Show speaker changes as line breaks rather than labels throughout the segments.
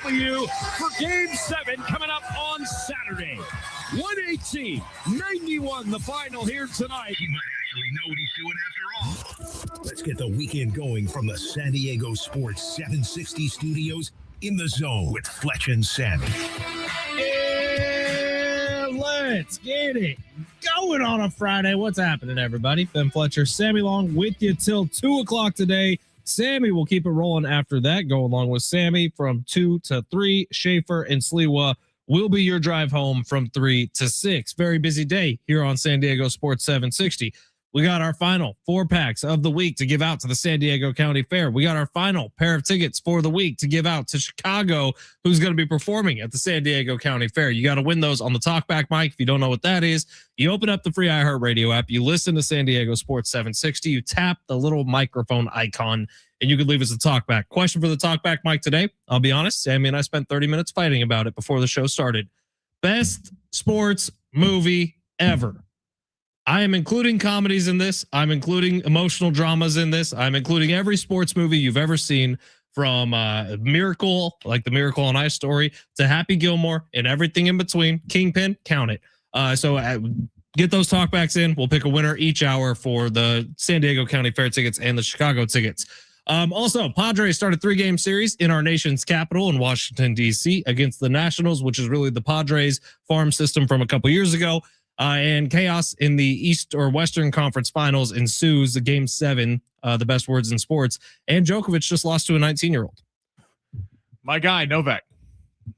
W for Game 7 coming up on Saturday. 118-91 the final here tonight.
He might actually know what he's doing after all. Let's get the weekend going from the San Diego Sports 760 studios in the zone with Fletch and Sammy.
Yeah, let's get it going on a Friday. What's happening, everybody? Ben Fletcher, Sammy Long with you till 2 o'clock today. Sammy will keep it rolling after that. Go along with Sammy from 2 to 3. Schaefer and Sliwa will be your drive home from 3 to 6. Very busy day here on San Diego Sports 760. We got our final 4 packs of the week to give out to the San Diego County Fair. We got our final pair of tickets for the week to give out to Chicago, who's going to be performing at the San Diego County Fair. You got to win those on the talkback mic. If you don't know what that is, you open up the free iHeartRadio app, you listen to San Diego Sports 760, you tap the little microphone icon, and you can leave us a talkback. Question for the talkback mic today. I'll be honest, Sammy and I spent 30 minutes fighting about it before the show started. Best sports movie ever. I am including comedies in this. I'm including emotional dramas in this. I'm including every sports movie you've ever seen, from Miracle, like the Miracle on Ice story, to Happy Gilmore and everything in between. Kingpin, count it. So get those talkbacks in. We'll pick a winner each hour for the San Diego County Fair tickets and the Chicago tickets. Also, Padres started 3-game series in our nation's capital in Washington, D.C. against the Nationals, which is really the Padres farm system from a couple years ago. And chaos in the East or Western Conference Finals ensues. The Game 7, the best words in sports. And Djokovic just lost to a 19-year-old.
My guy, Novak.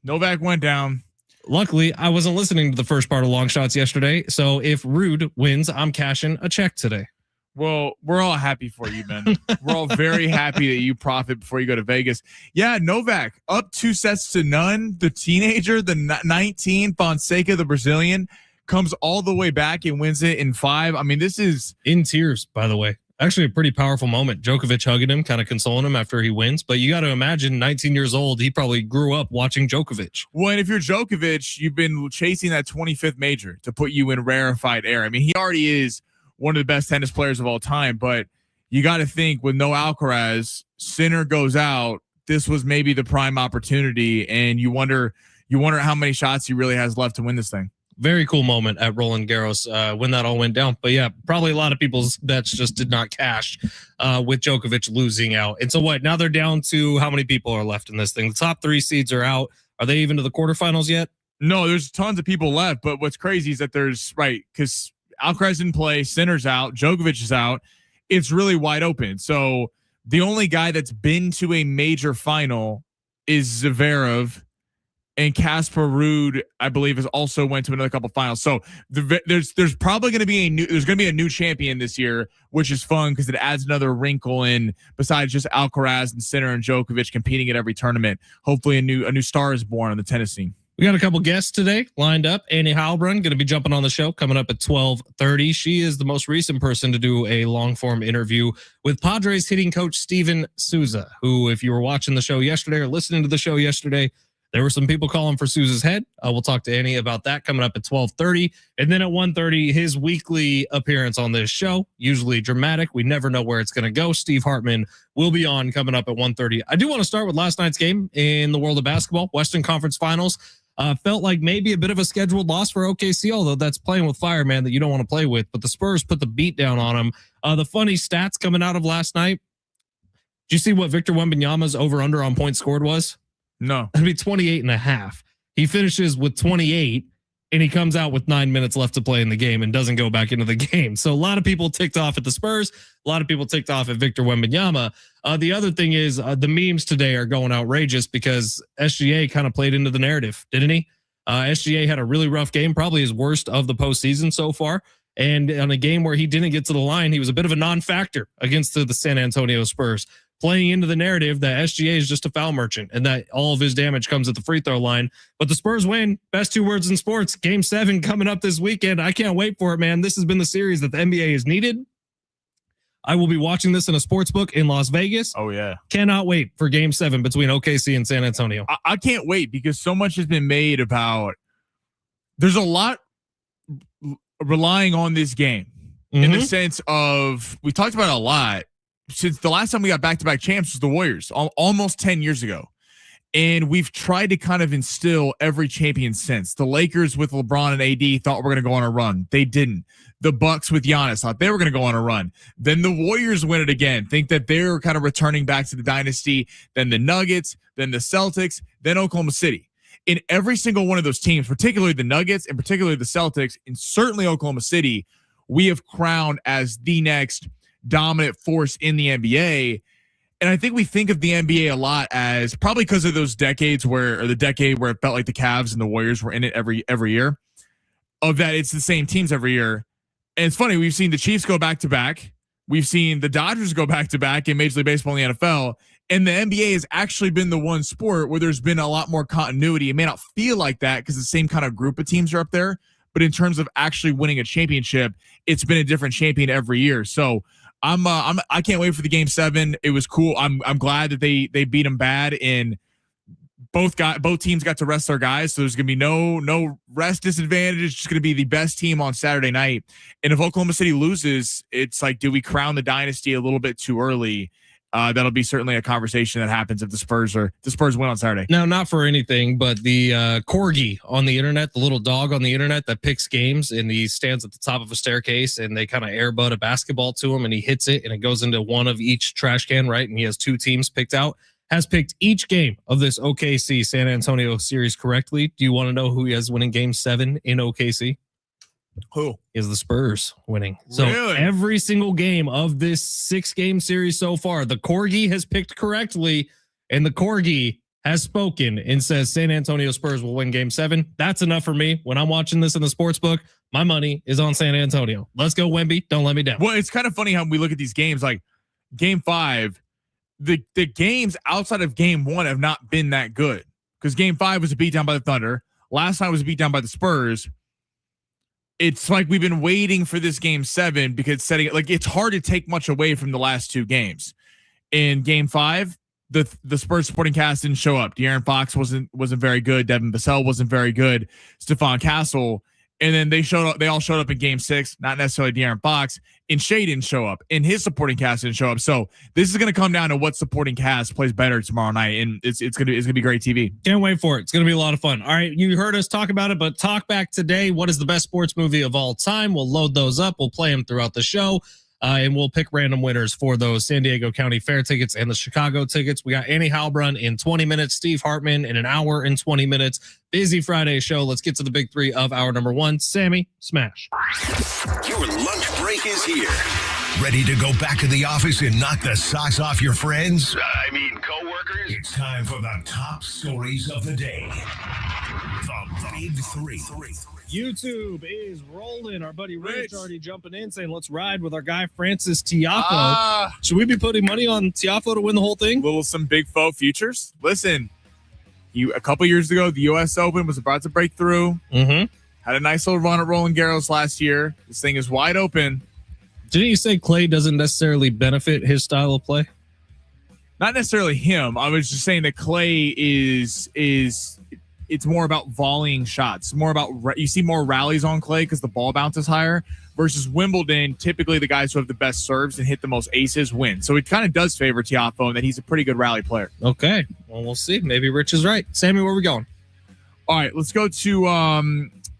Novak went down.
Luckily, I wasn't listening to the first part of Long Shots yesterday. So if Rude wins, I'm cashing a check today.
Well, we're all happy for you, man. We're all very happy that you profit before you go to Vegas. Yeah, Novak up 2-0. The teenager, the 19, Fonseca, the Brazilian, comes all the way back and wins it in 5. I mean, this is
in tears, by the way. Actually, a pretty powerful moment. Djokovic hugging him, kind of consoling him after he wins. But you got to imagine, 19 years old, he probably grew up watching Djokovic.
Well, and if you're Djokovic, you've been chasing that 25th major to put you in rarefied air. I mean, he already is one of the best tennis players of all time. But you got to think, with no Alcaraz, Sinner goes out. This was maybe the prime opportunity, and you wonder how many shots he really has left to win this thing.
Very cool moment at Roland Garros when that all went down. But yeah, probably a lot of people's bets just did not cash with Djokovic losing out. And so what? Now they're down to how many people are left in this thing? The top 3 seeds are out. Are they even to the quarterfinals yet?
No, there's tons of people left. But what's crazy is that because Alcaraz didn't play, Sinner's out, Djokovic is out. It's really wide open. So the only guy that's been to a major final is Zverev. And Casper Ruud, I believe, has also went to another couple finals. So there's probably going to be a new champion this year, which is fun because it adds another wrinkle in besides just Alcaraz and Sinner and Djokovic competing at every tournament. Hopefully a new star is born on the tennis scene.
We got a couple guests today lined up. Annie Heilbrunn going to be jumping on the show coming up at 12:30. She is the most recent person to do a long form interview with Padres hitting coach Steven Souza, who, if you were watching the show yesterday or listening to the show yesterday, there were some people calling for Souza's head. We'll talk to Annie about that coming up at 12:30. And then at 1:30, his weekly appearance on this show, usually dramatic. We never know where it's going to go. Steve Hartman will be on coming up at 1:30. I do want to start with last night's game in the world of basketball, Western Conference Finals. Felt like maybe a bit of a scheduled loss for OKC, although that's playing with fire, man, that you don't want to play with. But the Spurs put the beat down on them. The funny stats coming out of last night. Did you see what Victor Wembanyama's over-under on points scored was?
No.
It'd be 28.5. He finishes with 28 and he comes out with 9 minutes left to play in the game and doesn't go back into the game. So a lot of people ticked off at the Spurs. A lot of people ticked off at Victor Wembanyama. The other thing is the memes today are going outrageous because SGA kind of played into the narrative, didn't he? SGA had a really rough game, probably his worst of the postseason so far. And on a game where he didn't get to the line, he was a bit of a non-factor against the San Antonio Spurs, playing into the narrative that SGA is just a foul merchant and that all of his damage comes at the free throw line. But the Spurs win. Best 2 words in sports. Game 7 coming up this weekend. I can't wait for it, man. This has been the series that the NBA has needed. I will be watching this in a sports book in Las Vegas.
Oh, yeah.
Cannot wait for Game 7 between OKC and San Antonio.
I can't wait because so much has been made about – there's a lot relying on this game in the sense of – we talked about it a lot. Since the last time we got back-to-back champs was the Warriors, almost 10 years ago. And we've tried to kind of instill every champion since. The Lakers with LeBron and AD thought we're going to go on a run. They didn't. The Bucks with Giannis thought they were going to go on a run. Then the Warriors win it again, think that they're kind of returning back to the dynasty. Then the Nuggets, then the Celtics, then Oklahoma City. In every single one of those teams, particularly the Nuggets and particularly the Celtics, and certainly Oklahoma City, we have crowned as the next dominant force in the NBA. And I think we think of the NBA a lot as probably because of those decades or the decade where it felt like the Cavs and the Warriors were in it every year, of that it's the same teams every year. And it's funny, we've seen the Chiefs go back to back. We've seen the Dodgers go back to back in Major League Baseball and the NFL. And the NBA has actually been the one sport where there's been a lot more continuity. It may not feel like that because the same kind of group of teams are up there, but in terms of actually winning a championship, it's been a different champion every year. So I can't wait for the Game 7. It was cool. I'm glad that they beat them bad, and both teams got to rest their guys. So there's gonna be no rest disadvantage. It's just gonna be the best team on Saturday night. And if Oklahoma City loses, it's like, do we crown the dynasty a little bit too early? That'll be certainly a conversation that happens if the Spurs win on Saturday.
Now, not for anything, but the corgi on the internet, the little dog on the internet that picks games, and he stands at the top of a staircase, and they kind of airbud a basketball to him, and he hits it, and it goes into one of each trash can, right? And he has 2 teams picked out. Has picked each game of this OKC San Antonio series correctly. Do you want to know who he has winning Game 7 in OKC?
Who
is the Spurs winning? So
really?
Every single game of this 6-game series so far, the Corgi has picked correctly, and the Corgi has spoken and says San Antonio Spurs will win Game 7. That's enough for me. When I'm watching this in the sports book, my money is on San Antonio. Let's go, Wemby. Don't let me down.
Well, it's kind of funny how we look at these games like Game 5. The games outside of Game 1 have not been that good because Game 5 was a beatdown by the Thunder. Last night was a beatdown by the Spurs. It's like we've been waiting for this Game 7 because it's hard to take much away from the last 2 games. In Game 5, the Spurs supporting cast didn't show up. De'Aaron Fox wasn't very good. Devin Vassell wasn't very good. Stephon Castle. And then they all showed up in Game 6, not necessarily De'Aaron Fox, and Shea didn't show up, and his supporting cast didn't show up. So this is going to come down to what supporting cast plays better tomorrow night, and it's going to be great TV.
Can't wait for it. It's going to be a lot of fun. All right, you heard us talk about it, but talk back today. What is the best sports movie of all time? We'll load those up. We'll play them throughout the show. And we'll pick random winners for those San Diego County Fair tickets and the Chicago tickets. We got Annie Heilbrunn in 20 minutes, Steve Hartman in an hour and 20 minutes. Busy Friday show. Let's get to the big 3 of hour number 1. Sammy, smash.
Your lunch break is here. Ready to go back to the office and knock the socks off your friends? Coworkers? It's time for the top stories of the day. The Big 3.
YouTube is rolling. Our buddy Rich already jumping in saying, let's ride with our guy, Francis Tiafoe. Should we be putting money on Tiafoe to win the whole thing?
Some big faux futures. Listen, a couple years ago, the U.S. Open was about to break through.
Mm-hmm.
Had a nice little run at Roland Garros last year. This thing is wide open.
Didn't you say Clay doesn't necessarily benefit his style of play?
Not necessarily him. I was just saying that Clay is it's more about volleying shots. More about you see more rallies on Clay because the ball bounces higher. Versus Wimbledon, typically the guys who have the best serves and hit the most aces win. So it kind of does favor Tiafoe and that he's a pretty good rally player.
Okay, well we'll see. Maybe Rich is right. Sammy, where are we going?
All right, let's go to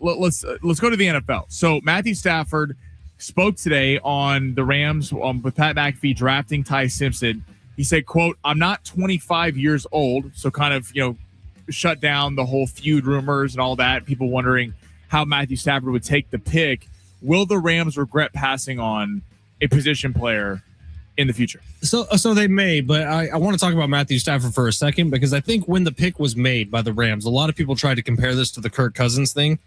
let's go to the NFL. So Matthew Stafford spoke today on the Rams with Pat McAfee drafting Ty Simpson. He said, quote, "I'm not 25 years old," so kind of shut down the whole feud rumors and all that. People wondering how Matthew Stafford would take the pick. Will the Rams regret passing on a position player in the future?
So they may, but I want to talk about Matthew Stafford for a second because I think when the pick was made by the Rams, a lot of people tried to compare this to the Kirk Cousins thing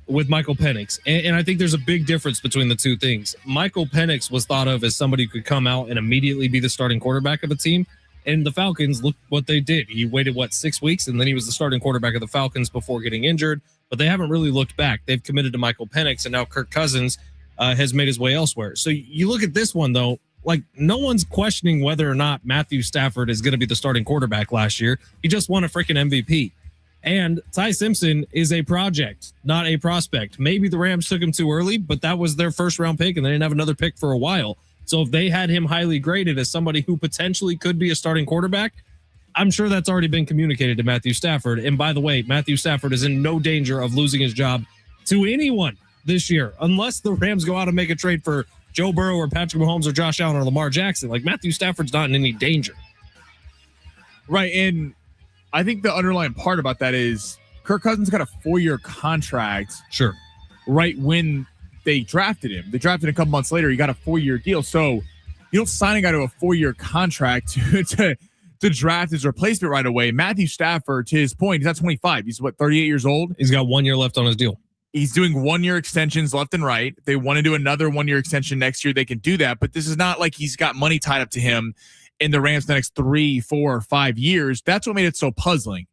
with Michael Penix. And I think there's a big difference between the two things. Michael Penix was thought of as somebody who could come out and immediately be the starting quarterback of a team. And the Falcons, look what they did. He waited, 6 weeks, and then he was the starting quarterback of the Falcons before getting injured. But they haven't really looked back. They've committed to Michael Penix, and now Kirk Cousins has made his way elsewhere. So you look at this one, though, like no one's questioning whether or not Matthew Stafford is going to be the starting quarterback last year. He just won a freaking MVP. And Ty Simpson is a project, not a prospect. Maybe the Rams took him too early, but that was their first-round pick, and they didn't have another pick for a while. So if they had him highly graded as somebody who potentially could be a starting quarterback, I'm sure that's already been communicated to Matthew Stafford. And by the way, Matthew Stafford is in no danger of losing his job to anyone this year, unless the Rams go out and make a trade for Joe Burrow or Patrick Mahomes or Josh Allen or Lamar Jackson. Like, Matthew Stafford's not in any danger.
Right. And I think the underlying part about that is Kirk Cousins got a 4-year contract.
Sure.
Right when they drafted him. They drafted him a couple months later. He got a 4-year deal. So you don't sign a guy to a 4-year contract to draft his replacement right away. Matthew Stafford, to his point, he's not 25. He's 38 years old.
He's got 1 year left on his deal.
He's doing 1-year extensions left and right. If they want to do another 1-year extension next year, they can do that. But this is not like he's got money tied up to him in the Rams the next 3, 4, or 5 years. That's what made it so puzzling.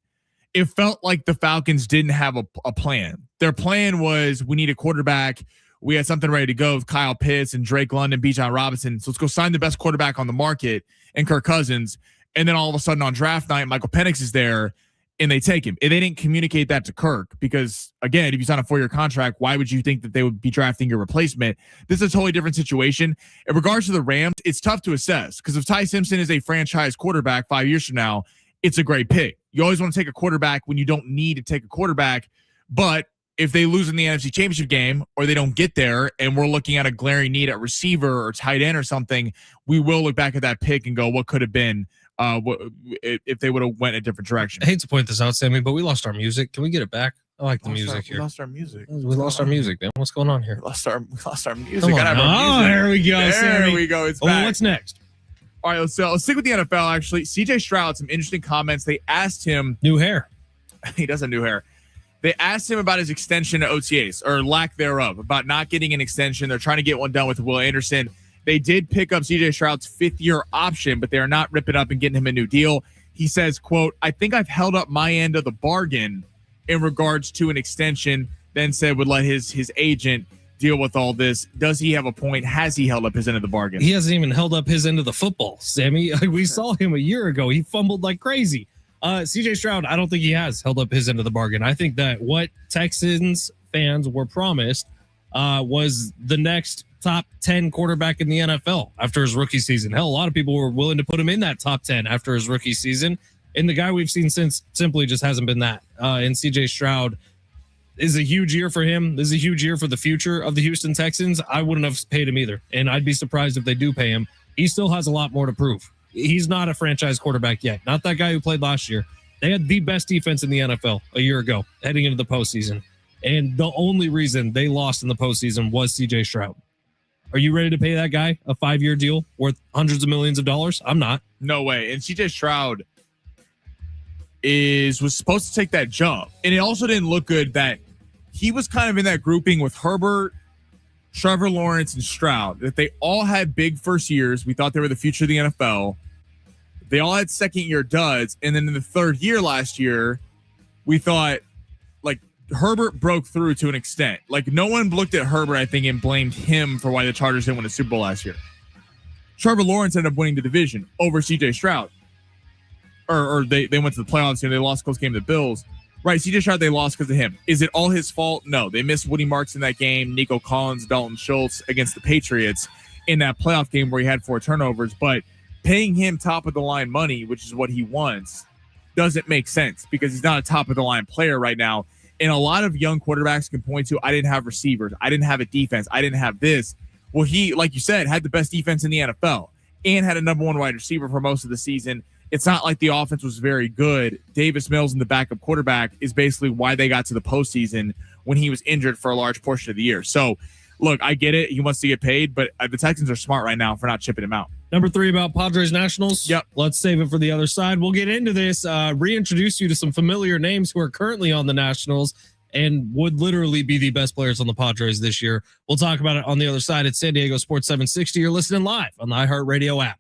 It felt like the Falcons didn't have a plan. Their plan was, we need a quarterback. We had something ready to go with Kyle Pitts and Drake London, Bijan Robinson. So let's go sign the best quarterback on the market and Kirk Cousins. And then all of a sudden on draft night, Michael Penix is there and they take him. And they didn't communicate that to Kirk because, again, if you sign a 4-year contract, why would you think that they would be drafting your replacement? This is a totally different situation. In regards to the Rams, it's tough to assess because if Ty Simpson is a franchise quarterback 5 years from now, it's a great pick. You always want to take a quarterback when you don't need to take a quarterback. But if they lose in the NFC Championship game or they don't get there and we're looking at a glaring need at receiver or tight end or something, we will look back at that pick and go, what could have been if they would have went a different direction.
I hate to point this out, Sammy, but we lost our music. Can we get it back? I like the music here.
We lost our music.
We lost our music, man. What's going on here?
We lost our music.
Come on. Oh, there we go,
There
Sammy.
we go. It's
back.
back.
What's next?
All right, let's stick with the NFL, actually. CJ Stroud, some interesting comments. They asked him.
New hair.
He does have new hair. They asked him about his extension to OTAs, or lack thereof, about not getting an extension. They're trying to get one done with Will Anderson. They did pick up CJ Stroud's 5th-year option, but they are not ripping up and getting him a new deal. He says, quote, I think I've held up my end of the bargain in regards to an extension, then said would let his agent deal with all this. Does he have a point? Has he held up his end of the bargain?
He hasn't even held up his end of the football, Sammy. We saw him a year ago. He fumbled like crazy. CJ Stroud, I don't think he has held up his end of the bargain. I think that what Texans fans were promised was the next top 10 quarterback in the NFL after his rookie season. Hell, a lot of people were willing to put him in that top 10 after his rookie season. And the guy we've seen since simply just hasn't been that. And CJ Stroud is a huge year for him. This is a huge year for the future of the Houston Texans. I wouldn't have paid him either. And I'd be surprised if they do pay him. He still has a lot more to prove. He's not a franchise quarterback yet. Not that guy who played last year. They had the best defense in the NFL a year ago, heading into the postseason. And the only reason they lost in the postseason was CJ Stroud. Are you ready to pay that guy a 5-year deal worth hundreds of millions of dollars? I'm not.
No way. And CJ Stroud was supposed to take that jump. And it also didn't look good that he was kind of in that grouping with Herbert, Trevor Lawrence, and Stroud, that they all had big first years. We thought they were the future of the NFL. They all had second-year duds. And then in the third year last year, we thought, like, Herbert broke through to an extent. Like, no one looked at Herbert, I think, and blamed him for why the Chargers didn't win a Super Bowl last year. Trevor Lawrence ended up winning the division over CJ Stroud. Or they went to the playoffs and they lost a close game to the Bills. Right, CJ Stroud, they lost because of him. Is it all his fault? No. They missed Woody Marks in that game, Nico Collins, Dalton Schultz against the Patriots in that playoff game where he had 4 turnovers. But paying him top-of-the-line money, which is what he wants, doesn't make sense because he's not a top-of-the-line player right now. And a lot of young quarterbacks can point to, I didn't have receivers. I didn't have a defense. I didn't have this. Well, he, like you said, had the best defense in the NFL and had a number 1 wide receiver for most of the season. It's not like the offense was very good. Davis Mills and the backup quarterback is basically why they got to the postseason when he was injured for a large portion of the year. So, look, I get it. He wants to get paid, but the Texans are smart right now for not chipping him out.
Number 3 about Padres Nationals.
Yep.
Let's save it for the other side. We'll get into this, reintroduce you to some familiar names who are currently on the Nationals and would literally be the best players on the Padres this year. We'll talk about it on the other side. It's San Diego Sports 760. You're listening live on the iHeartRadio app.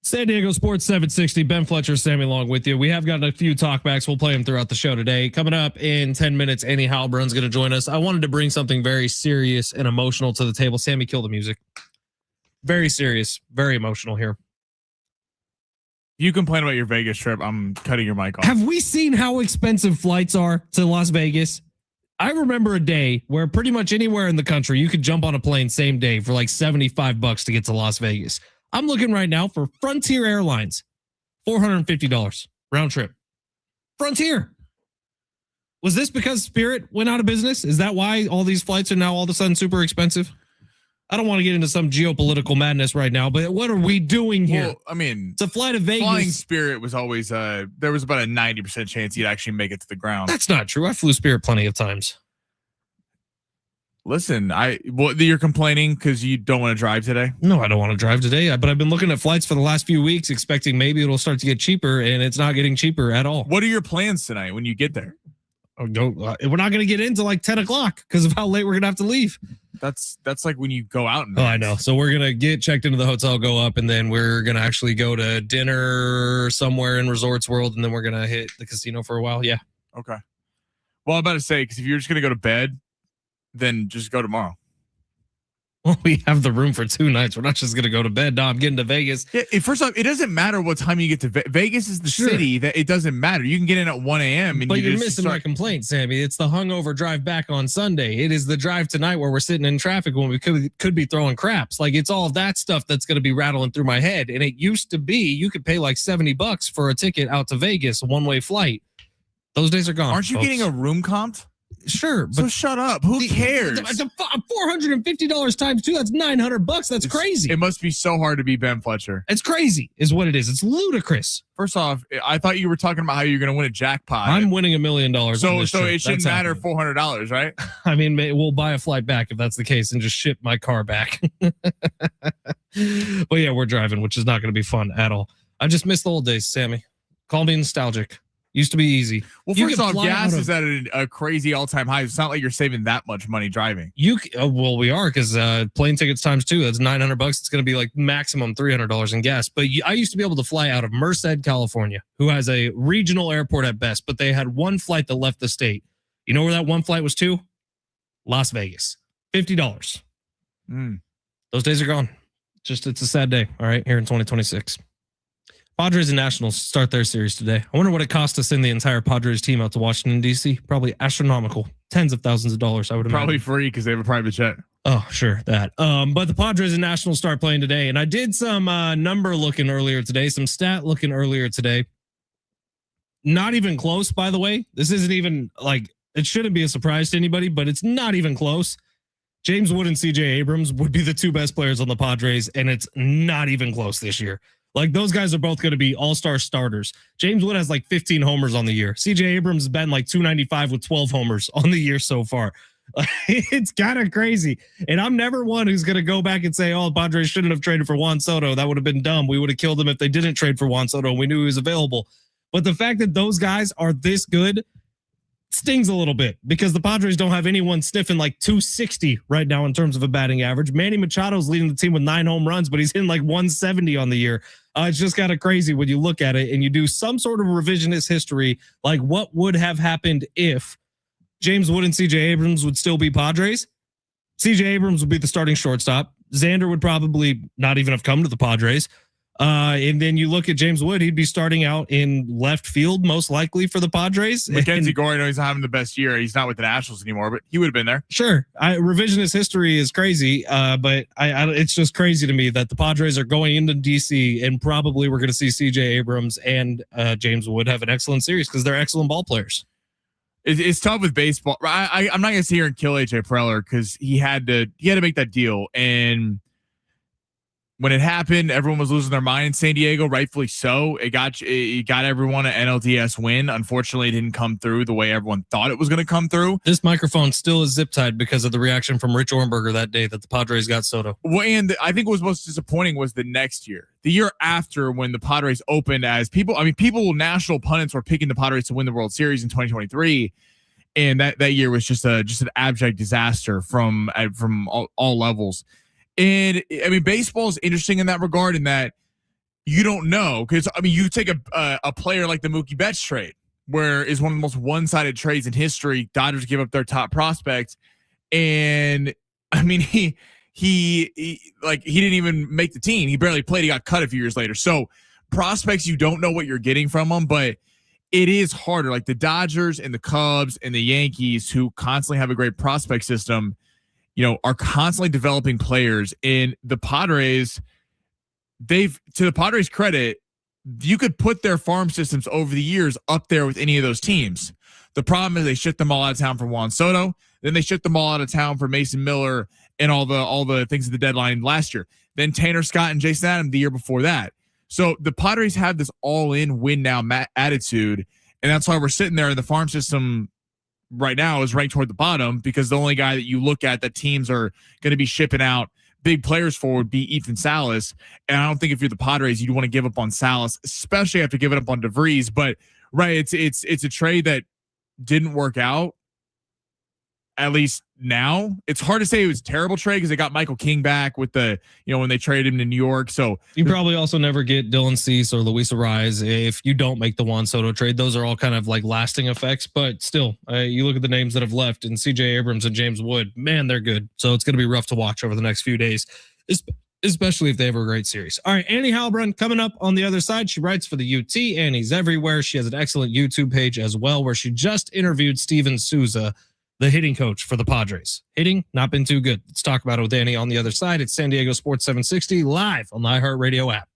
San Diego Sports 760, Ben Fletcher, Sammy Long with you. We have got a few talkbacks. We'll play them throughout the show today. Coming up in 10 minutes, Annie Heilbrunn's going to join us. I wanted to bring something very serious and emotional to the table. Sammy, kill the music. Very serious, very emotional here.
You complain about your Vegas trip. I'm cutting your mic off.
Have we seen how expensive flights are to Las Vegas? I remember a day where pretty much anywhere in the country, you could jump on a plane same day for like $75 to get to Las Vegas. I'm looking right now for Frontier Airlines, $450 round trip. Frontier. Was this because Spirit went out of business? Is that why all these flights are now all of a sudden super expensive? I don't want to get into some geopolitical madness right now, but what are we doing here?
Well, I mean,
it's a flight of Vegas.
Flying Spirit was always, there was about a 90% chance you'd actually make it to the ground.
That's not true. I flew Spirit plenty of times.
Listen, you're complaining because you don't want to drive today?
No, I don't want to drive today, but I've been looking at flights for the last few weeks, expecting maybe it'll start to get cheaper, and it's not getting cheaper at all.
What are your plans tonight when you get there?
We're not going to get into like 10 o'clock because of how late we're going to have to leave.
That's like when you go out.
Oh, I know. So we're going to get checked into the hotel, go up, and then we're going to actually go to dinner somewhere in Resorts World, and then we're going to hit the casino for a while. Yeah.
Okay. Well, I'm about to say, because if you're just going to go to bed, then just go tomorrow.
Well, we have the room for 2 nights. We're not just going to go to bed. No, I'm getting to Vegas.
Yeah, first off, it doesn't matter what time you get to Vegas is the city that it doesn't matter. You can get in at 1 a.m.
But you're missing my complaint, Sammy. It's the hungover drive back on Sunday. It is the drive tonight where we're sitting in traffic when we could be throwing craps. Like, it's all of that stuff that's going to be rattling through my head. And it used to be you could pay like $70 for a ticket out to Vegas, a one-way flight. Those days are gone.
Aren't you getting a room comped?
Sure, but
so shut up. Who cares?
$450 times 2. That's $900. That's crazy.
It must be so hard to be Ben Fletcher.
It's crazy, is what it is. It's ludicrous.
First off, I thought you were talking about how you're going to win a jackpot.
I'm winning $1 million.
So it shouldn't matter $400, right?
I mean, we'll buy a flight back if that's the case, and just ship my car back. But yeah, we're driving, which is not going to be fun at all. I just miss the old days, Sammy. Call me nostalgic. Used to be easy.
Well, first off, gas is at a crazy all-time high. It's not like you're saving that much money driving.
Well, we are, because plane tickets times 2. That's $900. It's going to be like maximum $300 in gas. But I used to be able to fly out of Merced, California, who has a regional airport at best. But they had one flight that left the state. You know where that one flight was to? Las Vegas. $50. Those days are gone. It's a sad day. All right, here in 2026. Padres and Nationals start their series today. I wonder what it cost to send the entire Padres team out to Washington, D.C. Probably astronomical. Tens of thousands of dollars, I would imagine.
Probably free because they have a private jet.
Oh, sure, that. But the Padres and Nationals start playing today. And I did some number looking earlier today, some stat looking earlier today. Not even close, by the way. This isn't even like, it shouldn't be a surprise to anybody, but it's not even close. James Wood and CJ Abrams would be the 2 best players on the Padres, and it's not even close this year. Like, those guys are both going to be all-star starters. James Wood has like 15 homers on the year. CJ Abrams has been like 295 with 12 homers on the year so far. It's kind of crazy. And I'm never one who's going to go back and say, oh, Padres shouldn't have traded for Juan Soto. That would have been dumb. We would have killed him if they didn't trade for Juan Soto and we knew he was available. But the fact that those guys are this good stings a little bit, because the Padres don't have anyone sniffing like 260 right now in terms of a batting average. Manny Machado's leading the team with 9 home runs, but he's hitting like 170 on the year. It's just kind of crazy when you look at it and you do some sort of revisionist history, like what would have happened if James Wood and CJ Abrams would still be Padres. CJ Abrams would be the starting shortstop. Xander would probably not even have come to the Padres. And then you look at James Wood, he'd be starting out in left field, most likely for the Padres.
Mackenzie Gore, I know he's not having the best year. He's not with the Nationals anymore, but he would have been there.
Sure. Revisionist history is crazy. But it's just crazy to me that the Padres are going into DC and probably we're going to see CJ Abrams and James Wood have an excellent series because they're excellent ball players.
It's tough with baseball. I'm not going to sit here and kill AJ Preller because he had to make that deal. And when it happened, everyone was losing their mind in San Diego, rightfully so. It got everyone an NLDS win. Unfortunately, it didn't come through the way everyone thought it was going to come through.
This microphone still is zip tied because of the reaction from Rich Ornberger that day that the Padres got Soto.
Well, and I think what was most disappointing was the next year, the year after, when the Padres opened as people. National pundits were picking the Padres to win the World Series in 2023. And that year was just an abject disaster from all levels. And I mean, baseball is interesting in that regard, in that you don't know. Because, I mean, you take a player like the Mookie Betts trade, where is one of the most one-sided trades in history. Dodgers give up their top prospect. And, I mean, he didn't even make the team. He barely played. He got cut a few years later. So prospects, you don't know what you're getting from them, but it is harder. Like the Dodgers and the Cubs and the Yankees, who constantly have a great prospect system, are constantly developing players. And the Padres, to the Padres' credit, you could put their farm systems over the years up there with any of those teams. The problem is they shipped them all out of town for Juan Soto. Then they shipped them all out of town for Mason Miller and all the things at the deadline last year. Then Tanner Scott and Jason Adam the year before that. So the Padres have this all-in win-now attitude, and that's why we're sitting there in the farm system right now is ranked toward the bottom, because the only guy that you look at that teams are going to be shipping out big players for would be Ethan Salas. And I don't think if you're the Padres, you'd want to give up on Salas, especially after giving up on DeVries. But right, it's a trade that didn't work out. At least now, it's hard to say it was a terrible trade because they got Michael King back with the, when they traded him to New York. So
you probably also never get Dylan Cease or Luis Arraez if you don't make the Juan Soto trade. Those are all kind of like lasting effects, but still, you look at the names that have left, and CJ Abrams and James Wood, man, they're good. So it's going to be rough to watch over the next few days, especially if they have a great series. All right, Annie Heilbrunn coming up on the other side. She writes for the UT. Annie's everywhere. She has an excellent YouTube page as well, where she just interviewed Steven Souza, the hitting coach for the Padres. Hitting, not been too good. Let's talk about it with Annie on the other side. It's San Diego Sports 760 live on the iHeartRadio app.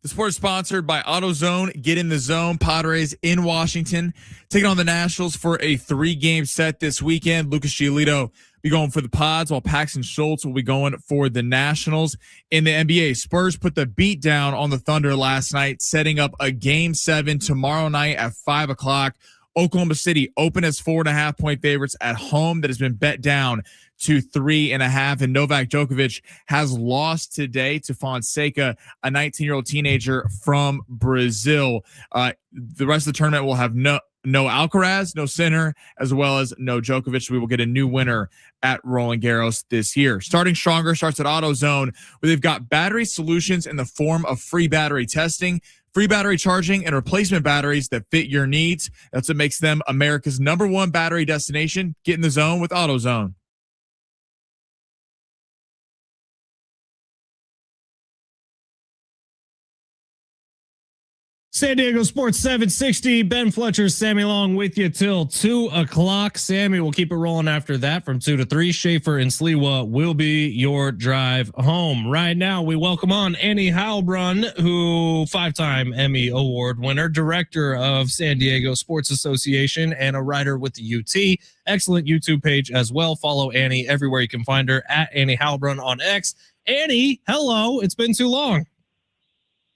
The sport is sponsored by AutoZone. Get in the zone. Padres in Washington, taking on the Nationals for a 3-game set this weekend. Lucas Giolito be going for the Pods, while Paxton Schultz will be going for the Nationals. In the NBA, Spurs put the beat down on the Thunder last night, setting up a Game 7 tomorrow night at 5 o'clock Oklahoma City open as 4.5-point favorites at home. That has been bet down to 3.5. And Novak Djokovic has lost today to Fonseca, a 19-year-old teenager from Brazil. The rest of the tournament will have no Alcaraz, no Sinner, as well as no Djokovic. We will get a new winner at Roland Garros this year. Starting Stronger starts at AutoZone, where they've got battery solutions in the form of free battery testing, free battery charging, and replacement batteries that fit your needs. That's what makes them America's #1 battery destination. Get in the zone with AutoZone.
San Diego Sports 760, Ben Fletcher, Sammy Long with you till 2 o'clock. Sammy will keep it rolling after that from 2 to 3. Schaefer and Sliwa will be your drive home. Right now, we welcome on Annie Heilbrunn, who 5-time Emmy Award winner, director of San Diego Sports Association, and a writer with the UT. Excellent YouTube page as well. Follow Annie everywhere you can find her at Annie Heilbrunn on X. Annie, hello. It's been too long.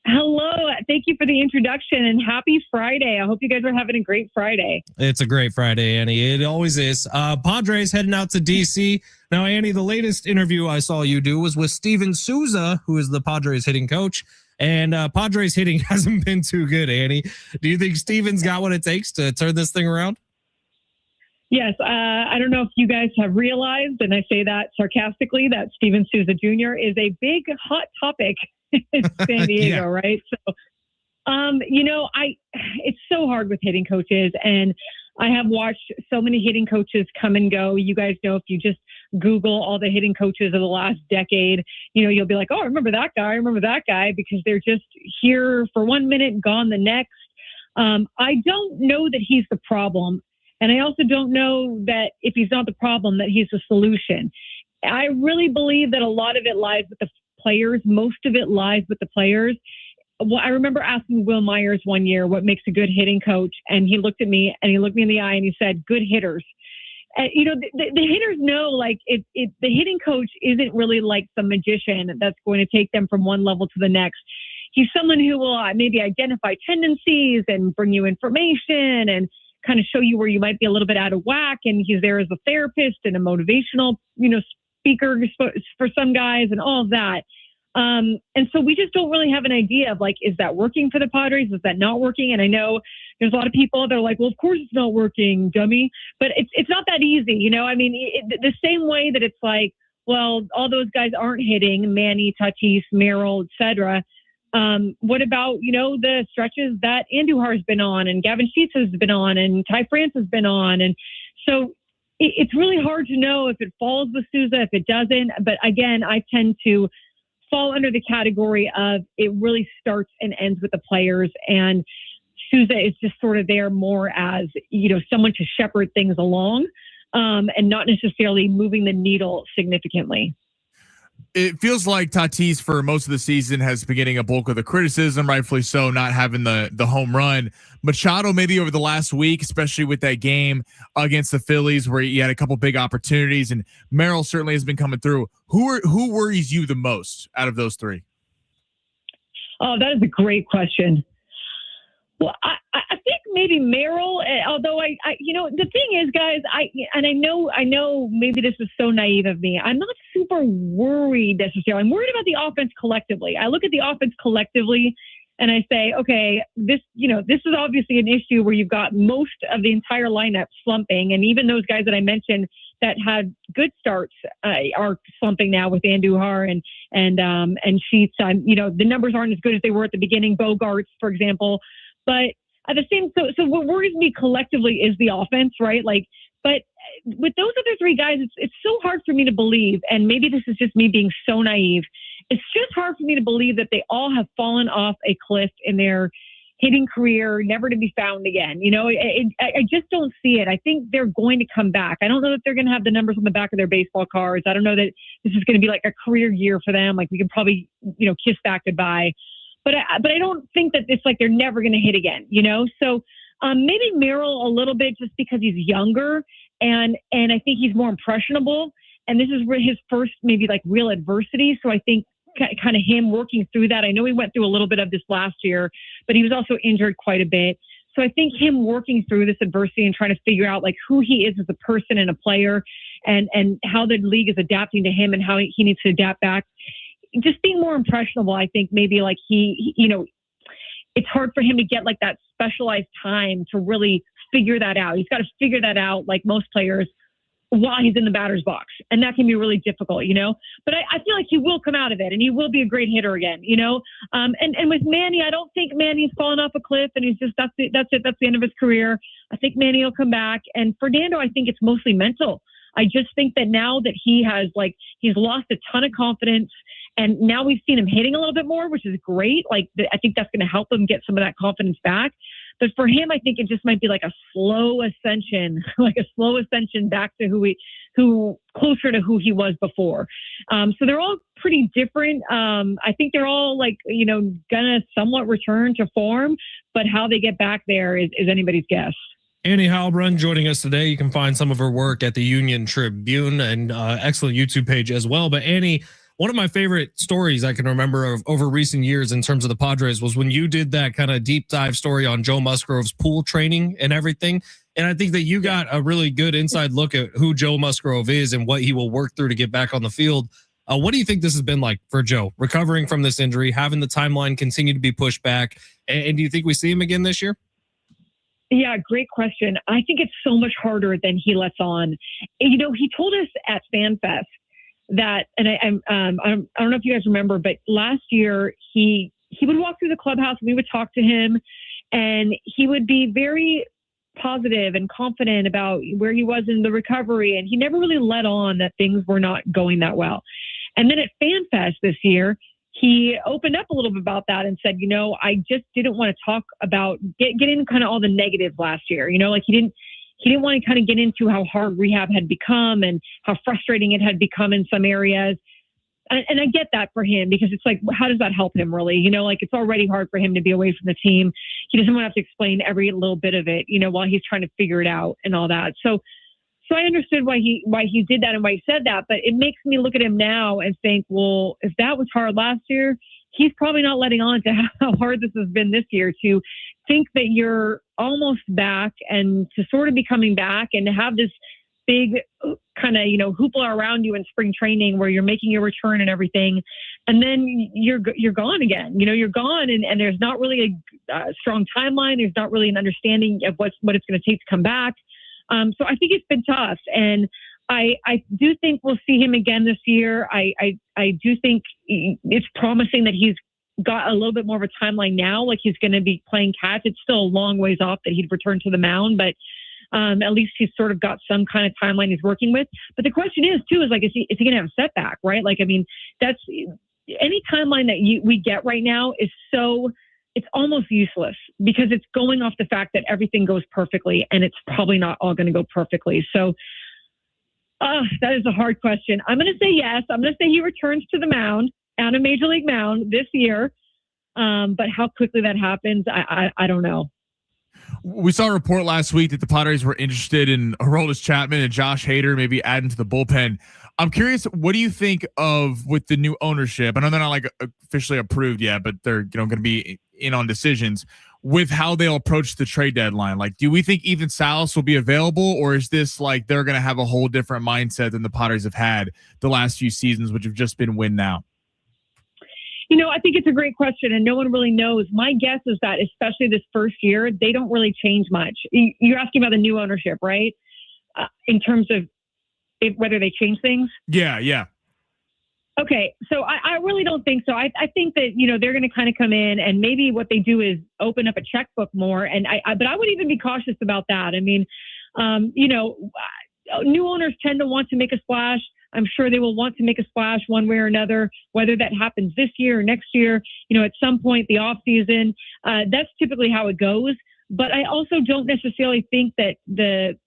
Hello. Thank you for the introduction and happy Friday. I hope you guys are having a great Friday.
It's a great Friday, Annie. It always is. Padres heading out to DC. Now, Annie, the latest interview I saw you do was with Steven Souza, who is the Padres hitting coach. And Padres hitting hasn't been too good, Annie. Do you think Steven's got what it takes to turn this thing around?
Yes. I don't know if you guys have realized, and I say that sarcastically, that Steven Souza Jr. is a big hot topic in San Diego,
yeah.
right? So, it's so hard with hitting coaches, and I have watched so many hitting coaches come and go. You guys know, if you just Google all the hitting coaches of the last decade, you'll be like, oh, I remember that guy, because they're just here for 1 minute, gone the next. I don't know that he's the problem. And I also don't know that if he's not the problem, that he's the solution. I really believe that a lot of it lies with the players. Most of it lies with the players. Well, I remember asking Will Myers one year what makes a good hitting coach. And he looked at me and he looked me in the eye and he said, good hitters. The hitters know, like, the hitting coach isn't really like some magician that's going to take them from one level to the next. He's someone who will maybe identify tendencies and bring you information and kind of show you where you might be a little bit out of whack. And he's there as a therapist and a motivational, speaker for some guys and all of that. And so we just don't really have an idea of, like, is that working for the Padres? Is that not working? And I know there's a lot of people that are like, well, of course it's not working, dummy. But it's not that easy. The same way that it's like, well, all those guys aren't hitting, Manny, Tatis, Merrill, etc. What about, the stretches that Andujar's been on and Gavin Sheets has been on and Ty France has been on. And so it's really hard to know if it falls with Souza, if it doesn't. But again, I tend to fall under the category of it really starts and ends with the players. And Souza is just sort of there more as, someone to shepherd things along and not necessarily moving the needle significantly.
It feels like Tatis for most of the season has been getting a bulk of the criticism, rightfully so, not having the home run. Machado, maybe over the last week, especially with that game against the Phillies where he had a couple big opportunities, and Merrill certainly has been coming through. Who worries you the most out of those three?
Oh, that is a great question. Well, I think maybe Merrill, although the thing is, guys, I know maybe this is so naive of me. I'm not super worried necessarily. I'm worried about the offense collectively. I look at the offense collectively and I say, okay, this is obviously an issue where you've got most of the entire lineup slumping. And even those guys that I mentioned that had good starts are slumping now with Andujar and Sheets. The numbers aren't as good as they were at the beginning. Bogarts, for example. But at the same, so what worries me collectively is the offense, right? But with those other three guys, it's so hard for me to believe, and maybe this is just me being so naive. It's just hard for me to believe that they all have fallen off a cliff in their hitting career, never to be found again. I just don't see it. I think they're going to come back. I don't know that they're going to have the numbers on the back of their baseball cards. I don't know that this is going to be like a career year for them. Like, we can probably, kiss that goodbye. But I don't think that it's like they're never going to hit again, So maybe Merrill a little bit just because he's younger and I think he's more impressionable. And this is his first maybe like real adversity. So I think kind of him working through that. I know he went through a little bit of this last year, but he was also injured quite a bit. So I think him working through this adversity and trying to figure out like who he is as a person and a player, and how the league is adapting to him and how he needs to adapt back, just being more impressionable. I think maybe like he it's hard for him to get like that specialized time to really figure that out. He's got to figure that out like most players while he's in the batter's box. And that can be really difficult, but I feel like he will come out of it and he will be a great hitter again, and with Manny, I don't think Manny's fallen off a cliff and he's just, that's it. That's the end of his career. I think Manny will come back, and Fernando, I think it's mostly mental. I just think that now that he's lost a ton of confidence, and now we've seen him hitting a little bit more, which is great. I think that's going to help him get some of that confidence back. But for him, I think it just might be like a slow ascension, back to closer to who he was before. So they're all pretty different. I think they're all gonna somewhat return to form, but how they get back there is anybody's guess.
Annie Heilbrunn joining us today. You can find some of her work at the Union Tribune and excellent YouTube page as well. But Annie, one of my favorite stories I can remember over recent years in terms of the Padres was when you did that kind of deep dive story on Joe Musgrove's pool training and everything. And I think that you got a really good inside look at who Joe Musgrove is and what he will work through to get back on the field. What do you think this has been like for Joe, recovering from this injury, having the timeline continue to be pushed back? And do you think we see him again this year?
Yeah, great question. I think it's so much harder than he lets on. He told us at FanFest that, and I don't know if you guys remember, but last year he would walk through the clubhouse. We would talk to him, and he would be very positive and confident about where he was in the recovery, and he never really let on that things were not going that well. And then at FanFest this year, he opened up a little bit about that and said, I just didn't want to talk about getting kind of all the negatives last year. He didn't want to kind of get into how hard rehab had become and how frustrating it had become in some areas. And I get that for him, because it's like, how does that help him really? It's already hard for him to be away from the team. He doesn't want to have to explain every little bit of it, while he's trying to figure it out and all that. So I understood why he did that and why he said that, but it makes me look at him now and think, well, if that was hard last year, he's probably not letting on to how hard this has been this year, to think that you're almost back and to sort of be coming back and to have this big kind of, hoopla around you in spring training where you're making your return and everything. And then you're gone again, you're gone, and there's not really a strong timeline. There's not really an understanding of what it's going to take to come back. So I think it's been tough, and I do think we'll see him again this year. I do think it's promising that he's got a little bit more of a timeline now, like he's going to be playing catch. It's still a long ways off that he'd return to the mound, but at least he's sort of got some kind of timeline he's working with. But the question is like, is he going to have a setback, right? That's any timeline that we get right now is it's almost useless, because it's going off the fact that everything goes perfectly, and it's probably not all going to go perfectly. So that is a hard question. I'm going to say yes. I'm going to say he returns to the mound, on a major league mound this year. But how quickly that happens, I don't know.
We saw a report last week that the Padres were interested in Aroldis Chapman and Josh Hader, maybe adding to the bullpen. I'm curious, what do you think of with the new ownership? I know they're not officially approved yet, but they're going to be in on decisions with how they'll approach the trade deadline. Do we think Ethan Salas will be available, or is this they're going to have a whole different mindset than the Padres have had the last few seasons, which have just been win now?
I think it's a great question, and no one really knows. My guess is that, especially this first year, they don't really change much. You're asking about the new ownership, right? In terms of whether they change things?
Yeah.
Okay, so I really don't think so. I think that, they're going to kind of come in, and maybe what they do is open up a checkbook more. And but I would even be cautious about that. I mean, new owners tend to want to make a splash. I'm sure they will want to make a splash one way or another, whether that happens this year or next year, at some point, the off season. That's typically how it goes. But I also don't necessarily think that there's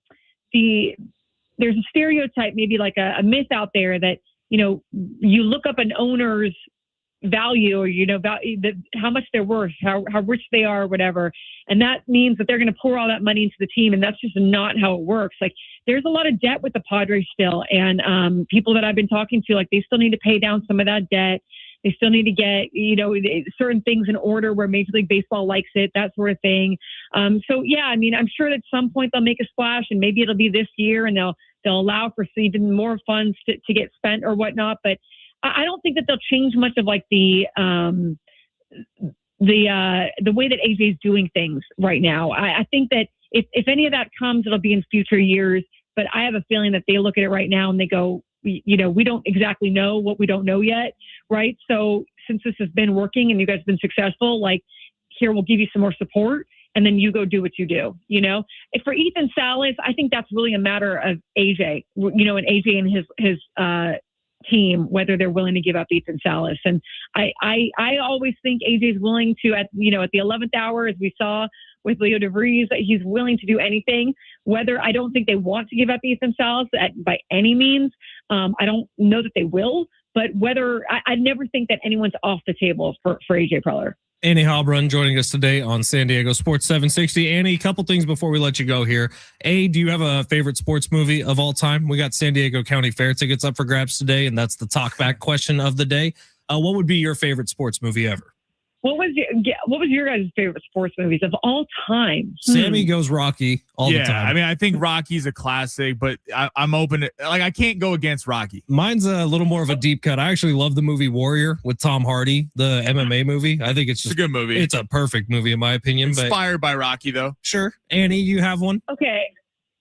a stereotype, maybe like a myth out there that, you look up an owner's value, or, how much they're worth, how rich they are, or whatever. And that means that they're going to pour all that money into the team. And that's just not how it works. There's a lot of debt with the Padres still. And people that I've been talking to, they still need to pay down some of that debt. They still need to get, certain things in order where Major League Baseball likes it, that sort of thing. So yeah, I mean, I'm sure at some point they'll make a splash, and maybe it'll be this year, and they'll allow for even more funds to get spent or whatnot. But I don't think that they'll change much of like the way that AJ is doing things right now. I think that if any of that comes, it'll be in future years. But I have a feeling that they look at it right now and they go, we don't exactly know what we don't know yet, right? So since this has been working and you guys have been successful, like, here, we'll give you some more support, and then you go do what you do, And for Ethan Salas, I think that's really a matter of AJ, and AJ and his team, whether they're willing to give up Ethan Salas. And I always think AJ's willing to, at the 11th hour, as we saw with Leo DeVries, that he's willing to do anything. Whether, I don't think they want to give up Ethan Salas by any means. I don't know that they will, but whether, I never think that anyone's off the table for AJ Preller.
Annie Heilbrunn joining us today on San Diego Sports 760. Annie, a couple things before we let you go here. A, do you have a favorite sports movie of all time? We got San Diego County Fair tickets up for grabs today, and that's the talkback question of the day. What would be your favorite sports movie ever?
What was your guys' favorite sports movies of all time?
Sammy goes Rocky all the time.
I mean, I think Rocky's a classic, but I'm open to, I can't go against Rocky.
Mine's a little more of a deep cut. I actually love the movie Warrior with Tom Hardy, the MMA movie. I think it's
a good movie.
It's a perfect movie in my opinion.
Inspired by Rocky, though.
Sure. Annie, you have one?
Okay.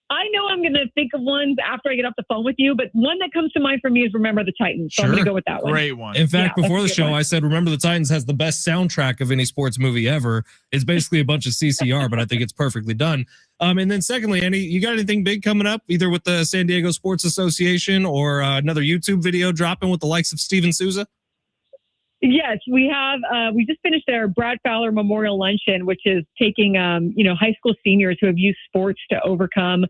I know I'm going to think of ones after I get off the phone with you, but one that comes to mind for me is Remember the Titans. So I'm going to go with that one.
Great one.
In fact, before the show, I said Remember the Titans has the best soundtrack of any sports movie ever. It's basically a bunch of CCR, but I think it's perfectly done. And then secondly, Annie, you got anything big coming up, either with the San Diego Sports Association or another YouTube video dropping with the likes of Steven Souza?
Yes, we have. We just finished our Brad Fowler Memorial Luncheon, which is taking, high school seniors who have used sports to overcome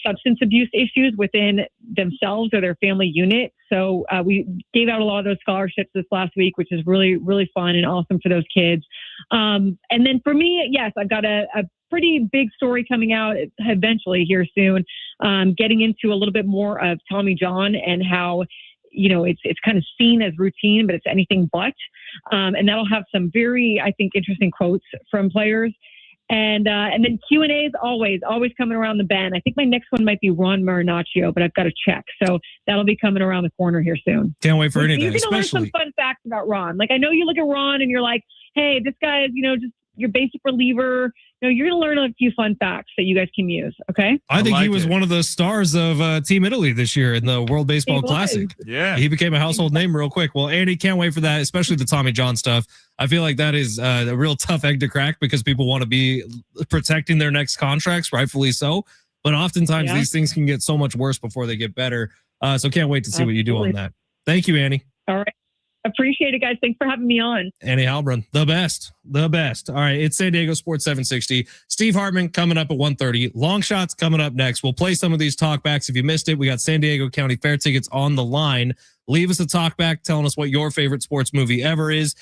substance abuse issues within themselves or their family unit. So we gave out a lot of those scholarships this last week, which is really, really fun and awesome for those kids. And then for me, yes, I've got a pretty big story coming out eventually here soon, getting into a little bit more of Tommy John and how it's kind of seen as routine, but it's anything but. And that'll have some very, I think, interesting quotes from players. And then Q&A is always coming around the bend. I think my next one might be Ron Marinaccio, but I've got to check. So that'll be coming around the corner here soon.
Can't wait for anything.
You're going to learn some fun facts about Ron. Like, I know you look at Ron and you're like, hey, this guy is, just your basic reliever. You're going to learn a few fun facts that you guys can use. Okay.
I think he was one of the stars of Team Italy this year in the World Baseball Classic.
Yeah.
He became a household name real quick. Well, Andy, can't wait for that, especially the Tommy John stuff. I feel like that is a real tough egg to crack because people want to be protecting their next contracts, rightfully so. But oftentimes these things can get so much worse before they get better. So can't wait to see what you do on that. Thank you, Annie.
All right. Appreciate it, guys. Thanks for having me on.
Annie Heilbrunn, the best. All right, it's San Diego Sports 760. Steve Hartman coming up at 1:30. Long shots coming up next. We'll play some of these talkbacks. If you missed it, we got San Diego County Fair tickets on the line. Leave us a talkback telling us what your favorite sports movie ever is.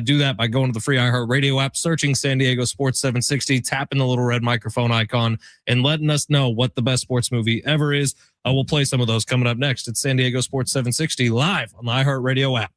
Do that by going to the free iHeartRadio app, searching San Diego Sports 760, tapping the little red microphone icon, and letting us know what the best sports movie ever is. We'll play some of those coming up next. It's San Diego Sports 760 live on the iHeartRadio app.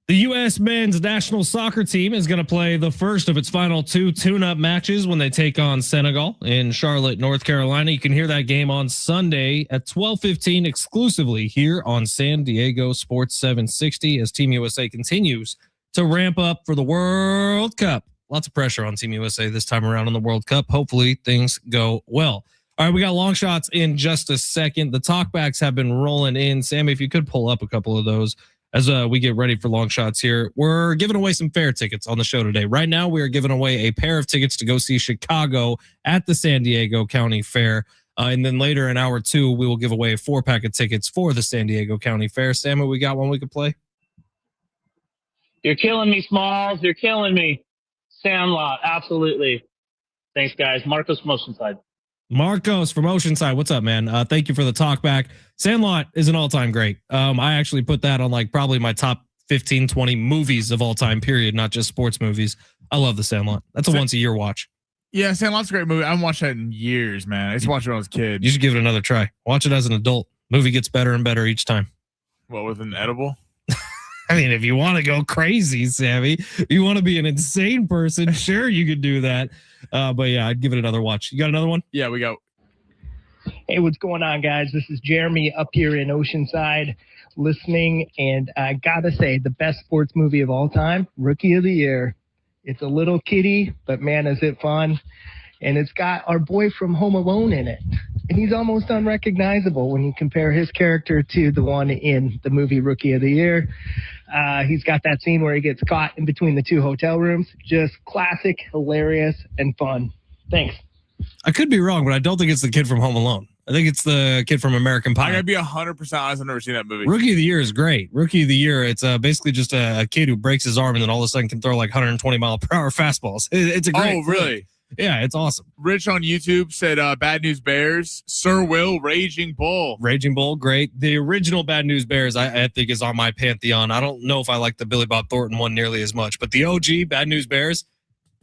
The U.S. men's national soccer team is going to play the first of its final 2 tune-up matches when they take on Senegal in Charlotte, North Carolina. You can hear that game on Sunday at 12:15 exclusively here on San Diego Sports 760 as Team USA continues to ramp up for the World Cup. Lots of pressure on Team USA this time around on the World Cup. Hopefully things go well. All right, we got long shots in just a second. The talkbacks have been rolling in. Sammy, if you could pull up a couple of those as we get ready for long shots here. We're giving away some fair tickets on the show today. Right now, we are giving away a pair of tickets to go see Chicago at the San Diego County Fair. And then later in hour 2, we will give away a 4-pack of tickets for the San Diego County Fair. Sammy, we got one we could play?
You're killing me, Smalls. You're killing me. Sandlot, absolutely. Thanks, guys. Marcos from Oceanside.
Marcos from Oceanside. What's up, man? Thank you for the talk back. Sandlot is an all-time great. I actually put that on like probably my top 15, 20 movies of all time, period, not just sports movies. I love the Sandlot. That's a once-a-year watch.
Yeah, Sandlot's a great movie. I haven't watched that in years, man. I used to watch it when I was a kid.
You should give it another try. Watch it as an adult. Movie gets better and better each time.
What, with an edible?
I mean, if you want to go crazy, Sammy, if you want to be an insane person, sure, you could do that. But yeah, I'd give it another watch. You got another one?
Yeah, we go.
Hey, what's going on, guys? This is Jeremy up here in Oceanside listening. And I got to say, the best sports movie of all time, Rookie of the Year. It's a little kiddie, but man, is it fun. And it's got our boy from Home Alone in it. And he's almost unrecognizable when you compare his character to the one in the movie Rookie of the Year. He's got that scene where he gets caught in between the 2 hotel rooms. Just classic, hilarious, and fun. Thanks.
I could be wrong, but I don't think it's the kid from Home Alone. I think it's the kid from American Pie.
I gotta be 100% honest. I've never seen that movie.
Rookie of the Year is great. Rookie of the Year, it's basically just a kid who breaks his arm and then all of a sudden can throw like 120-mile-per-hour fastballs. It's a great.
Oh, really?
Film. Yeah, it's awesome.
Rich on YouTube said, Bad News Bears, Sir Will, Raging Bull.
Raging Bull, great. The original Bad News Bears, I think, is on my pantheon. I don't know if I like the Billy Bob Thornton one nearly as much, but the OG Bad News Bears,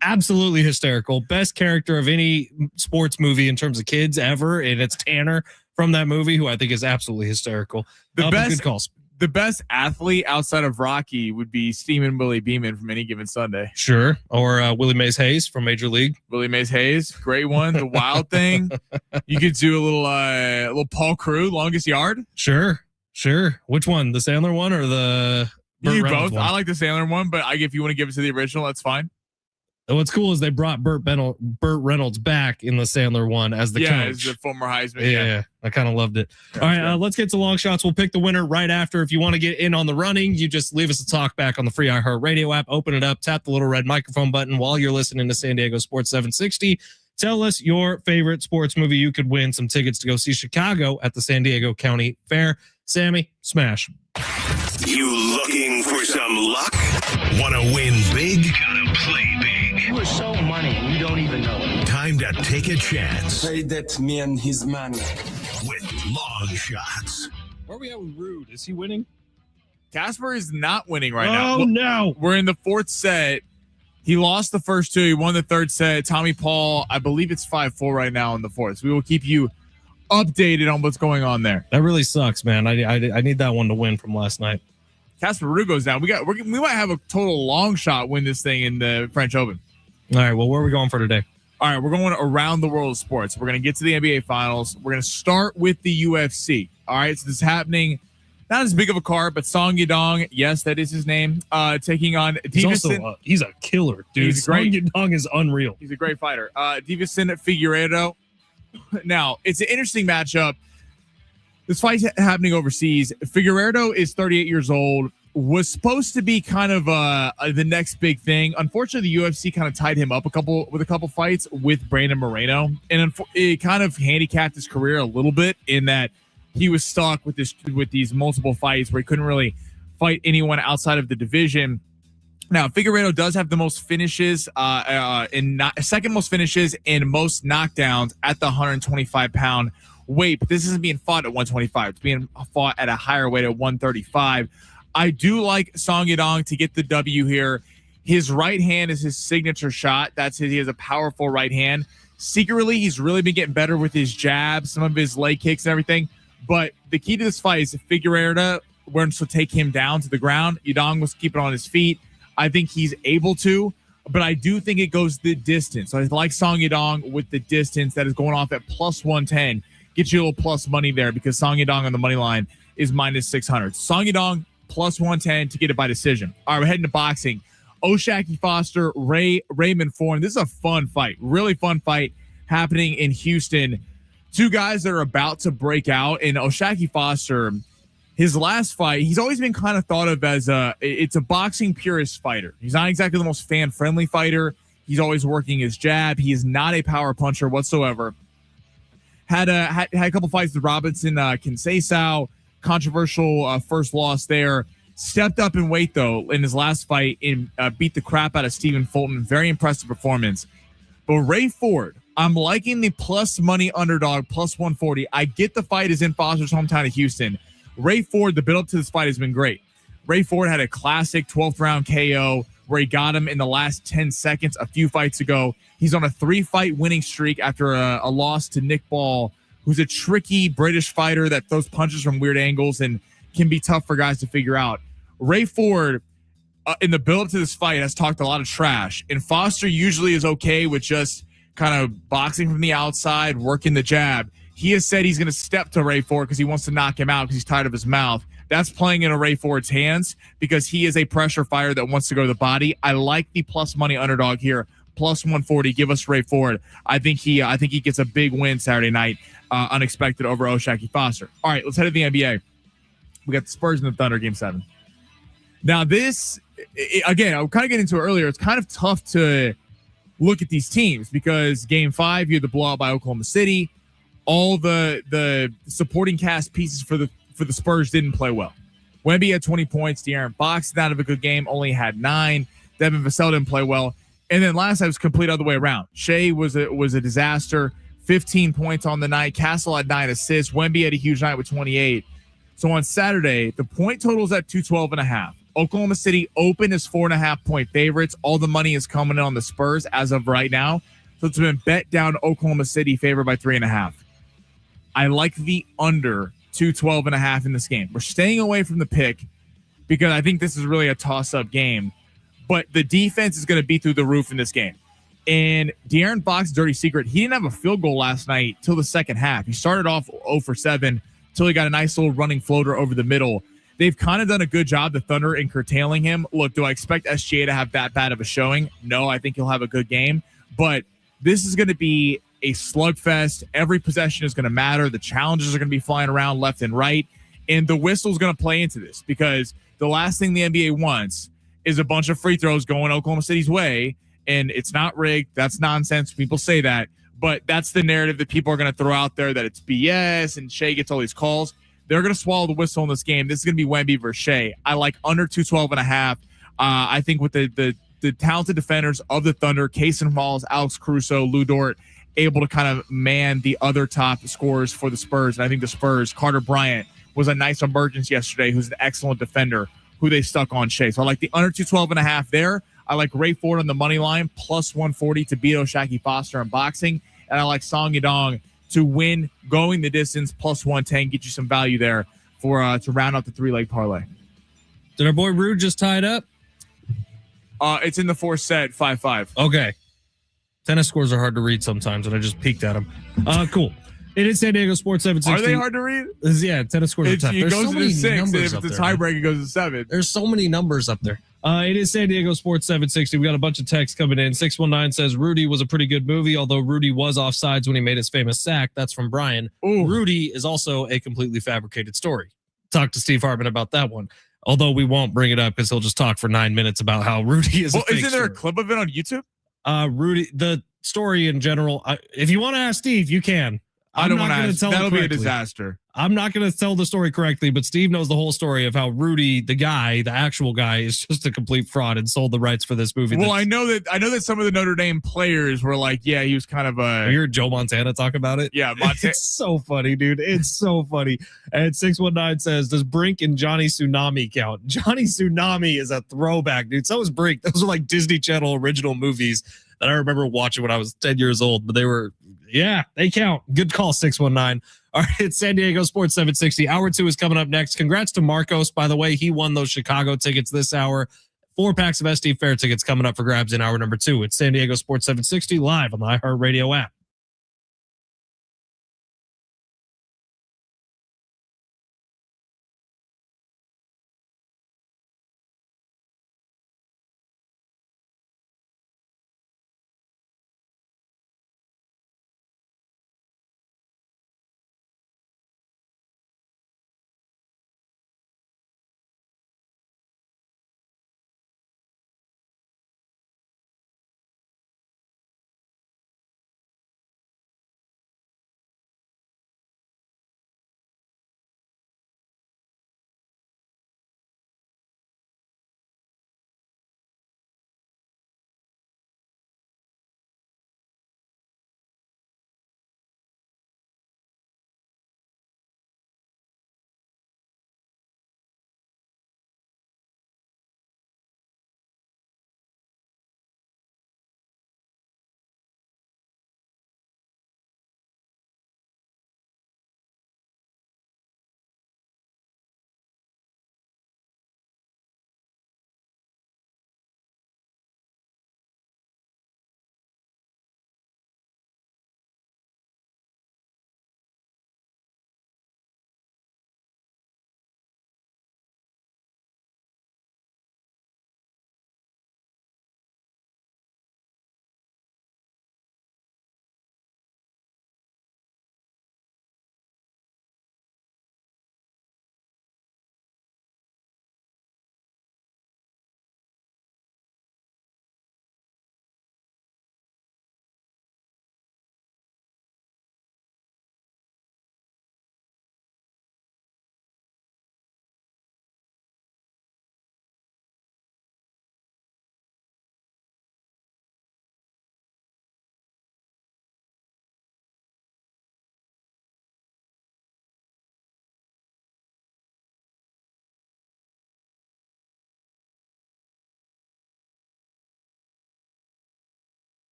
absolutely hysterical. Best character of any sports movie in terms of kids ever, and it's Tanner from that movie, who I think is absolutely hysterical. Good calls.
The best athlete outside of Rocky would be Steamin' Willie Beeman from Any Given Sunday.
Sure. Or Willie Mays Hayes from Major League.
Willie Mays Hayes, great one. The Wild Thing. You could do a little Paul Crew, Longest Yard.
Sure. Which one? The Sandler one or the
You both. One? I like the Sandler one, but if you want to give it to the original, that's fine.
What's cool is they brought Burt Reynolds back in the Sandler one as the coach.
Yeah, as the former Heisman.
Yeah. I kind of loved it. All right, let's get to long shots. We'll pick the winner right after. If you want to get in on the running, you just leave us a talk back on the free iHeartRadio app. Open it up, tap the little red microphone button while you're listening to San Diego Sports 760. Tell us your favorite sports movie. You could win some tickets to go see Chicago at the San Diego County Fair. Sammy, smash.
You looking for some luck? Want to win big? Gotta play big.
You are so money, you don't even know it.
Time to take a chance.
Pay that man his money.
With long shots.
Where are we at with Rude? Is he winning?
Casper is not winning right now.
Oh, no.
We're in the 4th set. He lost the first 2. He won the 3rd set. Tommy Paul, I believe it's 5-4 right now in the 4th. So we will keep you updated on what's going on there.
That really sucks, man. I need that one to win from last night.
Casper Ruud goes down. We might have a total long shot win this thing in the French Open.
All right, well, where are we going for today?
All right, we're going around the world of sports. We're going to get to the NBA Finals. We're going to start with the UFC. All right, so this is happening. Not as big of a card, but Song Yadong, yes, that is his name, taking on Davison.
He's a killer, dude.
He's great.
Song Yadong is unreal.
He's a great fighter. Davison Figueiredo. Now, it's an interesting matchup. This fight's happening overseas. Figueiredo is 38 years old. Was supposed to be kind of the next big thing. Unfortunately, the UFC kind of tied him up a couple fights with Brandon Moreno, and it kind of handicapped his career a little bit in that he was stuck with these multiple fights where he couldn't really fight anyone outside of the division. Now, Figueiredo does have the most finishes, second most finishes and most knockdowns at the 125-pound weight. But this isn't being fought at 125. It's being fought at a higher weight at 135. I do like Song Yadong to get the W here. His right hand is his signature shot. He has a powerful right hand. Secretly, he's really been getting better with his jabs, some of his leg kicks and everything. But the key to this fight is Figueiredo wants to take him down to the ground. Yadong was keeping on his feet. I think he's able to, but I do think it goes the distance. So I like Song Yadong with the distance that is going off at plus 110. Get you a little plus money there because Song Yadong on the money line is minus 600. Song Yadong plus 110 to get it by decision. All right, we're heading to boxing. O'Shaquie Foster, Raymond Foreign. This is a fun fight, really fun fight happening in Houston. Two guys that are about to break out. And O'Shaquie Foster, his last fight, he's always been kind of thought of as it's a boxing purist fighter. He's not exactly the most fan-friendly fighter. He's always working his jab. He is not a power puncher whatsoever. Had a couple fights with Robinson Kinsesau, controversial first loss there. Stepped up in weight though in his last fight and beat the crap out of Stephen Fulton. Very impressive performance. But Ray Ford, I'm liking the plus money underdog plus 140. I get the fight is in Foster's hometown of Houston. Ray Ford, the build up to this fight has been great. Ray Ford had a classic 12th round KO where he got him in the last 10 seconds a few fights ago. He's on a 3-fight winning streak after a loss to Nick Ball, who's a tricky British fighter that throws punches from weird angles and can be tough for guys to figure out. Ray Ford, in the build-up to this fight, has talked a lot of trash. And Foster usually is okay with just kind of boxing from the outside, working the jab. He has said he's going to step to Ray Ford because he wants to knock him out because he's tired of his mouth. That's playing into Ray Ford's hands because he is a pressure fighter that wants to go to the body. I like the plus money underdog here. Plus 140. Give us Ray Ford. I think he gets a big win Saturday night, unexpected over O'Shaquie Foster. All right, let's head to the NBA. We got the Spurs and the Thunder, Game 7. Now this, again, I'm kind of getting into it earlier. It's kind of tough to look at these teams because Game 5, you had the blowout by Oklahoma City. All the supporting cast pieces for the Spurs didn't play well. Wemby had 20 points. De'Aaron Fox did not have a good game, only had 9. Devin Vassell didn't play well. And then last night was complete other way around. Shea was a disaster. 15 points on the night. Castle had 9 assists. Wemby had a huge night with 28. So on Saturday, the point total is at 212.5. Oklahoma City opened as 4.5-point favorites. All the money is coming in on the Spurs as of right now. So it's been bet down Oklahoma City favored by 3.5. I like the under 212.5 in this game. We're staying away from the pick because I think this is really a toss-up game. But the defense is going to be through the roof in this game. And De'Aaron Fox's dirty secret, he didn't have a field goal last night till the second half. He started off 0 for 7 until he got a nice little running floater over the middle. They've kind of done a good job, the Thunder, in curtailing him. Look, do I expect SGA to have that bad of a showing? No, I think he'll have a good game. But this is going to be a slugfest. Every possession is going to matter. The challenges are going to be flying around left and right. And the whistle's going to play into this because the last thing the NBA wants is a bunch of free throws going Oklahoma City's way. And it's not rigged. That's nonsense. People say that. But that's the narrative that people are going to throw out there, that it's BS and Shea gets all these calls. They're going to swallow the whistle in this game. This is going to be Wemby versus Shea. I like under 212.5. I think with the talented defenders of the Thunder, Kaysen Wallace, Alex Caruso, Lou Dort, able to kind of man the other top scorers for the Spurs. And I think the Spurs, Carter Bryant was a nice emergence yesterday, who's an excellent defender, who they stuck on Shea. So I like the under 212.5 there. I like Ray Ford on the money line, plus 140 to beat O'Shaquie Foster in boxing. And I like Song Yadong to win going the distance, plus 110. Get you some value there for to round out the 3-leg parlay.
Did our boy Rude just tie it up?
It's in the 4th set, 5-5.
Okay. Tennis scores are hard to read sometimes, and I just peeked at them. Cool. It is San Diego Sports 760.
Are they hard to read?
Yeah, tennis scores are tough.
It
There's
goes
so
to
many
6.
numbers
If
up
it's a
there,
tiebreak, it goes to 7.
There's so many numbers up there. It is San Diego Sports 760. We got a bunch of texts coming in. 619 says Rudy was a pretty good movie, although Rudy was offsides when he made his famous sack. That's from Brian.
Ooh.
Rudy is also a completely fabricated story. Talk to Steve Hartman about that one. Although we won't bring it up because he'll just talk for 9 minutes about how Rudy is.
Well, isn't there a clip of it on YouTube?
Rudy, the story in general. If you want to ask Steve, you can.
I don't want to ask.
Tell
That'll be a
correctly.
disaster.
I'm not going to tell the story correctly, but Steve knows the whole story of how Rudy, the guy, the actual guy, is just a complete fraud and sold the rights for this movie.
Well, I know that some of the Notre Dame players were like, yeah, he was kind of a.
You heard Joe Montana talk about it?
Yeah, Montana.
It's so funny, dude. It's so funny. And 619 says, does Brink and Johnny Tsunami count? Johnny Tsunami is a throwback, dude. So is Brink. Those are like Disney Channel original movies that I remember watching when I was 10 years old, but they were, yeah, they count. Good call, 619. All right, it's San Diego Sports 760. Hour 2 is coming up next. Congrats to Marcos, by the way. He won those Chicago tickets this hour. 4 packs of SD Fair tickets coming up for grabs in hour number 2. It's San Diego Sports 760 live on the iHeartRadio app.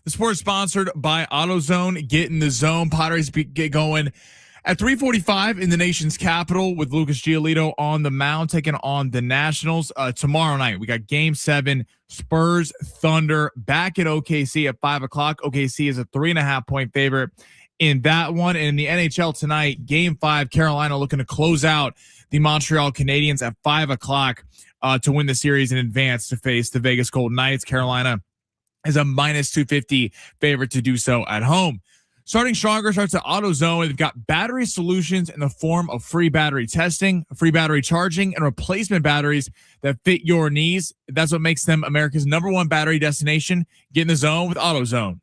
The sport is sponsored by AutoZone. Get in the zone. Padres get going at 3:45 in the nation's capital with Lucas Giolito on the mound taking on the Nationals. Tomorrow night, we got Game 7, Spurs Thunder back at OKC at 5 o'clock. OKC is a 3.5-point favorite in that one. And in the NHL tonight, Game 5, Carolina looking to close out the Montreal Canadiens at 5 o'clock to win the series in advance to face the Vegas Golden Knights. Carolina is a minus 250 favorite to do so at home. Starting stronger starts at AutoZone. They've got battery solutions in the form of free battery testing, free battery charging, and replacement batteries that fit your needs. That's what makes them America's #1 battery destination. Get in the zone with AutoZone.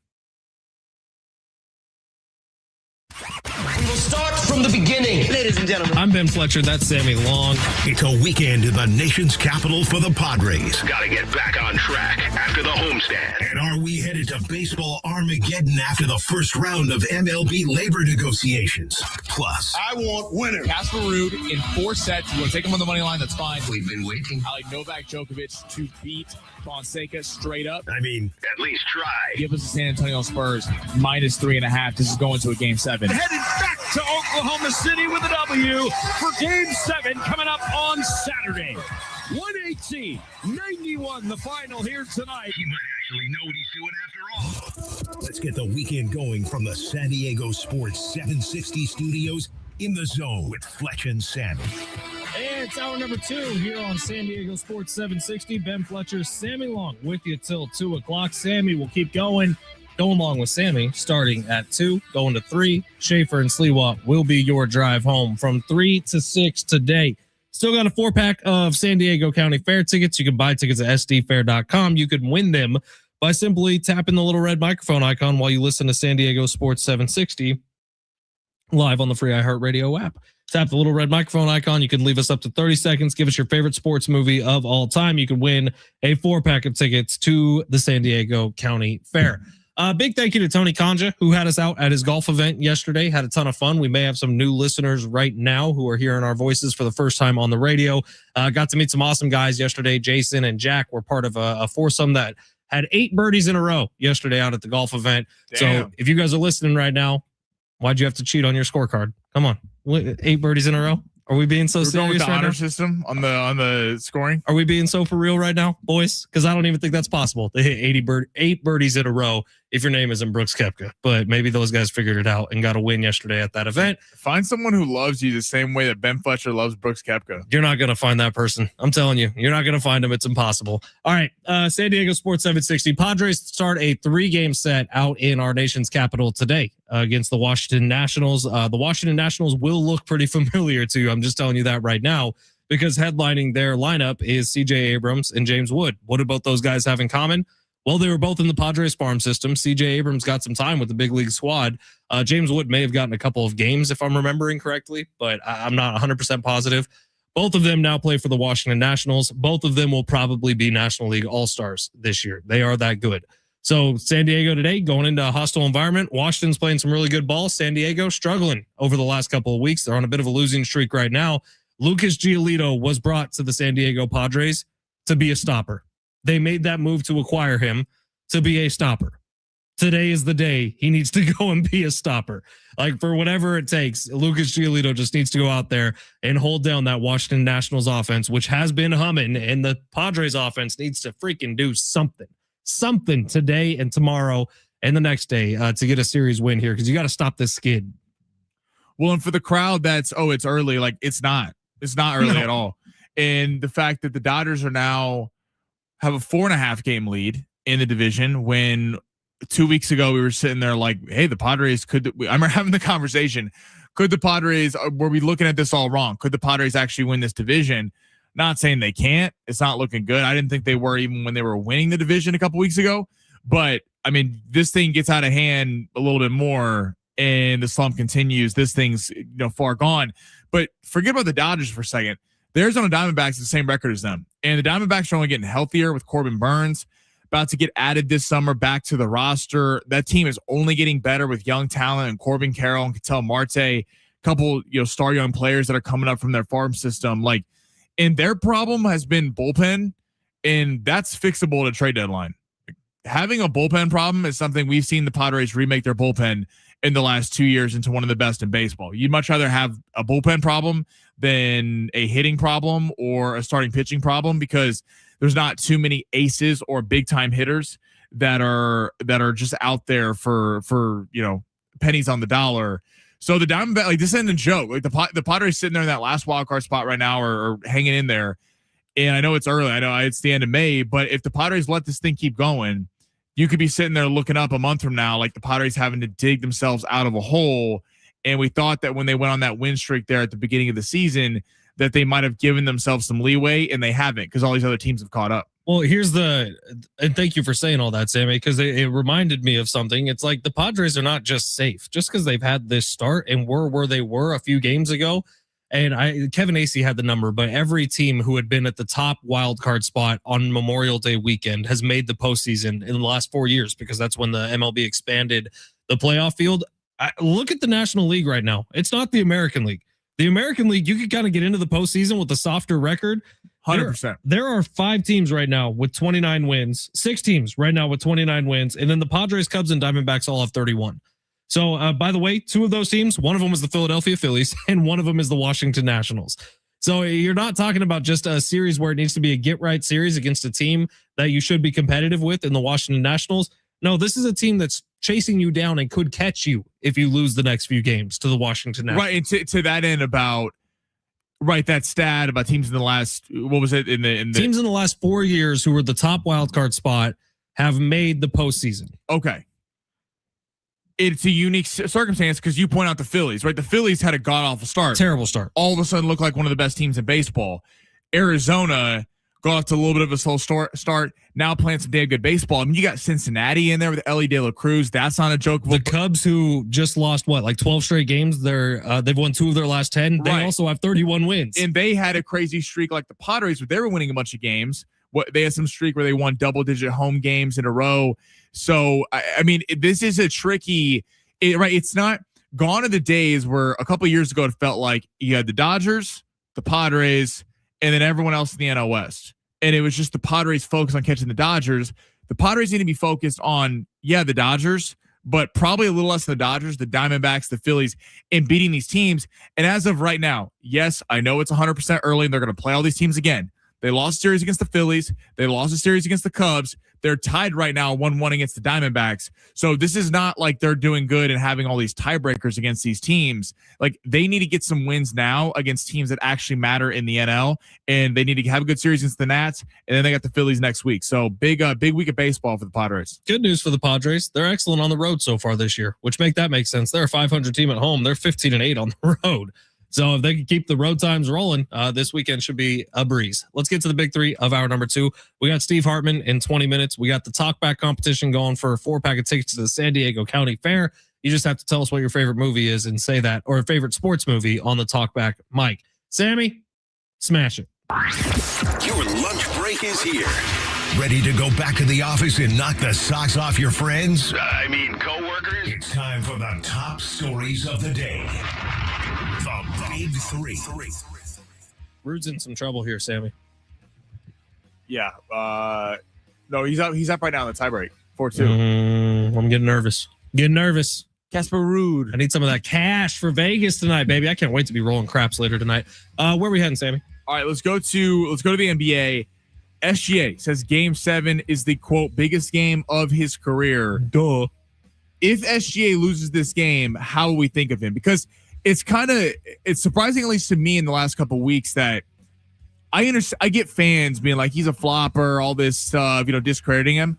We will start from
from the beginning. Ladies and gentlemen.
I'm Ben Fletcher. That's Sammy Long.
It's a weekend in the nation's capital for the Padres. Got to get back on track after the homestand. And are we headed to baseball Armageddon after the first round of MLB labor negotiations? Plus,
I want winners.
Casper Ruud in 4 sets. You want to take him on the money line? That's fine.
We've been waiting.
I like Novak Djokovic to beat Fonseca straight up.
I mean, at least try.
Give us the San Antonio Spurs -3.5. This is going to a game 7.
Headed back to Oklahoma City with a W for Game 7 coming up on Saturday. 118-91 the final here tonight.
He might actually know what he's doing after all. Let's get the weekend going from the San Diego Sports 760 studios in the zone with Fletch and Sammy.
And it's hour number 2 here on San Diego Sports 760. Ben Fletcher, Sammy Long with you till 2 o'clock. Sammy will keep going along with Sammy starting at 2, going to 3. Schaefer and Sliwa will be your drive home from 3 to 6 today. Still got a 4-pack of San Diego County Fair tickets. You can buy tickets at sdfair.com. You can win them by simply tapping the little red microphone icon while you listen to San Diego Sports 760 live on the free iHeartRadio app. Tap the little red microphone icon. You can leave us up to 30 seconds. Give us your favorite sports movie of all time. You can win a 4-pack of tickets to the San Diego County Fair. Big thank you to Tony Kanja, who had us out at his golf event yesterday. Had a ton of fun. We may have some new listeners right now who are hearing our voices for the first time on the radio. Got to meet some awesome guys yesterday. Jason and Jack were part of a foursome that had 8 birdies in a row yesterday out at the golf event.
Damn.
So if you guys are listening right now, why'd you have to cheat on your scorecard? Come on. 8 birdies in a row? Are we being so
We're going with
serious
the
right
honor
now?
system on the scoring.
Are we being so for real right now, boys? Because I don't even think that's possible. They hit 8 birdies in a row if your name isn't Brooks Koepka. But maybe those guys figured it out and got a win yesterday at that event.
Find someone who loves you the same way that Ben Fletcher loves Brooks Koepka.
You're not going to find that person. I'm telling you. You're not going to find him. It's impossible. All right. San Diego Sports 760. Padres start a 3-game set out in our nation's capital today against the Washington Nationals. The Washington Nationals will look pretty familiar to you. I'm just telling you that right now because headlining their lineup is CJ Abrams and James Wood. What do both those guys have in common? Well, they were both in the Padres farm system. CJ Abrams got some time with the big league squad. James Wood may have gotten a couple of games if I'm remembering correctly, but I'm not 100% positive. Both of them now play for the Washington Nationals. Both of them will probably be National League All-Stars this year. They are that good. So San Diego today going into a hostile environment. Washington's playing some really good ball. San Diego struggling over the last couple of weeks. They're on a bit of a losing streak right now. Lucas Giolito was brought to the San Diego Padres to be a stopper. They made that move to acquire him to be a stopper. Today is the day he needs to go and be a stopper. Like for whatever it takes, Lucas Giolito just needs to go out there and hold down that Washington Nationals offense, which has been humming, and the Padres offense needs to freaking do something today and tomorrow and the next day to get a series win here because you got to stop this skid.
Well, and for the crowd, it's early. Like it's not early at all. And the fact that the Dodgers are now have a 4.5 game lead in the division when 2 weeks ago we were sitting there like, hey, the Padres I remember having the conversation. Could the Padres, were we looking at this all wrong? Could the Padres actually win this division? Not saying they can't. It's not looking good. I didn't think they were even when they were winning the division a couple weeks ago. But I mean, this thing gets out of hand a little bit more and the slump continues. This thing's far gone. But forget about the Dodgers for a second. The Arizona Diamondbacks the same record as them. And the Diamondbacks are only getting healthier with Corbin Burns about to get added this summer back to the roster. That team is only getting better with young talent and Corbin Carroll and Ketel Marte, a couple star young players that are coming up from their farm system. Like, and their problem has been bullpen, and that's fixable at a trade deadline. Having a bullpen problem is something we've seen the Padres remake their bullpen in the last 2 years into one of the best in baseball. You'd much rather have a bullpen problem than a hitting problem or a starting pitching problem because there's not too many aces or big time hitters that are just out there for pennies on the dollar. So the Diamondback, like this isn't a joke. Like the Padres sitting there in that last wild card spot right now are hanging in there. And I know it's early. I know it's the end of May, but if the Padres let this thing keep going, you could be sitting there looking up a month from now, like the Padres having to dig themselves out of a hole. And we thought that when they went on that win streak there at the beginning of the season, that they might have given themselves some leeway, and they haven't because all these other teams have caught up.
Well, and thank you for saying all that, Sammy, because it reminded me of something. It's like the Padres are not just safe just because they've had this start and were where they were a few games ago. And Kevin Acee had the number, but every team who had been at the top wild card spot on Memorial Day weekend has made the postseason in the last 4 years, because that's when the MLB expanded the playoff field. Look at the National League right now. It's not the American League. The American League, you could kind of get into the postseason with a softer record.
100%.
There are 5 teams right now with 29 wins, 6 teams right now with 29 wins, and then the Padres, Cubs, and Diamondbacks all have 31. So, by the way, 2 of those teams, one of them is the Philadelphia Phillies, and one of them is the Washington Nationals. So you're not talking about just a series where it needs to be a get-right series against a team that you should be competitive with in the Washington Nationals. No, this is a team that's chasing you down and could catch you if you lose the next few games to the Washington Nationals.
Right, and to that end about that stat about teams in the last, what was it in the
teams in the last 4 years who were the top wild card spot have made the postseason.
Okay. It's a unique circumstance because you point out the Phillies, right? The Phillies had a god-awful start.
Terrible start.
All of a sudden looked like one of the best teams in baseball. Arizona got off to a little bit of a slow start. Now playing some damn good baseball. I mean, you got Cincinnati in there with Ellie De La Cruz. That's not a joke.
The Cubs, who just lost, 12 straight games. They've won 2 of their last 10. They also have 31 wins.
And they had a crazy streak like the Padres, where they were winning a bunch of games. They had some streak where they won double-digit home games in a row. So, I mean, this is a tricky, right? It's not gone are the days where a couple of years ago it felt like you had the Dodgers, the Padres, and then everyone else in the NL West. And it was just the Padres focused on catching the Dodgers. The Padres need to be focused on, the Dodgers, but probably a little less than the Dodgers, the Diamondbacks, the Phillies, and beating these teams. And as of right now, yes, I know it's 100% early and they're going to play all these teams again. They lost a series against the Phillies. They lost a series against the Cubs. They're tied right now 1-1 against the Diamondbacks. So this is not like they're doing good and having all these tiebreakers against these teams. Like, they need to get some wins now against teams that actually matter in the NL, and they need to have a good series against the Nats, and then they got the Phillies next week. So big week of baseball for the Padres.
Good news for the Padres. They're excellent on the road so far this year, which make sense. They're a 500 team at home. They're 15-8 on the road. So if they can keep the road times rolling, this weekend should be a breeze. Let's get to the big 3 of hour number 2. We got Steve Hartman in 20 minutes. We got the talkback competition going for a 4-pack of tickets to the San Diego County Fair. You just have to tell us what your favorite movie is and say that, or a favorite sports movie on the talkback mic. Sammy, smash it.
Your lunch break is here. Ready to go back to the office and knock the socks off your friends? Coworkers? It's time for the top stories of the day. The Big 3.
Rude's in some trouble here, Sammy.
Yeah. No, he's up right now in the tiebreak. 4-2.
I'm getting nervous.
Casper Ruud.
I need some of that cash for Vegas tonight, baby. I can't wait to be rolling craps later tonight. Where are we heading, Sammy?
All right, let's go to the NBA. SGA says Game 7 is the, quote, biggest game of his career.
Duh.
If SGA loses this game, how will we think of him? Because it's surprising, at least to me in the last couple of weeks, that I get fans being like, he's a flopper, all this stuff, discrediting him.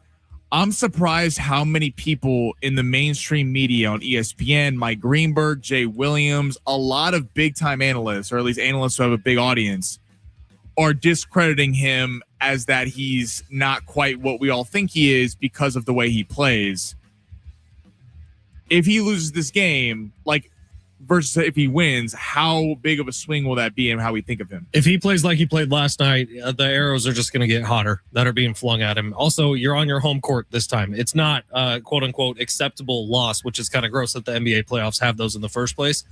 I'm surprised how many people in the mainstream media on ESPN, Mike Greenberg, Jay Williams, a lot of big time analysts, or at least analysts who have a big audience, are discrediting him as that he's not quite what we all think he is because of the way he plays. If he loses this game, versus if he wins, how big of a swing will that be and how we think of him?
If he plays like he played last night, the arrows are just going to get hotter that are being flung at him. Also, you're on your home court this time. It's not quote unquote acceptable loss, which is kind of gross that the NBA playoffs have those in the first place.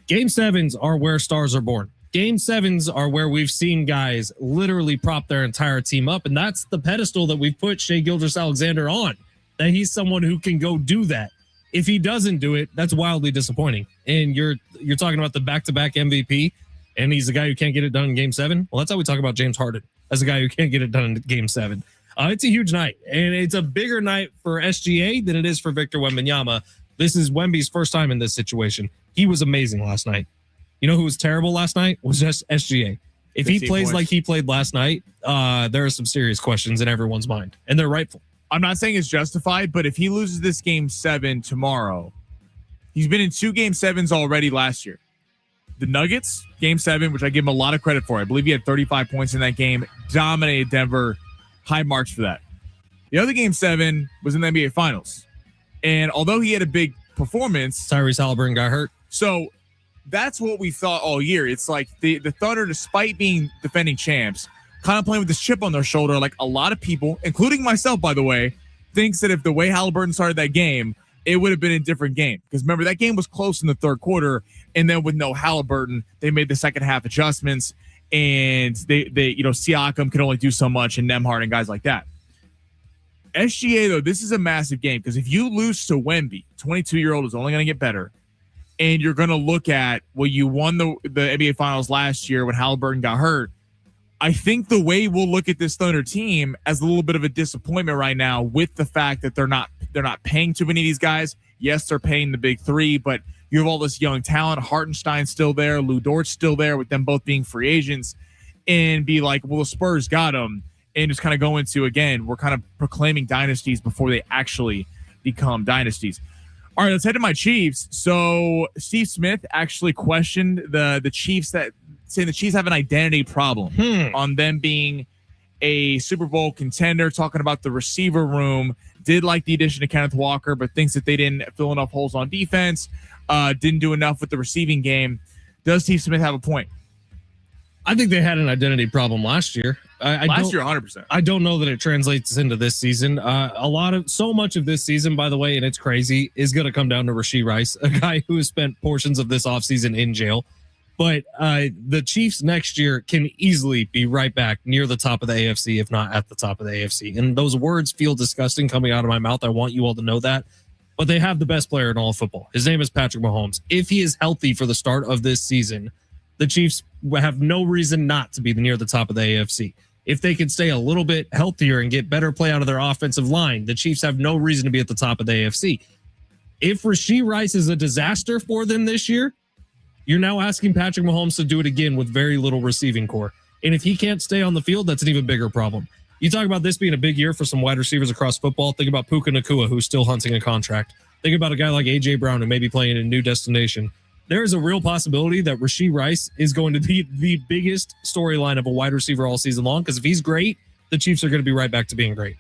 Game 7s are where stars are born. Game 7s are where we've seen guys literally prop their entire team up. And that's the pedestal that we've put Shai Gilgeous-Alexander on, that he's someone who can go do that. If he doesn't do it, that's wildly disappointing. And you're talking about the back-to-back MVP, and he's the guy who can't get it done in Game 7. Well, that's how we talk about James Harden, as a guy who can't get it done in Game 7. It's a huge night, and it's a bigger night for SGA than it is for Victor Wembanyama. This is Wemby's first time in this situation. He was amazing last night. You know who was terrible last night? Was just SGA. If he plays like he played last night, there are some serious questions in everyone's mind, and they're rightful.
I'm not saying it's justified, but if he loses this Game 7 tomorrow, he's been in 2 Game 7s already last year. The Nuggets, Game 7, which I give him a lot of credit for. I believe he had 35 points in that game, dominated Denver. high marks for that. The other Game 7 was in the NBA Finals. And although he had a big performance,
Tyrese Heilbrunn got hurt.
So that's what we thought all year. It's like the Thunder, despite being defending champs, kind of playing with this chip on their shoulder. Like a lot of people, including myself, by the way, thinks that if the way Halliburton started that game, it would have been a different game. Because remember, that game was close in the third quarter. And then with no Halliburton, they made the second half adjustments. And they Siakam could only do so much, and Nembhard and guys like that. SGA, though, this is a massive game because if you lose to Wemby, 22-year-old is only going to get better, and you're going to look at, well, you won the NBA Finals last year when Halliburton got hurt. I think the way we'll look at this Thunder team as a little bit of a disappointment right now with the fact that they're not paying too many of these guys. Yes, they're paying the big three, but you have all this young talent. Hartenstein's still there. Lou Dort's still there, with them both being free agents, and be like, well, the Spurs got them. And just kind of go into, again, we're kind of proclaiming dynasties before they actually become dynasties. All right, let's head to my Chiefs. So Steve Smith actually questioned the Chiefs, saying the Chiefs have an identity problem on them being a Super Bowl contender, talking about the receiver room, did like the addition of Kenneth Walker, but thinks that they didn't fill enough holes on defense, didn't do enough with the receiving game. Does Steve Smith have a point?
I think they had an identity problem last year.
Last year, 100%.
I don't know that it translates into this season. So much of this season, by the way, and it's crazy, is going to come down to Rashee Rice, a guy who has spent portions of this offseason in jail. But the Chiefs next year can easily be right back near the top of the AFC, if not at the top of the AFC. And those words feel disgusting coming out of my mouth. I want you all to know that. But they have the best player in all of football. His name is Patrick Mahomes. If he is healthy for the start of this season, the Chiefs have no reason not to be near the top of the AFC. If they could stay a little bit healthier and get better play out of their offensive line, the Chiefs have no reason to be at the top of the AFC. If Rashee Rice is a disaster for them this year, you're now asking Patrick Mahomes to do it again with very little receiving core. And if he can't stay on the field, that's an even bigger problem. You talk about this being a big year for some wide receivers across football. Think about Puka Nacua, who's still hunting a contract. Think about a guy like A.J. Brown, who may be playing in a new destination. There is a real possibility that Rashee Rice is going to be the biggest storyline of a wide receiver all season long, because if he's great, the Chiefs are going to be right back to being great.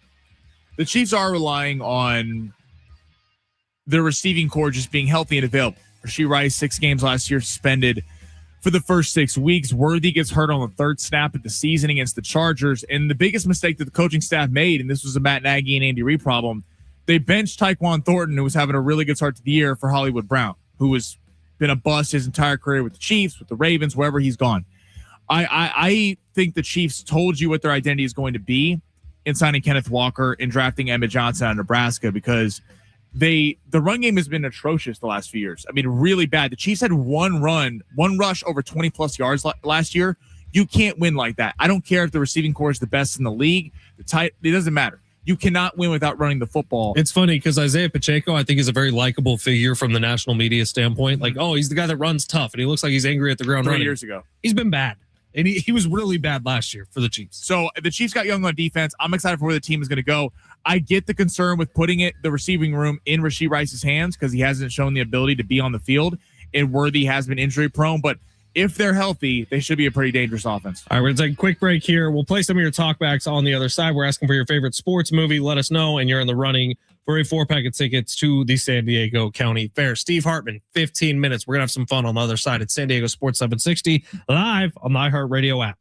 The Chiefs are relying on their receiving core just being healthy and available. Rashee Rice, 6 games last year, suspended for the first 6 weeks. Worthy gets hurt on the third snap of the season against the Chargers. And the biggest mistake that the coaching staff made, and this was a Matt Nagy and Andy Reid problem, they benched Tyquan Thornton, who was having a really good start to the year, for Hollywood Brown, who was been a bust his entire career with the Chiefs, with the Ravens, wherever he's gone. I think the Chiefs told you what their identity is going to be in signing Kenneth Walker and drafting Emmett Johnson out of Nebraska, because the run game has been atrocious the last few years. I mean, really bad. The Chiefs had one rush over 20 plus yards last year. You can't win like that. I don't care if the receiving core is the best in the league. It doesn't matter. You cannot win without running the football.
It's funny because Isaiah Pacheco, I think, is a very likable figure from the national media standpoint. Like, oh, he's the guy that runs tough, and he looks like he's angry at the ground running.
3 years ago.
He's been bad, and he was really bad last year for the Chiefs.
So the Chiefs got young on defense. I'm excited for where the team is going to go. I get the concern with putting the receiving room in Rashee Rice's hands because he hasn't shown the ability to be on the field, and Worthy has been injury prone, but if they're healthy, they should be a pretty dangerous offense.
All right, we're going to take a quick break here. We'll play some of your talkbacks on the other side. We're asking for your favorite sports movie. Let us know, and you're in the running for a 4-pack of tickets to the San Diego County Fair. Steve Hartman, 15 minutes. We're going to have some fun on the other side at San Diego Sports 760, live on the iHeartRadio app.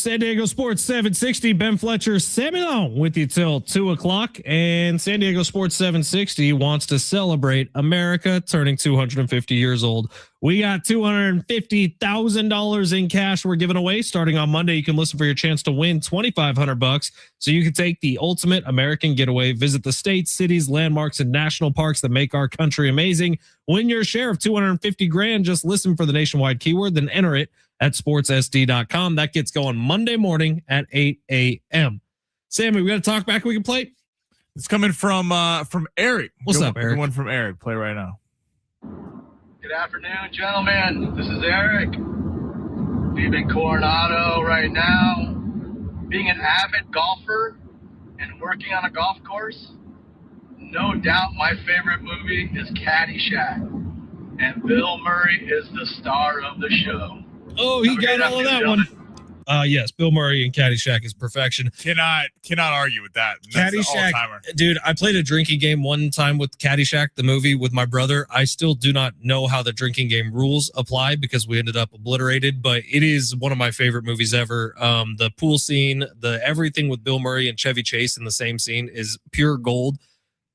San Diego Sports 760, Ben Fletcher, Sammy Long with you till 2 o'clock. And San Diego Sports 760 wants to celebrate America turning 250 years old. We got $250,000 in cash we're giving away starting on Monday. You can listen for your chance to win $2,500 so you can take the ultimate American getaway. Visit the states, cities, landmarks, and national parks that make our country amazing. Win your share of 250 grand. Just listen for the nationwide keyword, then enter it at sportssd.com. That gets going Monday morning at 8 a.m. Sammy, we got a talk back we can play?
It's coming from Eric.
What's up, Eric?
One from Eric. Play right now.
Good afternoon, gentlemen. This is Eric. Being in Coronado right now. Being an avid golfer and working on a golf course, no doubt my favorite movie is Caddyshack. And Bill Murray is the star of the show.
Oh, he got all of that one. Yes, Bill Murray and Caddyshack is perfection.
Cannot argue with that. That's
Caddyshack, dude, I played a drinking game one time with Caddyshack, the movie, with my brother. I still do not know how the drinking game rules apply because we ended up obliterated, but it is one of my favorite movies ever. The pool scene, everything with Bill Murray and Chevy Chase in the same scene is pure gold.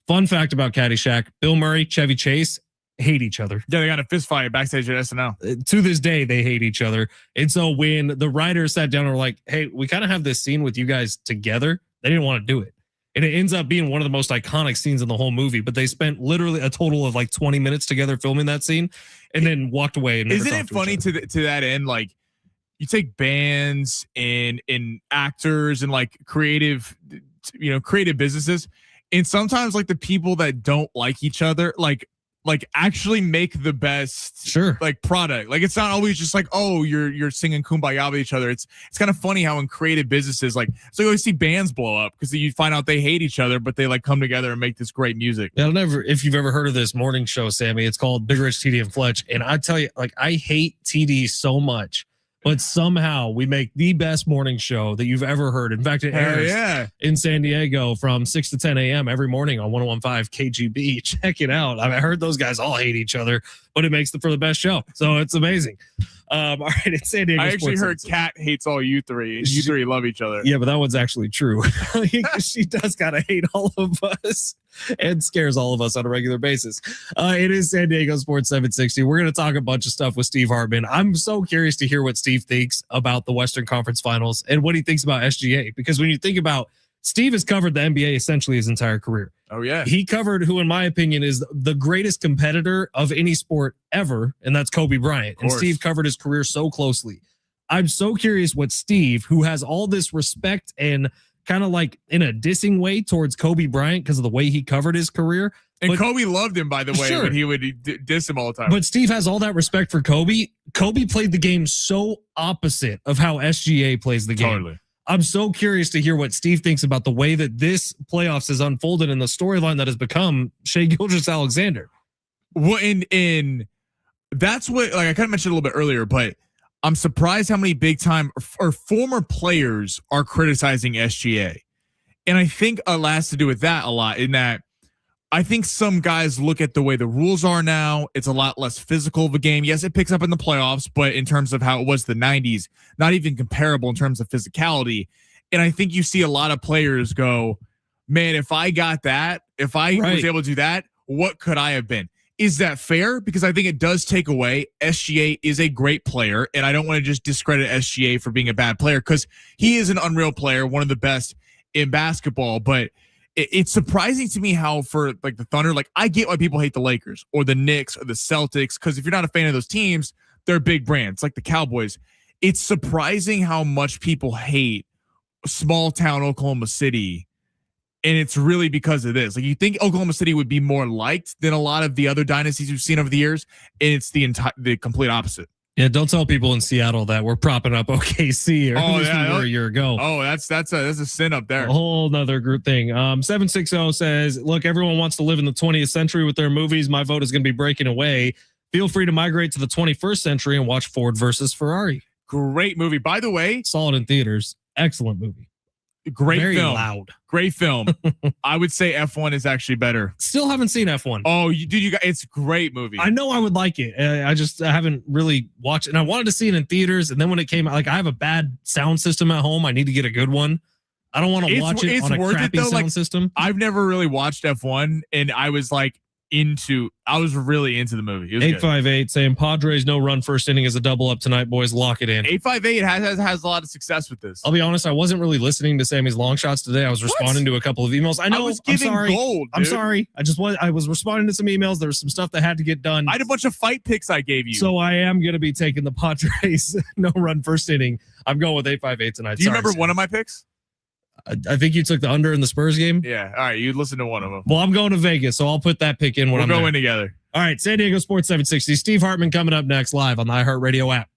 Fun fact about Caddyshack, Bill Murray, Chevy Chase hate each other.
Yeah, they got a fist fight backstage at SNL.
To this day, they hate each other. And so when the writers sat down and were like, hey, we kind of have this scene with you guys together, they didn't want to do it. And it ends up being one of the most iconic scenes in the whole movie. But they spent literally a total of like 20 minutes together filming that scene and then walked away. And
isn't it funny to that end? Like, you take bands and actors and like creative businesses, and sometimes like the people that don't like each other, like actually make the best like product. Like, it's not always just like, oh, you're singing Kumbaya with each other. It's kind of funny how in creative businesses, like, so you always see bands blow up because you find out they hate each other, but they like come together and make this great music.
Yeah, if you've ever heard of this morning show, Sammy, it's called Big Rich, TD, and Fletch. And I tell you, like, I hate TD so much, but somehow we make the best morning show that you've ever heard. In fact, it airs in San Diego from 6 to 10 a.m. every morning on 101.5 KGB. Check it out. I heard those guys all hate each other, but it makes for the best show. So it's amazing. All right, it's San Diego.
I actually heard Kat hates all you three. You three love each other.
Yeah, but that one's actually true. She does kind of hate all of us and scares all of us on a regular basis. It is San Diego Sports 760. We're going to talk a bunch of stuff with Steve Hartman. I'm so curious to hear what Steve thinks about the Western Conference Finals and what he thinks about SGA. Because when you think about, Steve has covered the NBA essentially his entire career.
Oh, yeah.
He covered who, in my opinion, is the greatest competitor of any sport ever, and that's Kobe Bryant. And Steve covered his career so closely. I'm so curious what Steve, who has all this respect and kind of like in a dissing way towards Kobe Bryant because of the way he covered his career.
And Kobe loved him, by the way, when he would diss him all the time.
But Steve has all that respect for Kobe. Kobe played the game so opposite of how SGA plays the game.
Totally.
I'm so curious to hear what Steve thinks about the way that this playoffs has unfolded and the storyline that has become Shai Gilgeous-Alexander.
Well, and that's what, like, I kind of mentioned a little bit earlier, but I'm surprised how many big time or former players are criticizing SGA. And I think it has to do with that a lot, in that I think some guys look at the way the rules are now. It's a lot less physical of a game. Yes, it picks up in the playoffs, but in terms of how it was the 90s, not even comparable in terms of physicality. And I think you see a lot of players go, man, if I got that, if I was able to do that, what could I have been? Is that fair? Because I think it does take away. SGA is a great player, and I don't want to just discredit SGA for being a bad player, because he is an unreal player, one of the best in basketball. But it's surprising to me how, for like the Thunder, like, I get why people hate the Lakers or the Knicks or the Celtics, because if you're not a fan of those teams, they're big brands like the Cowboys. It's surprising how much people hate small town Oklahoma City. And it's really because of this. Like, you think Oklahoma City would be more liked than a lot of the other dynasties we've seen over the years, and it's the complete opposite.
Yeah, don't tell people in Seattle that we're propping up OKC or a year ago.
Oh, that's a sin up there.
A whole nother group thing. 760 says, look, everyone wants to live in the 20th century with their movies. My vote is going to be Breaking Away. Feel free to migrate to the 21st century and watch Ford versus Ferrari.
Great movie. By the way,
saw it in theaters. Excellent movie.
Great
Very
film.
loud.
Great film. I would say F1 is actually better.
Still haven't seen F1.
Oh, you got it's a great movie.
I know I would like it. I haven't really watched it. And I wanted to see it in theaters. And then when it came out, like I have a bad sound system at home. I need to get a good one. I don't want to watch it on a crappy sound system.
I've never really watched F1 and I was really into the movie.
858 saying Padres no run first inning is a double up tonight, boys. Lock it in.
858 has a lot of success with this.
I'll be honest, I wasn't really listening to Sammy's long shots today. I was responding to a couple of emails. I know.
I was giving gold. Dude.
I'm sorry. I was responding to some emails. There was some stuff that had to get done.
I had a bunch of fight picks I gave you.
So I am going to be taking the Padres no run first inning. I'm going with 858 tonight.
Do you remember one of my picks?
I think you took the under in the Spurs game.
Yeah. All right. You listen to one of them.
Well, I'm going to Vegas, so I'll put that pick in when I'm
going together.
All right. San Diego Sports 760. Steve Hartman coming up next live on the iHeartRadio app.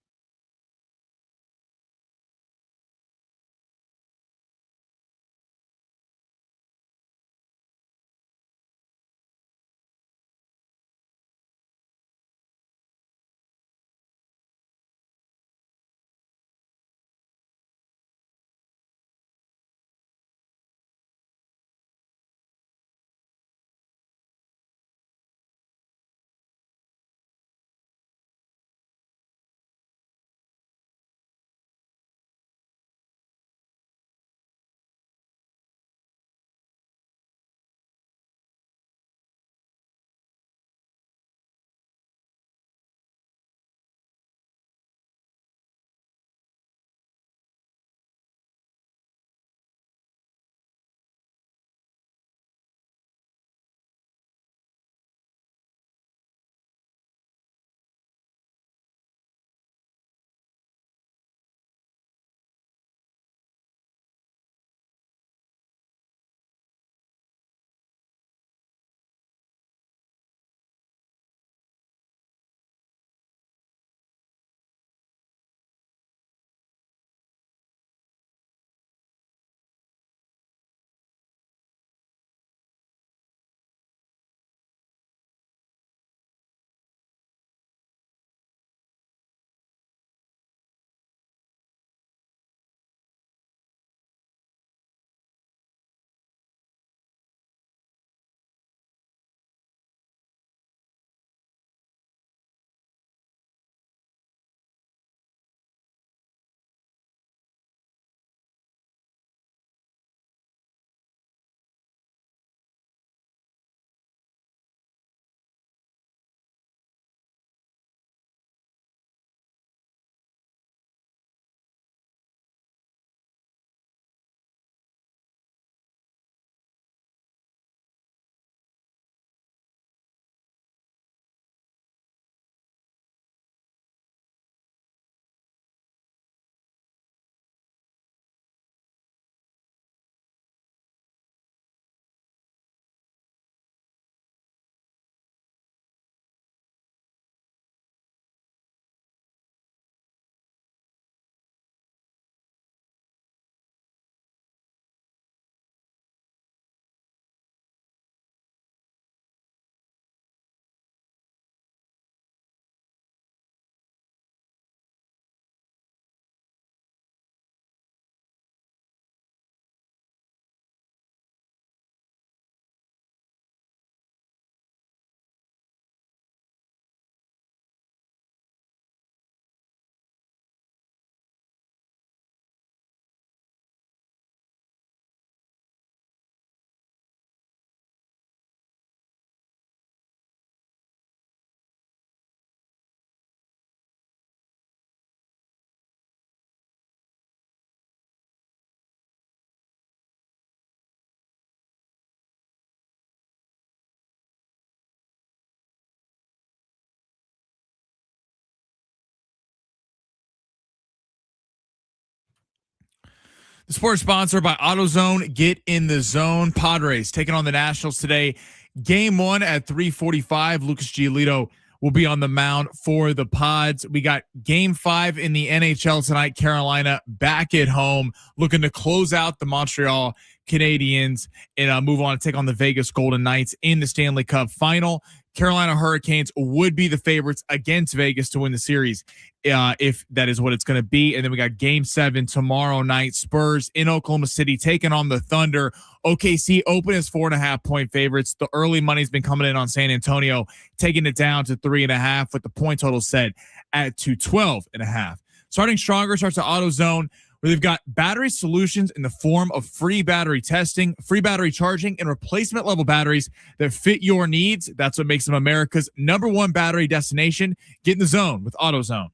The sports sponsor by AutoZone. Get in the zone. Padres taking on the Nationals today. Game 1 at 3:45. Lucas Giolito will be on the mound for the Pods. We got Game 5 in the NHL tonight. Carolina back at home, looking to close out the Montreal Canadiens and move on to take on the Vegas Golden Knights in the Stanley Cup final. Carolina Hurricanes would be the favorites against Vegas to win the series, if that is what it's going to be. And then we got Game 7 tomorrow night. Spurs in Oklahoma City taking on the Thunder. OKC open as 4.5-point favorites. The early money's been coming in on San Antonio, taking it down to 3.5 with the point total set at 212.5. Starting stronger starts at AutoZone, where they've got battery solutions in the form of free battery testing, free battery charging, and replacement level batteries that fit your needs. That's what makes them America's #1 battery destination. Get in the zone with AutoZone.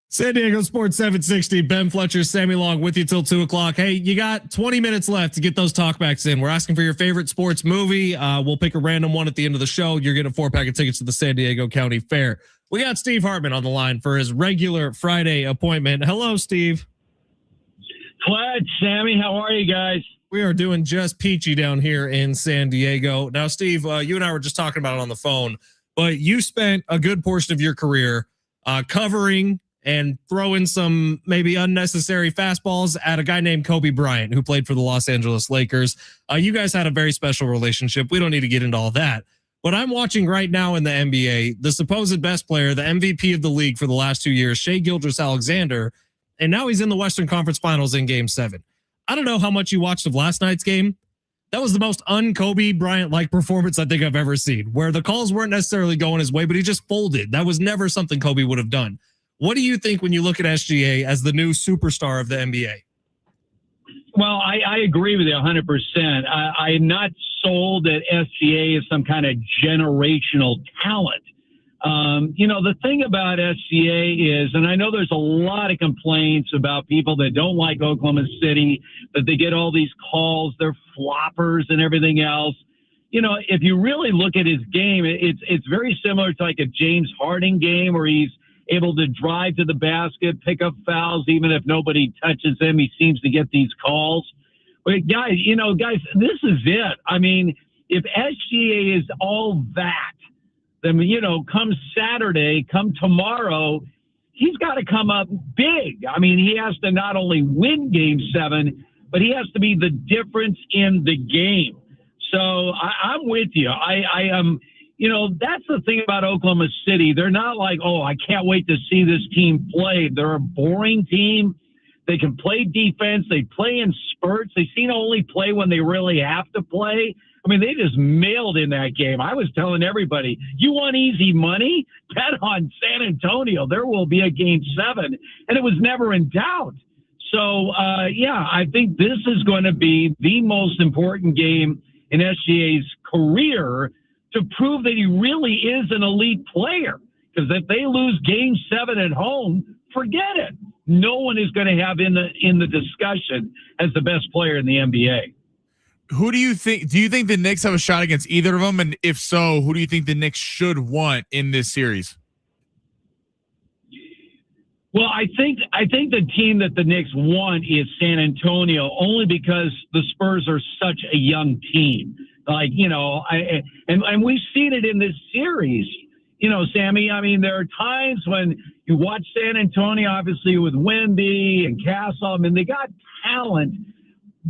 San Diego Sports 760, Ben Fletcher, Sammy Long with you till 2 o'clock. Hey, you got 20 minutes left to get those talkbacks in. We're asking for your favorite sports movie. We'll pick a random one at the end of the show. You're getting a 4-pack of tickets to the San Diego County Fair. We got Steve Hartman on the line for his regular Friday appointment. Hello, Steve.
Fletch, Sammy, how are you guys?
We are doing just peachy down here in San Diego. Now, Steve, you and I were just talking about it on the phone, but you spent a good portion of your career covering and throwing some maybe unnecessary fastballs at a guy named Kobe Bryant, who played for the Los Angeles Lakers. You guys had a very special relationship. We don't need to get into all that. But I'm watching right now in the NBA, the supposed best player, the MVP of the league for the last 2 years, Shai Gilgeous-Alexander, and now he's in the Western Conference Finals in Game 7. I don't know how much you watched of last night's game. That was the most un-Kobe Bryant-like performance I think I've ever seen, where the calls weren't necessarily going his way, but he just folded. That was never something Kobe would have done. What do you think when you look at SGA as the new superstar of the NBA?
Well, I agree with you 100%. I'm not sold that SGA is some kind of generational talent. The thing about SGA is, and I know there's a lot of complaints about people that don't like Oklahoma City, that they get all these calls, they're floppers and everything else. If you really look at his game, it's very similar to like a James Harden game where he's able to drive to the basket, pick up fouls, even if nobody touches him. He seems to get these calls. But guys, this is it. I mean, if SGA is all that, then, come Saturday, come tomorrow, he's got to come up big. I mean, he has to not only win Game 7, but he has to be the difference in the game. So I'm with you. I am. That's the thing about Oklahoma City. They're not like, oh, I can't wait to see this team play. They're a boring team. They can play defense. They play in spurts. They seem to only play when they really have to play. I mean, they just mailed in that game. I was telling everybody, you want easy money? Bet on San Antonio. There will be a Game 7. And it was never in doubt. So, I think this is going to be the most important game in SGA's career to prove that he really is an elite player. Because if they lose Game 7 at home, forget it. No one is going to have in the discussion as the best player in the NBA.
Who do you think the Knicks have a shot against either of them? And if so, who do you think the Knicks should want in this series?
Well, I think the team that the Knicks want is San Antonio, only because the Spurs are such a young team. And we've seen it in this series, Sammy. I mean, there are times when you watch San Antonio, obviously with Wemby and Castle. I mean, they got talent,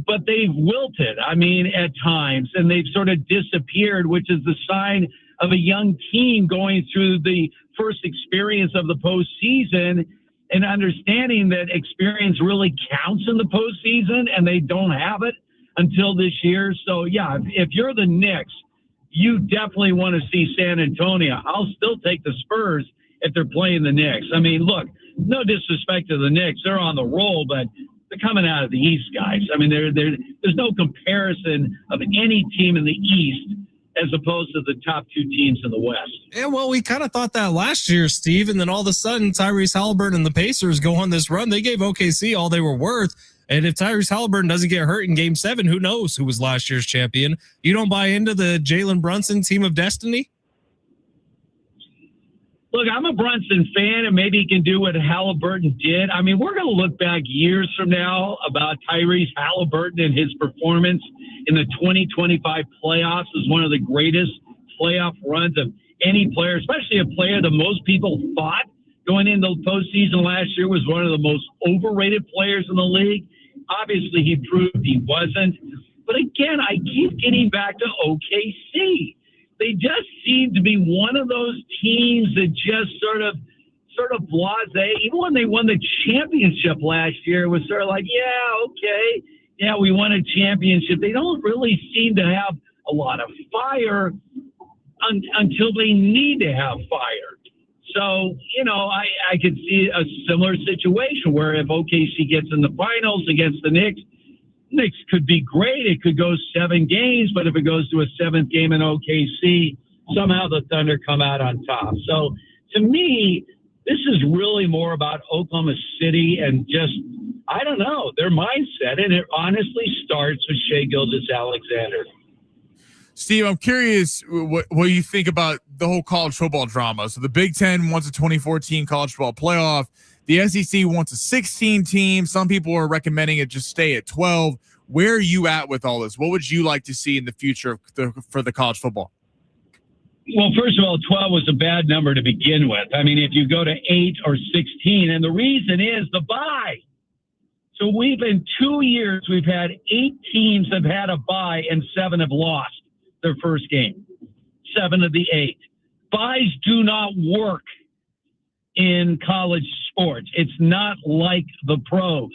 but they've wilted. I mean, at times, and they've sort of disappeared, which is the sign of a young team going through the first experience of the postseason and understanding that experience really counts in the postseason, and they don't have it until this year. So, yeah, if you're the Knicks, you definitely want to see San Antonio. I'll still take the Spurs if they're playing the Knicks. I mean, look, no disrespect to the Knicks. They're on the roll, but they're coming out of the East, guys. I mean, there's no comparison of any team in the East as opposed to the top two teams in the West.
Yeah, well, we kind of thought that last year, Steve, and then all of a sudden Tyrese Halliburton and the Pacers go on this run. They gave OKC all they were worth. And if Tyrese Halliburton doesn't get hurt in Game 7, who knows who was last year's champion? You don't buy into the Jalen Brunson team of destiny?
Look, I'm a Brunson fan, and maybe he can do what Heilbrunn did. I mean, we're going to look back years from now about Tyrese Heilbrunn and his performance in the 2025 playoffs as one of the greatest playoff runs of any player, especially a player that most people thought going into the postseason last year was one of the most overrated players in the league. Obviously, he proved he wasn't. But again, I keep getting back to OKC. They just seem to be one of those teams that just sort of blasé. Even when they won the championship last year, it was sort of like, yeah, okay, yeah, we won a championship. They don't really seem to have a lot of fire until they need to have fire. So, I could see a similar situation where if OKC gets in the finals against the Knicks could be great. It could go 7 games, but if it goes to a 7th game in OKC, somehow the Thunder come out on top. So to me, this is really more about Oklahoma City and just, I don't know, their mindset. And it honestly starts with Shai Gilgeous-Alexander.
Steve, I'm curious what you think about the whole college football drama. So the Big Ten wants a 2014 college football playoff. The SEC wants a 16 team. Some people are recommending it just stay at 12. Where are you at with all this? What would you like to see in the future for the college football?
Well, first of all, 12 was a bad number to begin with. I mean, if you go to 8 or 16, and the reason is the bye. So in 2 years, we've had 8 teams have had a bye and 7 have lost their first game. 7 of the 8. Byes do not work in college sports. It's not like the pros.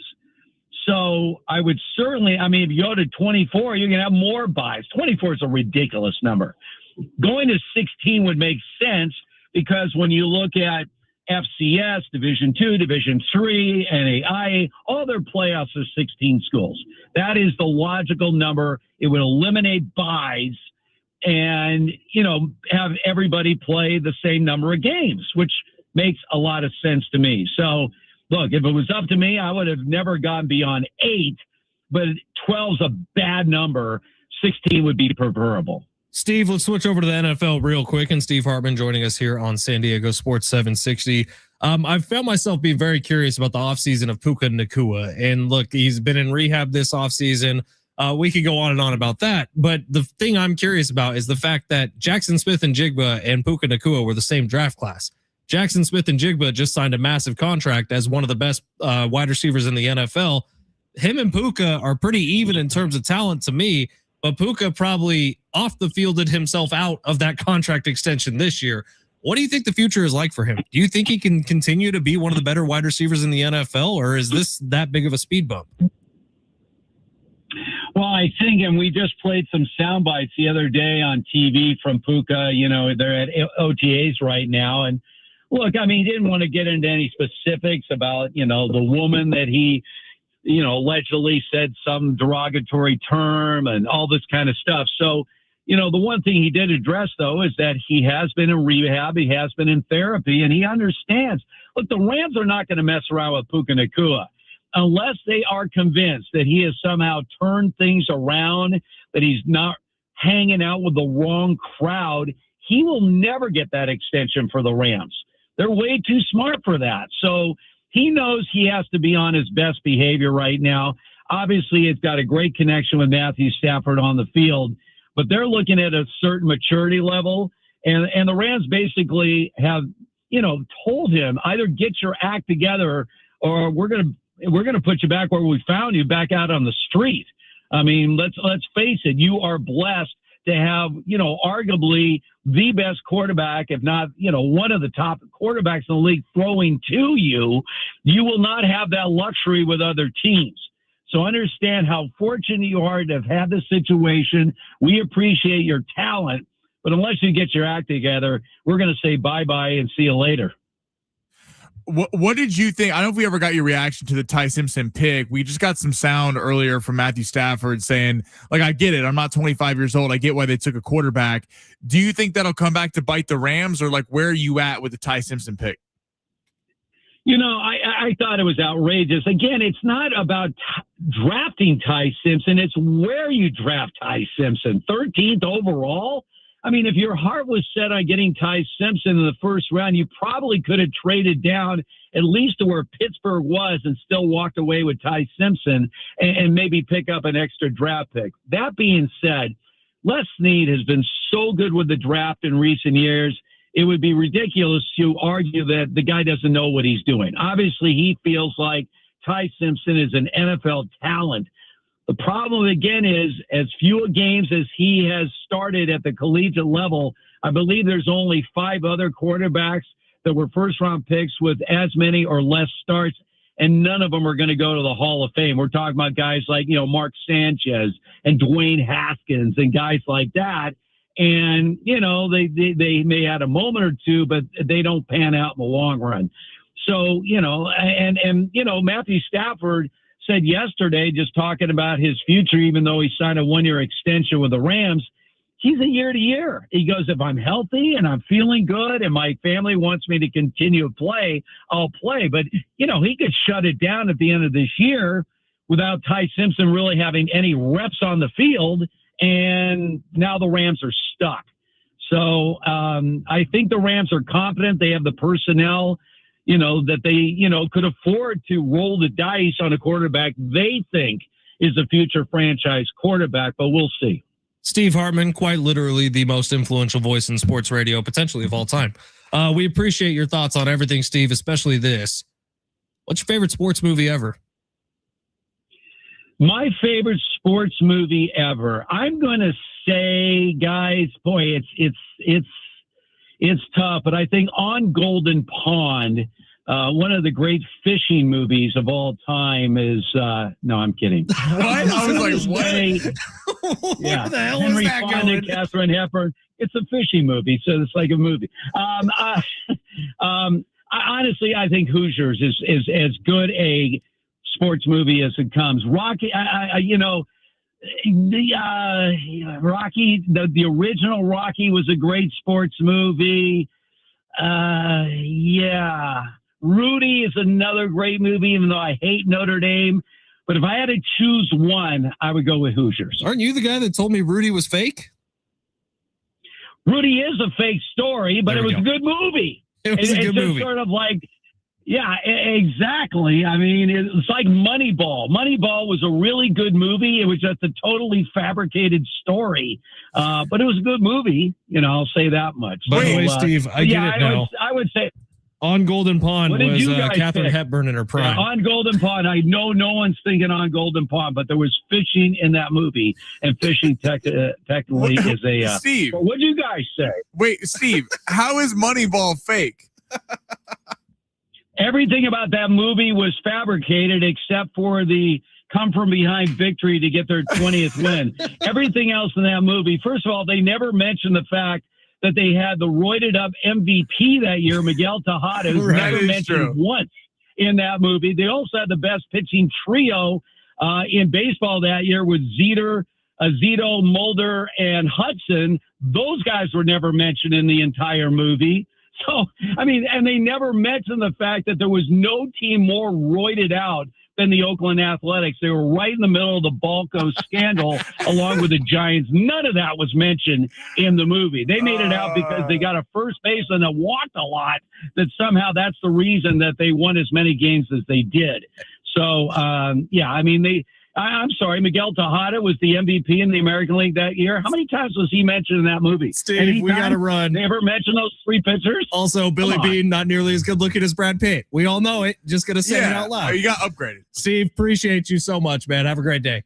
So I would certainly, if you go to 24, you can have more byes. 24 is a ridiculous number. Going to 16 would make sense because when you look at FCS, Division II, Division III, NAIA, all their playoffs are 16 schools. That is the logical number. It would eliminate byes and, have everybody play the same number of games, which makes a lot of sense to me. So, look, if it was up to me, I would have never gone beyond 8, but 12's a bad number. 16 would be preferable.
Steve, let's switch over to the NFL real quick. And Steve Hartman joining us here on San Diego Sports 760. I've found myself being very curious about the offseason of Puka Nacua. And look, he's been in rehab this offseason. We could go on and on about that. But the thing I'm curious about is the fact that Jackson Smith-Njigba and Puka Nacua were the same draft class. Jackson Smith-Njigba just signed a massive contract as one of the best wide receivers in the NFL. Him and Puka are pretty even in terms of talent to me, but Puka probably off the fielded himself out of that contract extension this year. What do you think the future is like for him? Do you think he can continue to be one of the better wide receivers in the NFL, or is this that big of a speed bump?
Well, I think, and we just played some sound bites the other day on TV from Puka. They're at OTAs right now. And look, he didn't want to get into any specifics about, the woman that he, allegedly said some derogatory term and all this kind of stuff. So, the one thing he did address, though, is that he has been in rehab. He has been in therapy, and he understands. Look, the Rams are not going to mess around with Puka Nacua unless they are convinced that he has somehow turned things around, that he's not hanging out with the wrong crowd. He will never get that extension for the Rams. They're way too smart for that. So he knows he has to be on his best behavior right now. Obviously, it's got a great connection with Matthew Stafford on the field, but they're looking at a certain maturity level. And the Rams basically have, told him either get your act together or we're going to put you back where we found you, back out on the street. Let's face it. You are blessed to have, arguably the best quarterback, if not, one of the top quarterbacks in the league throwing to you. You will not have that luxury with other teams. So understand how fortunate you are to have had this situation. We appreciate your talent, but unless you get your act together, we're going to say bye-bye and see you later.
What did you think? I don't know if we ever got your reaction to the Ty Simpson pick. We just got some sound earlier from Matthew Stafford saying, I get it. I'm not 25 years old. I get why they took a quarterback. Do you think that'll come back to bite the Rams, or where are you at with the Ty Simpson pick?
I thought it was outrageous. Again, it's not about drafting Ty Simpson. It's where you draft Ty Simpson. 13th overall. I mean, if your heart was set on getting Ty Simpson in the first round, you probably could have traded down at least to where Pittsburgh was and still walked away with Ty Simpson and maybe pick up an extra draft pick. That being said, Les Snead has been so good with the draft in recent years. It would be ridiculous to argue that the guy doesn't know what he's doing. Obviously, he feels like Ty Simpson is an NFL talent. The problem, again, is as few games as he has started at the collegiate level, I believe there's only 5 other quarterbacks that were first-round picks with as many or less starts, and none of them are going to go to the Hall of Fame. We're talking about guys like, Mark Sanchez and Dwayne Haskins and guys like that. And, they may have a moment or two, but they don't pan out in the long run. So, Matthew Stafford said yesterday, just talking about his future, even though he signed a 1-year extension with the Rams, he's a year to year. He goes, if I'm healthy and I'm feeling good and my family wants me to continue to play, I'll play. But, he could shut it down at the end of this year without Ty Simpson really having any reps on the field. And now the Rams are stuck. So I think the Rams are confident. They have the personnel that they, could afford to roll the dice on a quarterback they think is a future franchise quarterback, but we'll see.
Steve Hartman, quite literally the most influential voice in sports radio, potentially of all time. We appreciate your thoughts on everything, Steve, especially this. What's your favorite sports movie ever?
My favorite sports movie ever. I'm going to say, guys, boy, it's tough, but I think On Golden Pond, one of the great fishing movies of all time is, no, I'm kidding.
What? I was like, what?
Yeah.
Where the hell
Henry
is that
Fonda,
going?
Katharine Hepburn. It's a fishing movie, so it's like a movie. Honestly, I think Hoosiers is as good a sports movie as it comes. Rocky, Rocky, the original Rocky was a great sports movie. Yeah. Rudy is another great movie, even though I hate Notre Dame. But if I had to choose one, I would go with Hoosiers.
Aren't you the guy that told me Rudy was fake?
Rudy is a fake story, but it was a good movie.
It was a good movie.
Sort of like, yeah, exactly. I mean, it's like Moneyball. Moneyball was a really good movie. It was just a totally fabricated story, but it was a good movie. I'll say that much.
By the way, Steve, I get it now.
I would say
On Golden Pond was Katharine
pick?
Hepburn in her prime.
Yeah, On Golden Pond. I know no one's thinking On Golden Pond, but there was fishing in that movie, and fishing technically is a.
Steve,
what do you guys say?
Wait, Steve, how is Moneyball fake?
Everything about that movie was fabricated except for the come from behind victory to get their 20th win. Everything else in that movie, first of all, they never mentioned the fact that they had the roided up MVP that year, Miguel Tejada, who's never mentioned once in that movie. They also had the best pitching trio in baseball that year with Zito, Mulder, and Hudson. Those guys were never mentioned in the entire movie. So, I mean, and they never mentioned the fact that there was no team more roided out than the Oakland Athletics. They were right in the middle of the Balco scandal along with the Giants. None of that was mentioned in the movie. They made it out because they got a first baseman that walked a lot, that somehow that's the reason that they won as many games as they did. So, yeah, I mean, I'm sorry, Miguel Tejada was the MVP in the American League that year. How many times was he mentioned in that movie?
Steve, we got to run.
They ever mention those 3 pitchers?
Also, Billy Bean, not nearly as good looking as Brad Pitt. We all know it. Just going to say it out loud.
You got upgraded.
Steve, appreciate you so much, man. Have a great day.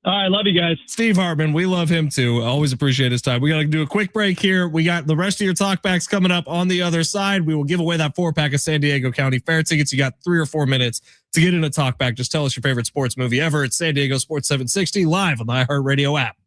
All right, love you guys.
Steve Hartman, we love him too. Always appreciate his time. We got to do a quick break here. We got the rest of your talkbacks coming up on the other side. We will give away that 4-pack of San Diego County Fair tickets. You got 3 or 4 minutes to get in a talkback. Just tell us your favorite sports movie ever. It's San Diego Sports 760 live on the iHeartRadio app.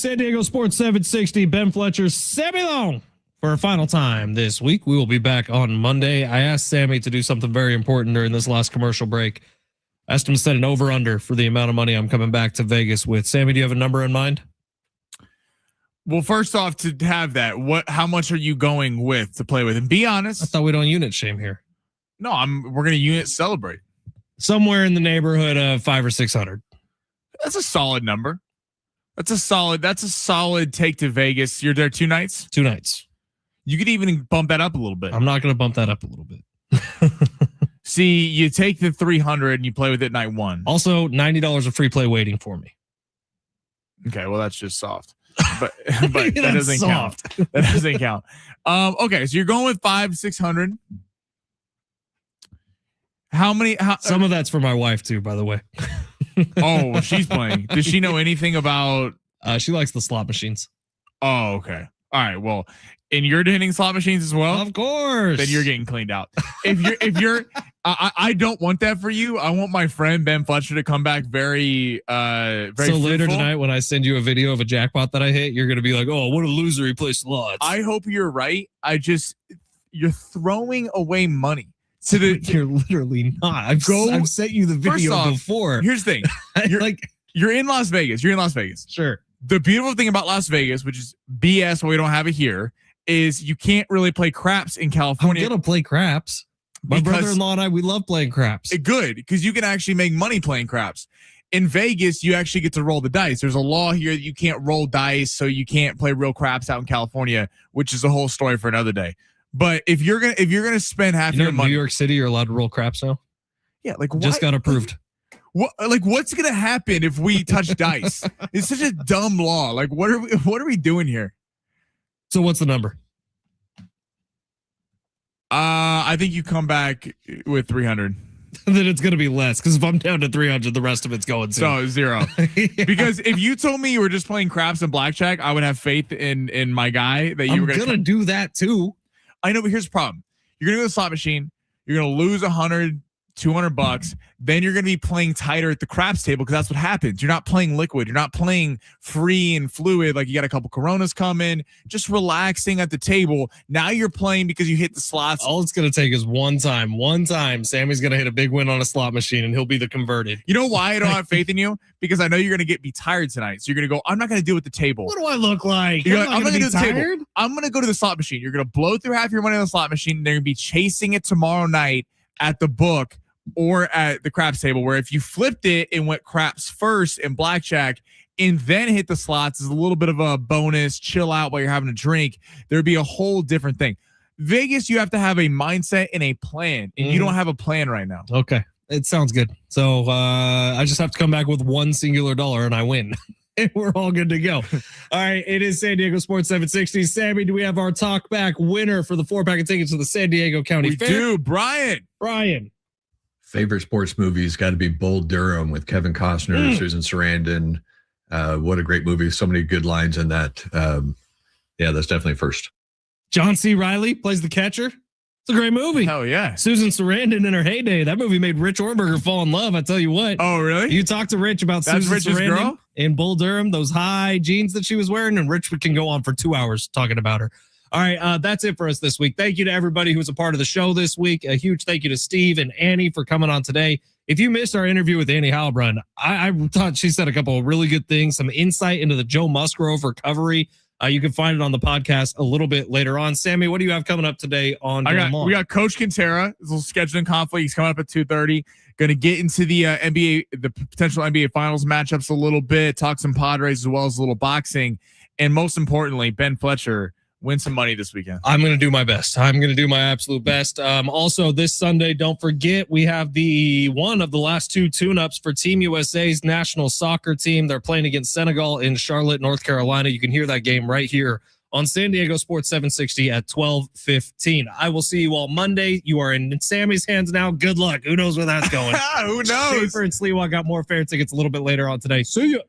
San Diego Sports 760, Ben Fletcher, Sammy Long for a final time this week. We will be back on Monday. I asked Sammy to do something very important during this last commercial break. I asked him to set an over-under for the amount of money I'm coming back to Vegas with. Sammy, do you have a number in mind?
Well, first off, to have that, how much are you going with to play with? And be honest.
I thought we don't unit shame here.
No, we're going to unit celebrate.
Somewhere in the neighborhood of 500 or 600.
That's a solid number. That's a solid take to Vegas. You're there 2 nights?
2 nights.
You could even bump that up a little bit.
I'm not going to bump that up a little bit.
See, you take the 300 and you play with it night 1.
Also, $90 of free play waiting for me.
Okay, well, that's just soft. But that doesn't count. That doesn't count. Okay, so you're going with 500-600. Some of that's for my wife too, by the way. Oh, she's playing. Does she know anything about?
She likes the slot machines.
Oh, okay. All right. Well, and you're hitting slot machines as well.
Of course.
Then you're getting cleaned out. I don't want that for you. I want my friend Ben Fletcher to come back very
So
fruitful.
Later tonight, when I send you a video of a jackpot that I hit, you're going to be like, "Oh, what a loser! He plays slots."
I hope you're right. You're throwing away money.
You're literally not. I've sent you the video before.
Here's the thing. You're in Las Vegas. You're in Las Vegas.
Sure.
The beautiful thing about Las Vegas, which is BS, but we don't have it here, is you can't really play craps in California.
I'm gonna play craps. My brother-in-law and I, we love playing craps.
Good, because you can actually make money playing craps. In Vegas, you actually get to roll the dice. There's a law here that you can't roll dice, so you can't play real craps out in California, which is a whole story for another day. But if you're gonna spend half your money,
in New York City, you're allowed to roll craps now.
Yeah, like
just got approved.
What's gonna happen if we touch dice? It's such a dumb law. Like, what are we doing here?
So what's the number?
I think you come back with 300.
Then it's gonna be less, because if I'm down to 300, the rest of it's going to.
So 0. Yeah. Because if you told me you were just playing craps and blackjack, I would have faith in my guy that you were gonna
do that too.
I know, but here's the problem. You're going to go to the slot machine. You're going to lose $100, $200. Then you're going to be playing tighter at the craps table, because that's what happens. You're not playing liquid. You're not playing free and fluid. Like, you got a couple Coronas coming, just relaxing at the table. Now you're playing because you hit the slots.
All it's going to take is one time. Sammy's going to hit a big win on a slot machine and he'll be the converted.
You know why I don't have faith in you? Because I know you're going to be tired tonight. So you're going to go, I'm not going to deal with the table.
What do I look like?
I'm not going to do the table. I'm going to go to the slot machine. You're going to blow through half your money on the slot machine. And they're going to be chasing it tomorrow night at the book or at the craps table, where if you flipped it and went craps first and blackjack and then hit the slots is a little bit of a bonus, chill out while you're having a drink, there'd be a whole different thing. Vegas, you have to have a mindset and a plan, and you don't have a plan right now.
Okay. It sounds good. So I just have to come back with one singular dollar and I win. And we're all good to go. All right. It is San Diego Sports 760. Sammy, do we have our talk back winner for the 4-pack of tickets to the San Diego County Fair?
We do. Brian.
Favorite sports movie's got to be Bull Durham with Kevin Costner, Susan Sarandon. What a great movie. So many good lines in that. Yeah, that's definitely first.
John C. Reilly plays the catcher. It's a great movie.
Hell yeah.
Susan Sarandon in her heyday. That movie made Rich Ornberger fall in love. I tell you what.
Oh, really?
You talk to Rich about
That's
Susan
Rich's
Sarandon
girl?
in Bull Durham, those high jeans that she was wearing, and Rich can go on for 2 hours talking about her. All right, that's it for us this week. Thank you to everybody who was a part of the show this week. A huge thank you to Steve and Annie for coming on today. If you missed our interview with Annie Heilbrunn, I thought she said a couple of really good things, some insight into the Joe Musgrove recovery. You can find it on the podcast a little bit later on. Sammy, what do you have coming up today on?
We got Coach Quintera. There's a little scheduling conflict. He's coming up at 2:30. Going to get into the NBA, the potential NBA Finals matchups a little bit. Talk some Padres as well as a little boxing, and most importantly, Ben Fletcher. Win some money this weekend.
I'm going to do my best. I'm going to do my absolute best. Also, this Sunday, don't forget, we have the one of the last 2 tune-ups for Team USA's national soccer team. They're playing against Senegal in Charlotte, North Carolina. You can hear that game right here on San Diego Sports 760 at 12:15. I will see you all Monday. You are in Sammy's hands now. Good luck. Who knows where that's going?
Who knows?
Schaefer and Sliwa got more fair tickets a little bit later on today. See ya.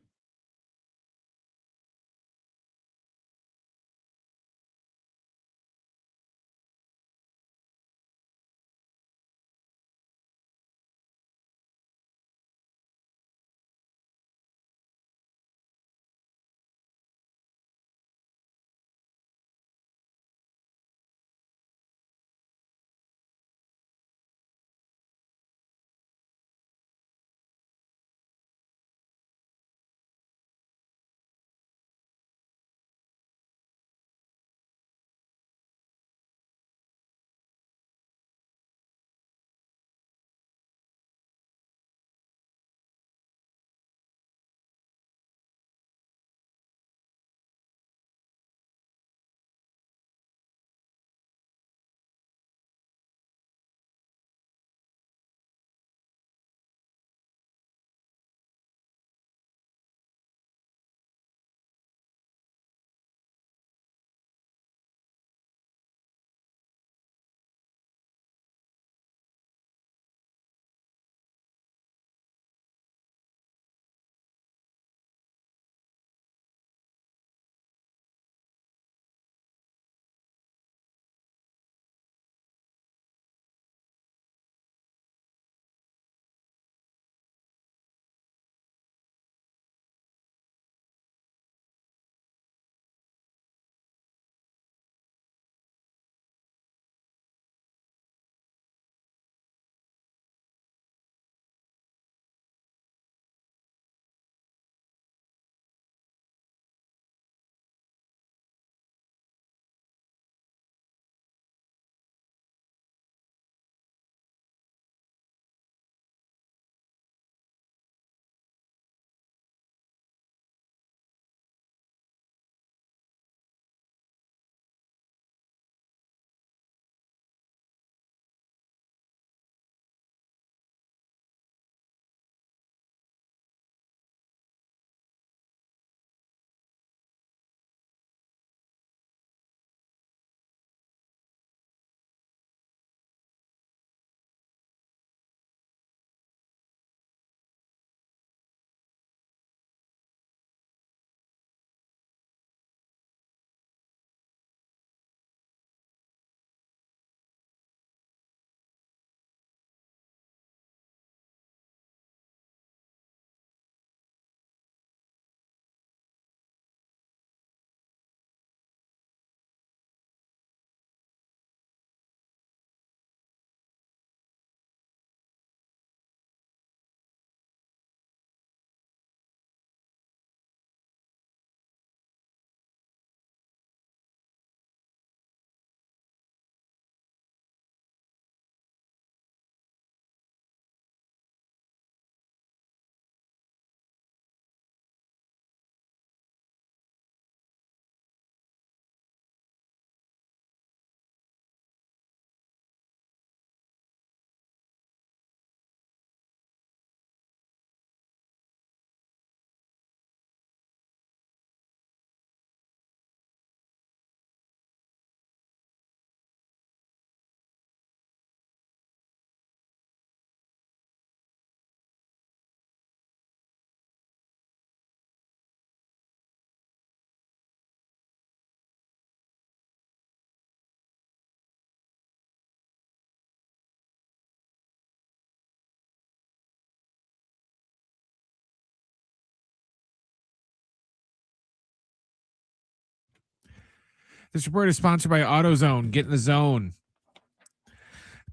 This report is sponsored by AutoZone. Get in the zone.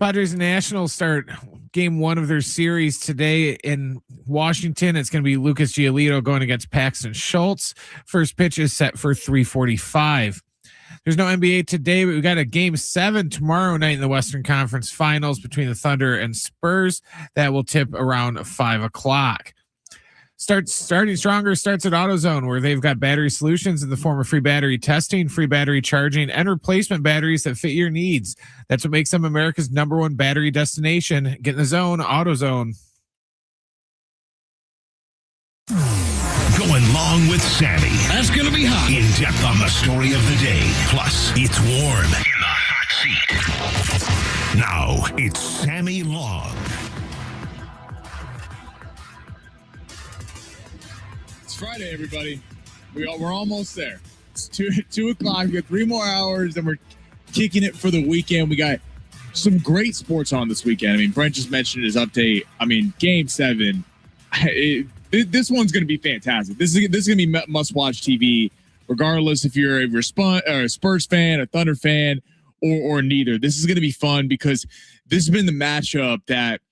Padres and Nationals start game 1 of their series today in Washington. It's going to be Lucas Giolito going against Paxton Schultz. First pitch is set for 3:45. There's no NBA today, but we got a game 7 tomorrow night in the Western Conference Finals between the Thunder and Spurs. That will tip around 5:00. Starting stronger starts at AutoZone, where they've got battery solutions in the form of free battery testing, free battery charging, and replacement batteries that fit your needs. That's what makes them America's #1 battery destination. Get in the zone, AutoZone.
Going long with Sammy.
That's going to be hot.
In depth on the story of the day. Plus, it's warm in the hot seat. Now, it's Sammy Long.
It's Friday, everybody. We're almost there. It's 2 o'clock. We got 3 more hours, and we're kicking it for the weekend. We got some great sports on this weekend. I mean, Brent just mentioned his update. I mean, Game 7. This one's going to be fantastic. This is going to be must-watch TV, regardless if you're a Spurs fan, a Thunder fan, or neither. This is going to be fun because this has been the matchup that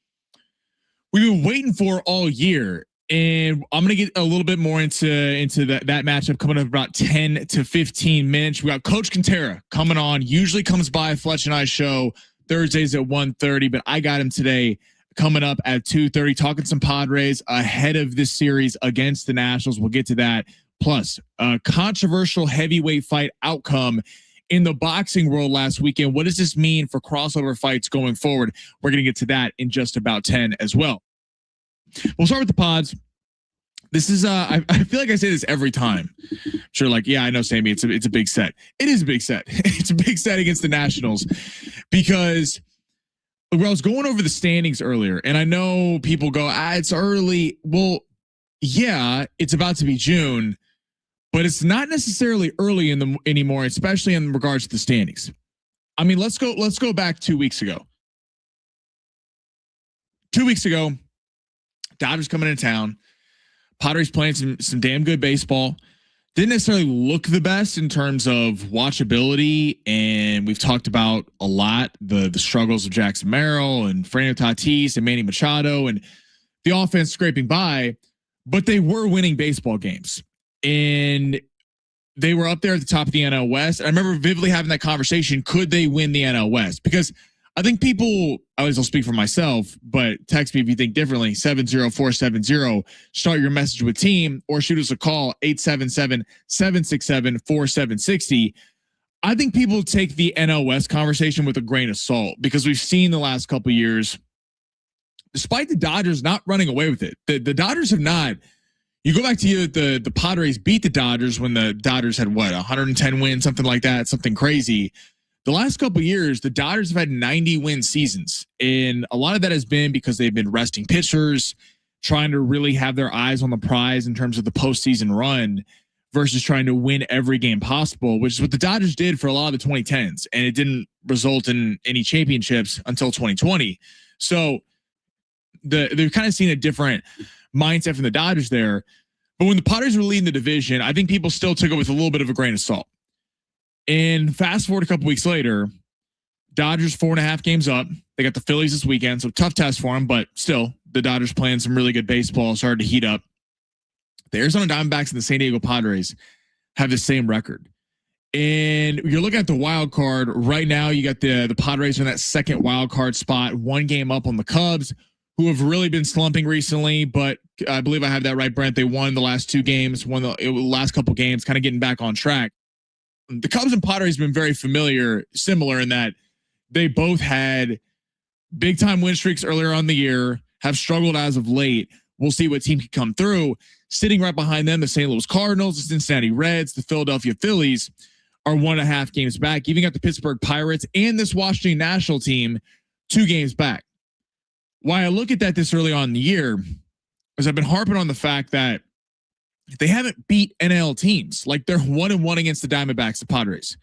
we've been waiting for all year. And I'm going to get a little bit more into that matchup coming up about 10 to 15 minutes. We got Coach Quintera coming on. Usually comes by Fletch and I show Thursdays at 1:30, but I got him today coming up at 2:30, talking some Padres ahead of this series against the Nationals. We'll get to that. Plus, a controversial heavyweight fight outcome in the boxing world last weekend. What does this mean for crossover fights going forward? We're going to get to that in just about 10 as well. We'll start with the pods. This is I feel like I say this every time. Sure, like, yeah, I know, Sammy, it's a big set. It is a big set. It's a big set against the Nationals because I was going over the standings earlier, and I know people go, it's early. Well, yeah, it's about to be June, but it's not necessarily early anymore, especially in regards to the standings. I mean, let's go back 2 weeks ago. 2 weeks ago, Dodgers coming into town. Padres playing some damn good baseball. Didn't necessarily look the best in terms of watchability, and we've talked about a lot the struggles of Jackson Merrill and Fernando Tatis and Manny Machado and the offense scraping by, but they were winning baseball games, and they were up there at the top of the NL West. I remember vividly having that conversation: could they win the NL West? Because I think people, I always will speak for myself, but text me if you think differently. 70470. Start your message with team or shoot us a call 877-767-4760. I think people take the NL West conversation with a grain of salt because we've seen the last couple of years, despite the Dodgers not running away with it, the Dodgers have not. You go back to the Padres beat the Dodgers when the Dodgers had 110 wins, something like that, something crazy. The last couple of years, the Dodgers have had 90-win seasons, and a lot of that has been because they've been resting pitchers, trying to really have their eyes on the prize in terms of the postseason run versus trying to win every game possible, which is what the Dodgers did for a lot of the 2010s, and it didn't result in any championships until 2020. So they've kind of seen a different mindset from the Dodgers there. But when the Padres were leading the division, I think people still took it with a little bit of a grain of salt. And fast forward a couple weeks later, Dodgers 4.5 games up. They got the Phillies this weekend, so tough test for them, but still, the Dodgers playing some really good baseball, started to heat up. The Arizona Diamondbacks and the San Diego Padres have the same record. And you're looking at the wild card right now. You got the Padres in that second wild card spot, 1 game up on the Cubs, who have really been slumping recently. But I believe I have that right, Brent. They won the last 2 games, won the last couple games, kind of getting back on track. The Cubs and Padres have been very similar in that they both had big time win streaks earlier on the year, have struggled as of late. We'll see what team can come through. Sitting right behind them, the St. Louis Cardinals, the Cincinnati Reds, the Philadelphia Phillies are 1.5 games back. Even got the Pittsburgh Pirates and this Washington National team 2 games back. Why I look at that this early on in the year is I've been harping on the fact that they haven't beat NL teams. Like, they're 1-1 against the Diamondbacks, the Padres.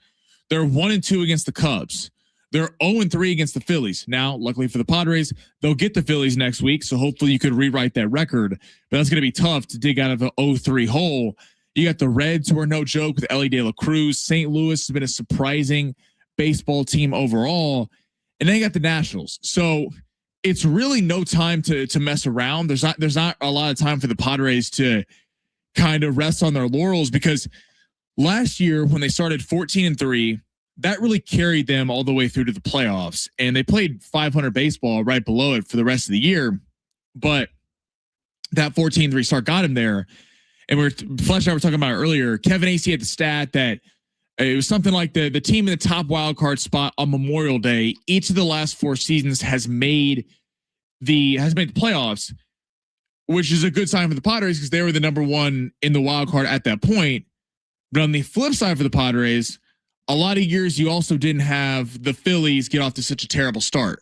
They're 1-2 against the Cubs. They're 0-3 against the Phillies. Now, luckily for the Padres, they'll get the Phillies next week. So hopefully you could rewrite that record, but that's going to be tough to dig out of the 0-3 hole. You got the Reds, who are no joke with Ellie De La Cruz. St. Louis has been a surprising baseball team overall. And then you got the Nationals. So it's really no time to mess around. There's not a lot of time for the Padres to kind of rest on their laurels, because last year when they started 14-3, that really carried them all the way through to the playoffs, and they played 500 baseball right below it for the rest of the year. But that 14-3 start got him there. And Fletch and I were talking about it earlier. Kevin Acee had the stat that it was something like the team in the top wild card spot on Memorial Day, each of the last 4 seasons has made the playoffs, which is a good sign for the Padres because they were the number 1 in the wild card at that point. But on the flip side for the Padres, a lot of years you also didn't have the Phillies get off to such a terrible start.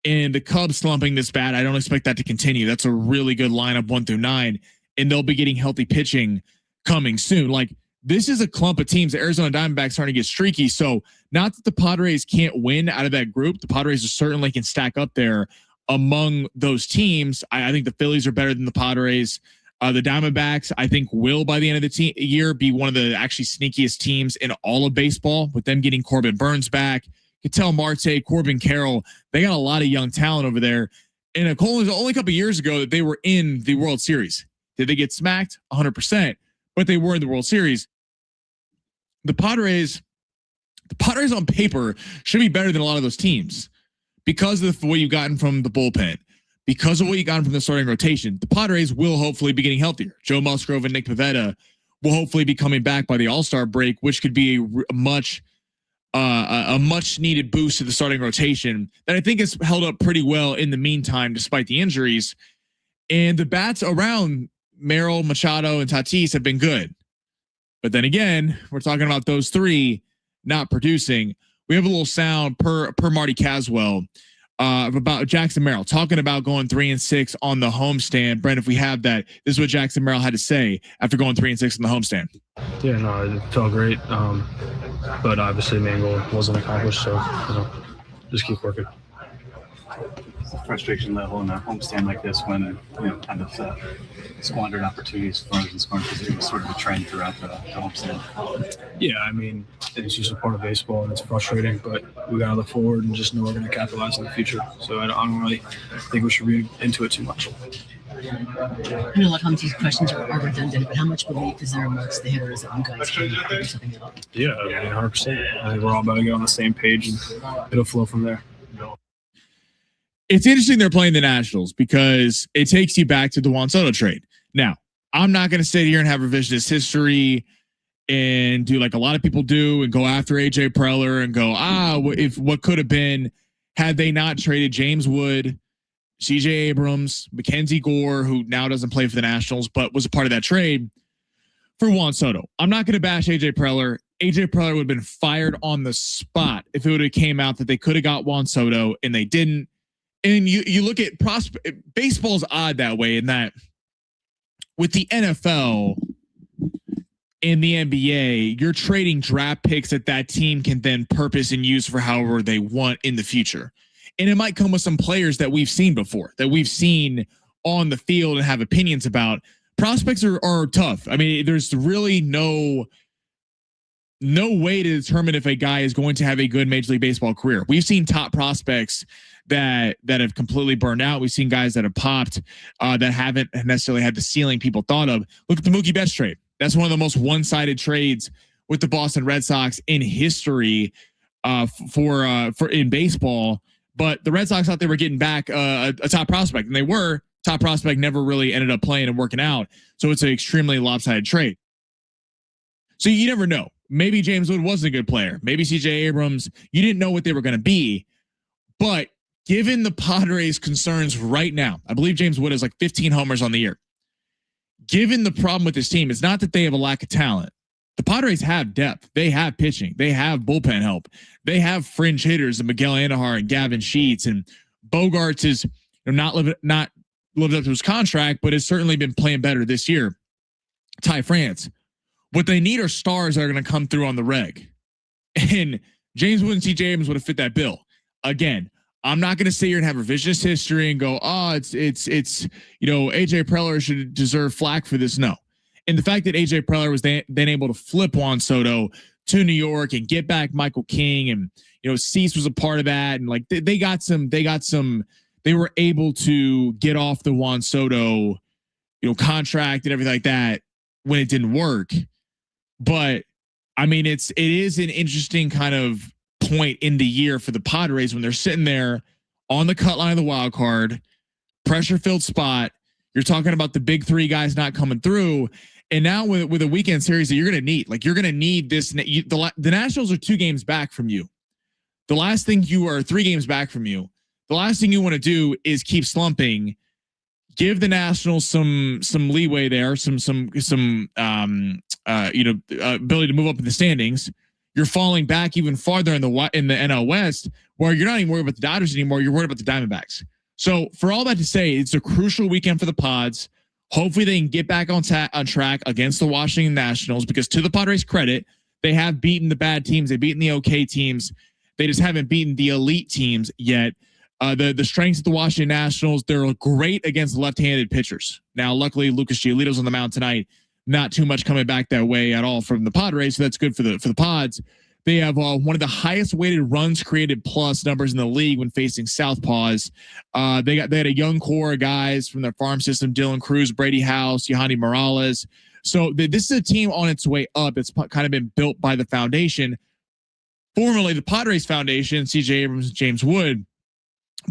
And the Cubs slumping this bad, I don't expect that to continue. That's a really good lineup 1 through 9, and they'll be getting healthy pitching coming soon. Like, this is a clump of teams. The Arizona Diamondbacks starting to get streaky. So not that the Padres can't win out of that group. The Padres certainly can stack up there among those teams. I think the Phillies are better than the Padres. The Diamondbacks, I think, will by the end of the year be one of the actually sneakiest teams in all of baseball, with them getting Corbin Burns back, Ketel Marte, Corbin Carroll. They got a lot of young talent over there. And it was only a couple of years ago that they were in the World Series. Did they get smacked? 100%. But they were in the World Series. The Padres on paper should be better than a lot of those teams because of what you've gotten from the bullpen, because of what you got from the starting rotation. The Padres will hopefully be getting healthier. Joe Musgrove and Nick Pivetta will hopefully be coming back by the All-Star break, which could be a much needed boost to the starting rotation that I think has held up pretty well in the meantime, despite the injuries. And the bats around Merrill, Machado, and Tatis have been good. But then again, we're talking about those 3 not producing. We have a little sound per Marty Caswell about Jackson Merrill talking about going 3-6 on the homestand. Brent, if we have that, this is what Jackson Merrill had to say after going 3-6 on the homestand.
Yeah, no, it felt great. But obviously the main goal wasn't accomplished, so just keep working.
Frustration level in a homestand like this when kind of squandered opportunities for runs and scoring, because it was sort of a trend throughout the homestand.
Yeah, I mean, it's just a part of baseball and it's frustrating, but we got to look forward and just know we're going to capitalize in the future. So I don't really think we should read into it too much.
I know a lot of times these questions are redundant, but how much belief is there amongst the hitters that you guys can figure something out?
Yeah, I mean, 100%. I think we're all about to get on the same page and it'll flow from there.
It's interesting they're playing the Nationals because it takes you back to the Juan Soto trade. Now, I'm not going to sit here and have revisionist history and do like a lot of people do and go after AJ Preller and go, if what could have been had they not traded James Wood, CJ Abrams, Mackenzie Gore, who now doesn't play for the Nationals, but was a part of that trade, for Juan Soto. I'm not going to bash AJ Preller. AJ Preller would have been fired on the spot if it would have came out that they could have got Juan Soto and they didn't. And you look at baseball's odd that way, in that with the NFL and the NBA, you're trading draft picks that team can then purpose and use for however they want in the future. And it might come with some players that we've seen before, that we've seen on the field and have opinions about. Prospects are tough. I mean, there's really no way to determine if a guy is going to have a good Major League Baseball career. We've seen top prospects that have completely burned out. We've seen guys that have popped that haven't necessarily had the ceiling people thought of. Look at the Mookie Betts trade. That's one of the most one-sided trades with the Boston Red Sox in history for in baseball. But the Red Sox thought they were getting back a top prospect, and they were. Top prospect never really ended up playing and working out. So it's an extremely lopsided trade. So you never know. Maybe James Wood wasn't a good player. Maybe CJ Abrams, you didn't know what they were going to be. But given the Padres' concerns right now, I believe James Wood has like 15 homers on the year. Given the problem with this team, it's not that they have a lack of talent. The Padres have depth. They have pitching. They have bullpen help. They have fringe hitters, and Miguel Andujar and Gavin Sheets, and Bogarts is not lived up to his contract, but has certainly been playing better this year. Ty France. What they need are stars that are going to come through on the reg. And James Wood and CJ Abrams would have fit that bill. Again, I'm not going to sit here and have revisionist history and go, it's AJ Preller should deserve flack for this. No. And the fact that AJ Preller was then able to flip Juan Soto to New York and get back Michael King, and Cease was a part of that, and like they were able to get off the Juan Soto contract and everything like that when it didn't work. But I mean, it is an interesting kind of point in the year for the Padres when they're sitting there on the cut line of the wild card, pressure filled spot. You're talking about the big three guys not coming through. And now with a weekend series that you're going to need, like you're going to need this. The Nationals are 2 games back from you. The last thing you are 3 games back from you. The last thing you want to do is keep slumping. Give the Nationals some leeway there, some ability to move up in the standings. You're falling back even farther in the NL West, where you're not even worried about the Dodgers anymore. You're worried about the Diamondbacks. So for all that to say, it's a crucial weekend for the Pods. Hopefully they can get back on track against the Washington Nationals, because to the Padres' credit, they have beaten the bad teams. They've beaten the okay teams. They just haven't beaten the elite teams yet. The strengths of the Washington Nationals, they're great against left-handed pitchers. Now, luckily, Lucas Giolito's on the mound tonight. Not too much coming back that way at all from the Padres, so that's good for the Pods. They have one of the highest weighted runs created plus numbers in the league when facing southpaws. They had a young core of guys from their farm system: Dylan Cruz, Brady House, Yohani Morales. So this is a team on its way up. It's kind of been built by the foundation, formerly the Padres Foundation, C.J. Abrams and James Wood.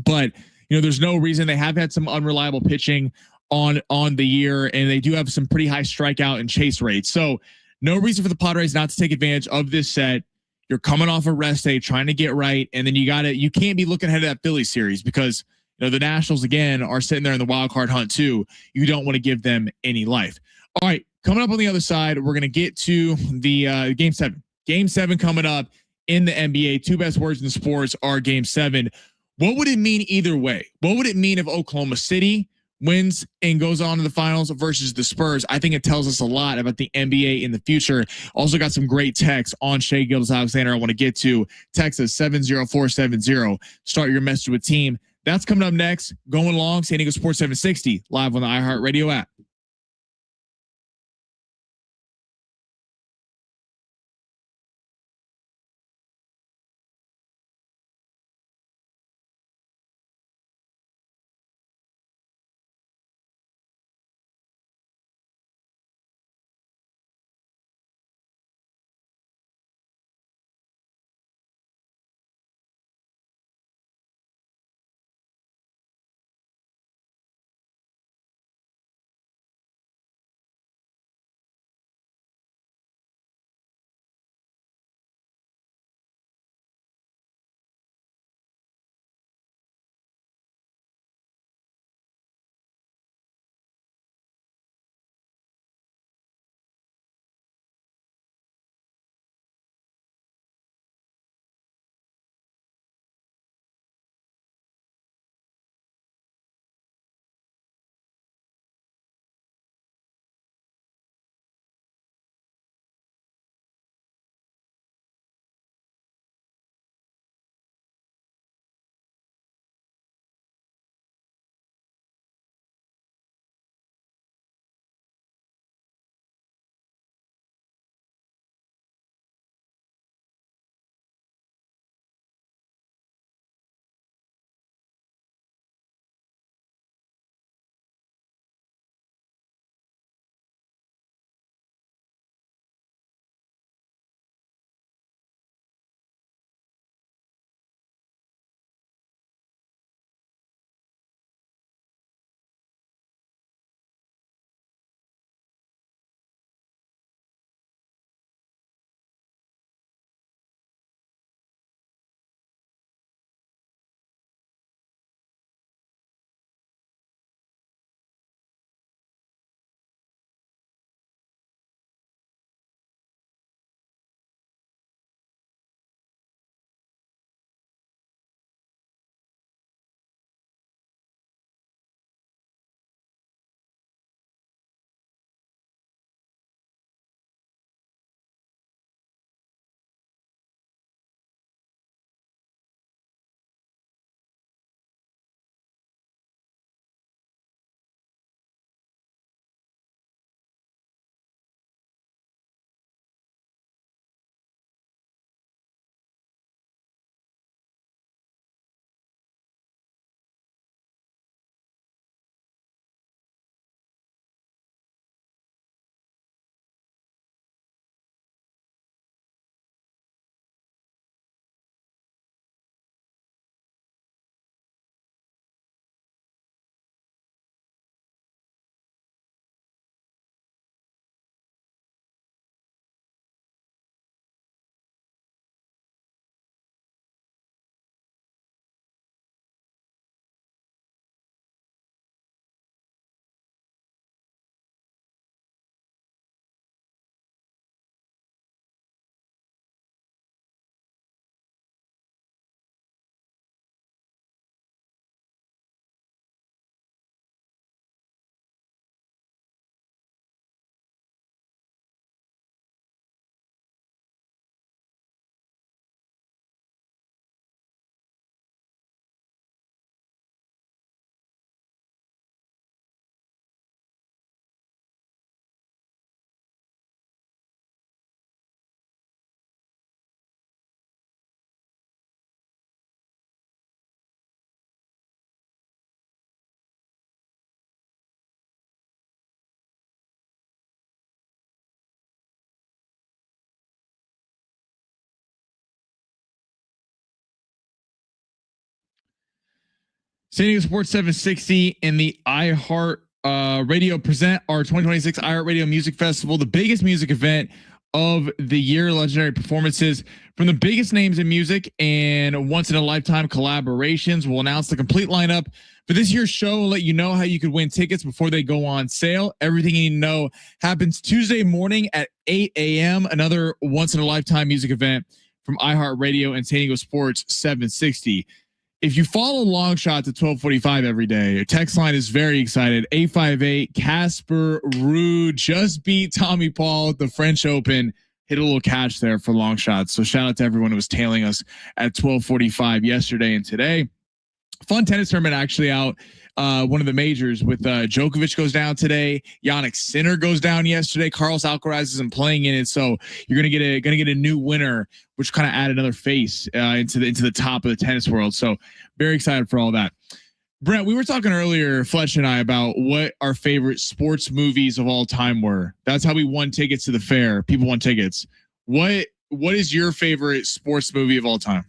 But there's no reason. They have had some unreliable pitching on the year, and they do have some pretty high strikeout and chase rates. So no reason for the Padres not to take advantage of this set. You're coming off a rest day, trying to get right, and then you can't be looking ahead of that Phillies series, because the Nationals again are sitting there in the wild card hunt too. You don't want to give them any life. All right, coming up on the other side, we're going to get to the Game 7. Game 7 coming up in the NBA. 2 best words in sports are Game 7. What would it mean either way? What would it mean if Oklahoma City wins and goes on to the finals versus the Spurs? I think it tells us a lot about the NBA in the future. Also got some great texts on Shea Gildas-Alexander I want to get to. Text us 70470. Start your message with team. That's coming up next. Going along, San Diego Sports 760, live on the iHeartRadio app. San Diego Sports 760 and the iHeart Radio present our 2026 iHeart Radio Music Festival, the biggest music event of the year. Legendary performances from the biggest names in music and once in a lifetime collaborations. We'll announce the complete lineup for this year's show and let you know how you could win tickets before they go on sale. Everything you need to know happens Tuesday morning at 8 a.m. Another once in a lifetime music event from iHeart Radio and San Diego Sports 760. If you follow long shots at 1245 every day, your text line is very excited. 858 Casper Ruud just beat Tommy Paul at the French Open. Hit a little catch there for long shots. So shout out to everyone who was tailing us at 1245 yesterday and today. Fun tennis tournament actually out. One of the majors with Djokovic goes down today. Yannick Sinner goes down yesterday. Carlos Alcaraz isn't playing in it, so you're gonna get a new winner, which kind of add another face into the top of the tennis world. So very excited for all that. Brent, we were talking earlier, Fletch and I, about what our favorite sports movies of all time were. That's how we won tickets to the fair. People won tickets. What is your favorite sports movie of all time?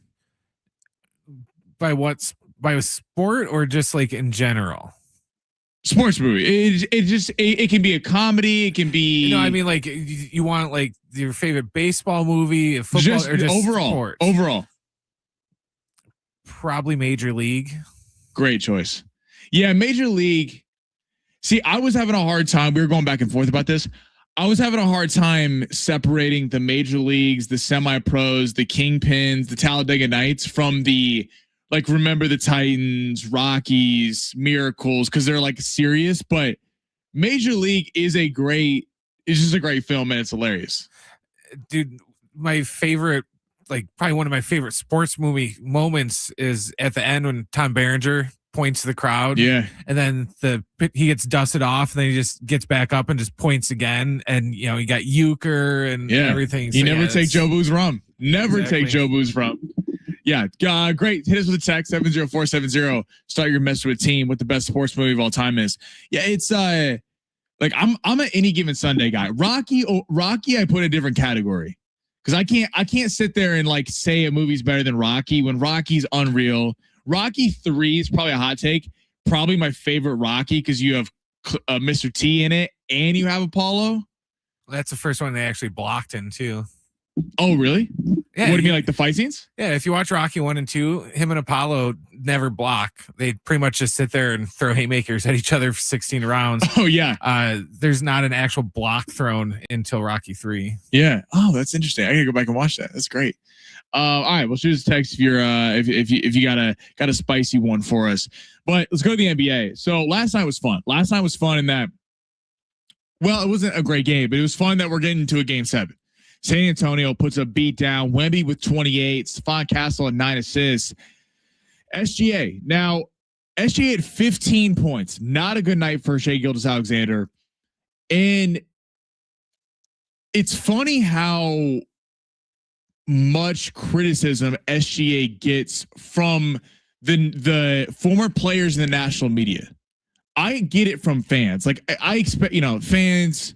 By a sport or just like in general?
Sports movie. It can be a comedy. It can be.
I mean, like you want like your favorite baseball movie, football, or just
overall.
Sports?
Overall,
probably Major League.
Great choice. Yeah, Major League. See, I was having a hard time. We were going back and forth about this. I was having a hard time separating the major leagues, the semi-pros, the Kingpins, the Talladega Nights from the. Like, remember the Titans, Rockies, Miracles, because they're like serious. But Major League is just a great film and it's hilarious.
Dude, my favorite, like probably one of my favorite sports movie moments is at the end when Tom Berenger points to the crowd.
Yeah.
And then he gets dusted off and then he just gets back up and just points again. And, you get Euchre and everything.
You never take Joe Boo's rum. Never take Joe Boo's rum. Yeah, great. Hit us with a text 70470. Start your message with team. What the best sports movie of all time is? Yeah, it's like I'm an Any Given Sunday guy. Rocky, I put in a different category because I can't sit there and like say a movie's better than Rocky when Rocky's unreal. Rocky 3 is probably a hot take. Probably my favorite Rocky because you have Mr. T in it and you have Apollo.
That's the first one they actually blocked in too.
Oh, really?
Yeah.
What do you mean, like the fight scenes?
Yeah. If you watch Rocky 1 and 2, him and Apollo never block. They pretty much just sit there and throw haymakers at each other for 16 rounds.
Oh, yeah.
There's not an actual block thrown until Rocky 3.
Yeah. Oh, that's interesting. I gotta go back and watch that. That's great. All right. Well, shoot us a text if you're if you got a spicy one for us. But let's go to the NBA. So last night was fun. In that, well, it wasn't a great game, but it was fun that we're getting to a game 7. San Antonio puts a beat down. Wemby with 28. Stephon Castle at 9 assists. SGA. Now, SGA had 15 points. Not a good night for Shai Gilgeous-Alexander. And it's funny how much criticism SGA gets from the former players in the national media. I get it from fans. Like I expect, fans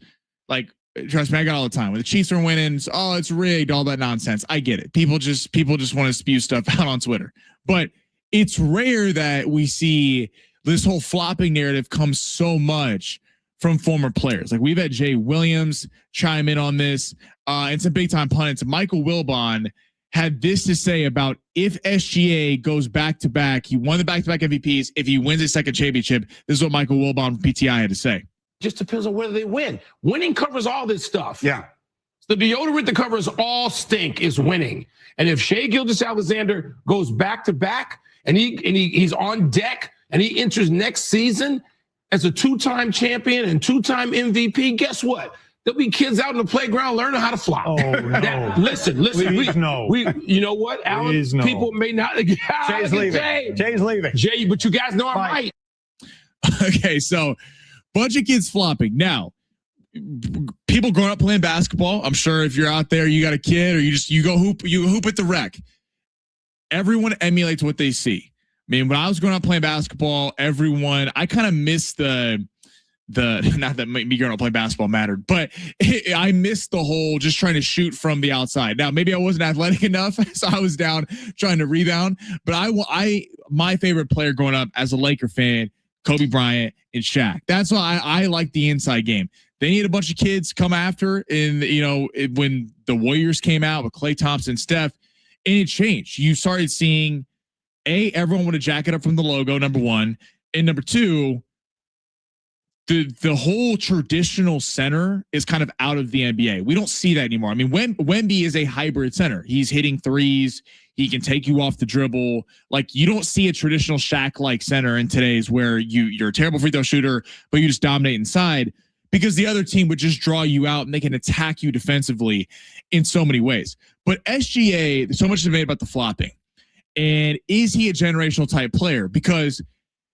like. Trust me, I got all the time. When the Chiefs are winning, it's rigged, all that nonsense. I get it. People just want to spew stuff out on Twitter. But it's rare that we see this whole flopping narrative come so much from former players. Like we've had Jay Williams chime in on this. And some big time pundits. Michael Wilbon had this to say about if SGA goes back to back, he won the back-to-back MVPs. If he wins a second championship, this is what Michael Wilbon from PTI had to say.
Just depends on whether they win. Winning covers all this stuff.
Yeah.
The deodorant that covers all stink is winning. And if Shai Gilgeous-Alexander goes back to back and he's on deck and he enters next season as a 2-time champion and 2-time MVP, guess what? There'll be kids out in the playground learning how to fly.
Oh, no.
Listen.
Please, no.
You know what, Alan?
Please, no.
People may not.
Jay's leaving. Jay's leaving.
Jay, but you guys know I'm right.
Okay, so bunch of kids flopping. Now, people growing up playing basketball, I'm sure if you're out there, you got a kid or you go hoop at the rec. Everyone emulates what they see. I mean, when I was growing up playing basketball, I kind of missed the not that me going to play basketball mattered, but I missed the whole just trying to shoot from the outside. Now, maybe I wasn't athletic enough, so I was down trying to rebound. But my favorite player growing up as a Laker fan, Kobe Bryant and Shaq. That's why I like the inside game. They need a bunch of kids come after, and when the Warriors came out with Klay Thompson, Steph, and it changed. You started seeing everyone want to jack it up from the logo, number one, and number two, the whole traditional center is kind of out of the NBA. We don't see that anymore. I mean, Wemby is a hybrid center. He's hitting threes. He can take you off the dribble. Like, you don't see a traditional Shaq-like center in today's where you're a terrible free throw shooter, but you just dominate inside, because the other team would just draw you out and they can attack you defensively in so many ways. But SGA, so much is made about the flopping. And is he a generational type player? Because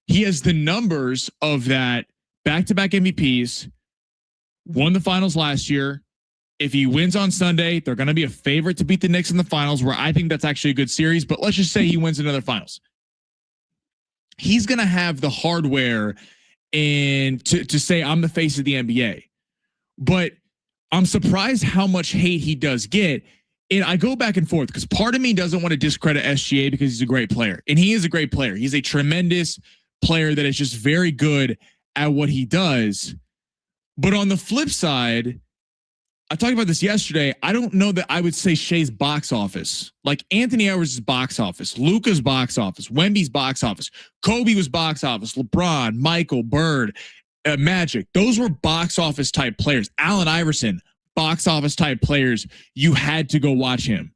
he has the numbers of that back-to-back MVPs, won the finals last year. If he wins on Sunday, they're going to be a favorite to beat the Knicks in the finals, where I think that's actually a good series. But let's just say he wins another finals. He's going to have the hardware and to say I'm the face of the NBA. But I'm surprised how much hate he does get. And I go back and forth because part of me doesn't want to discredit SGA because he's a great player. And he is a great player. He's a tremendous player that is just very good at what he does. But on the flip side, I talked about this yesterday. I don't know that I would say Shea's box office. Like Anthony Edwards' box office, Luka's box office, Wemby's box office, Kobe was box office, LeBron, Michael, Bird, Magic. Those were box office type players. Allen Iverson, box office type players. You had to go watch him.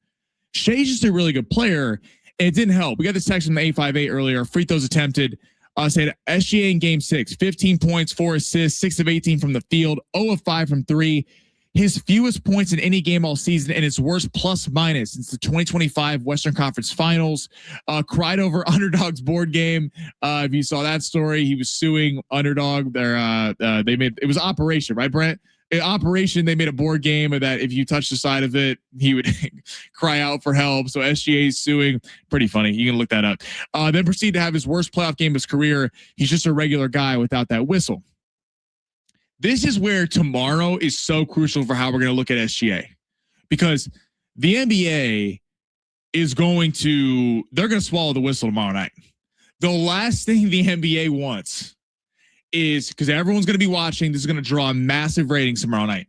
Shea's just a really good player, and it didn't help. We got this text from the 858 earlier. Free throws attempted. Said SGA in game 6, 15 points, 4 assists, 6 of 18 from the field, 0 of 5 from 3. His fewest points in any game all season, and his worst plus minus since the 2025 Western Conference Finals. Cried over Underdog's board game. If you saw that story, he was suing Underdog. They made it was Operation, right, Brent? Operation. They made a board game that if you touch the side of it, he would cry out for help. So SGA is suing. Pretty funny. You can look that up. Then proceed to have his worst playoff game of his career. He's just a regular guy without that whistle. This is where tomorrow is so crucial for how we're going to look at SGA, because the NBA is they're going to swallow the whistle tomorrow night. The last thing the NBA wants is, because everyone's going to be watching, this is going to draw massive ratings tomorrow night,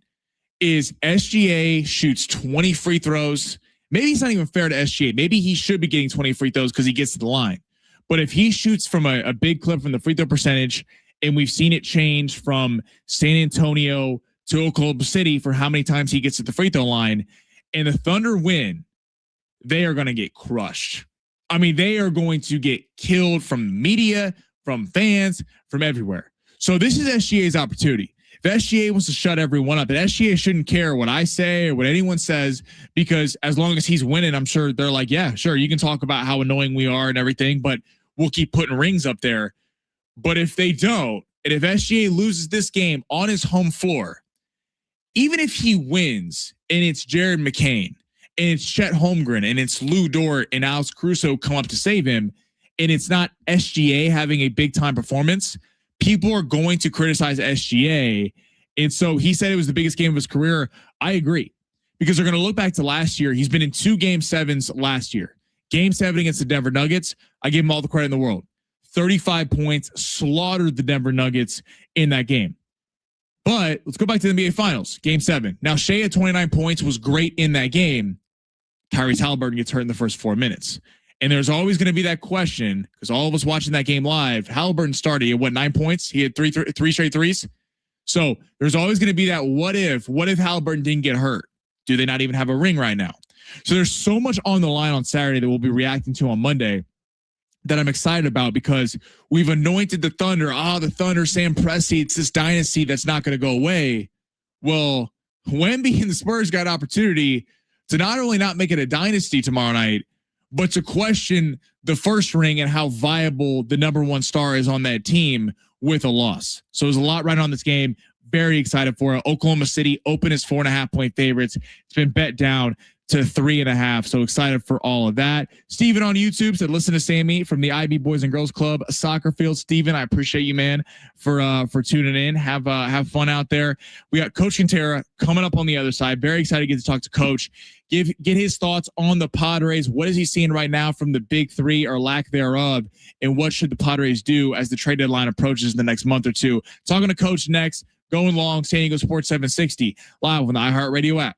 is SGA shoots 20 free throws. Maybe it's not even fair to SGA. Maybe he should be getting 20 free throws because he gets to the line. But if he shoots from a big clip from the free throw percentage, and we've seen it change from San Antonio to Oklahoma City for how many times he gets to the free throw line, and the Thunder win, they are going to get crushed. I mean, they are going to get killed from media, from fans, from everywhere. So this is SGA's opportunity. If SGA wants to shut everyone up, and SGA shouldn't care what I say or what anyone says, because as long as he's winning, I'm sure they're like, yeah, sure, you can talk about how annoying we are and everything, but we'll keep putting rings up there. But if they don't, and if SGA loses this game on his home floor, even if he wins and it's Jared McCain and it's Chet Holmgren and it's Lou Dort and Alex Caruso come up to save him, and it's not SGA having a big time performance, people are going to criticize SGA. And so he said it was the biggest game of his career. I agree, because they're going to look back to last year. He's been in 2 game 7s last year. Game 7 against the Denver Nuggets. I give him all the credit in the world. 35 points, slaughtered the Denver Nuggets in that game. But let's go back to the NBA Finals, game 7. Now, Shea at 29 points was great in that game. Tyrese Halliburton gets hurt in the first 4 minutes. And there's always going to be that question, because all of us watching that game live, Halliburton started at 9 points? He had three straight threes. So there's always going to be that what if Halliburton didn't get hurt? Do they not even have a ring right now? So there's so much on the line on Saturday that we'll be reacting to on Monday that I'm excited about, because we've anointed the Thunder. The Thunder, Sam Presti, it's this dynasty that's not going to go away. Well, Wemby and the Spurs got opportunity to not only not make it a dynasty tomorrow night, but to question the first ring and how viable the number 1 star is on that team with a loss. So there's a lot right on this game. Very excited for it. Oklahoma City open as 4.5 point favorites. It's been bet down to 3.5. So excited for all of that. Steven on YouTube said, listen to Sammy from the IB Boys and Girls Club soccer field. Steven, I appreciate you, man, for tuning in. Have fun out there. We got Coach Quintera coming up on the other side. Very excited to get to talk to Coach. Get his thoughts on the Padres. What is he seeing right now from the big three or lack thereof? And what should the Padres do as the trade deadline approaches in the next month or two? Talking to Coach next. Going long, San Diego Sports 760 live on the iHeartRadio app.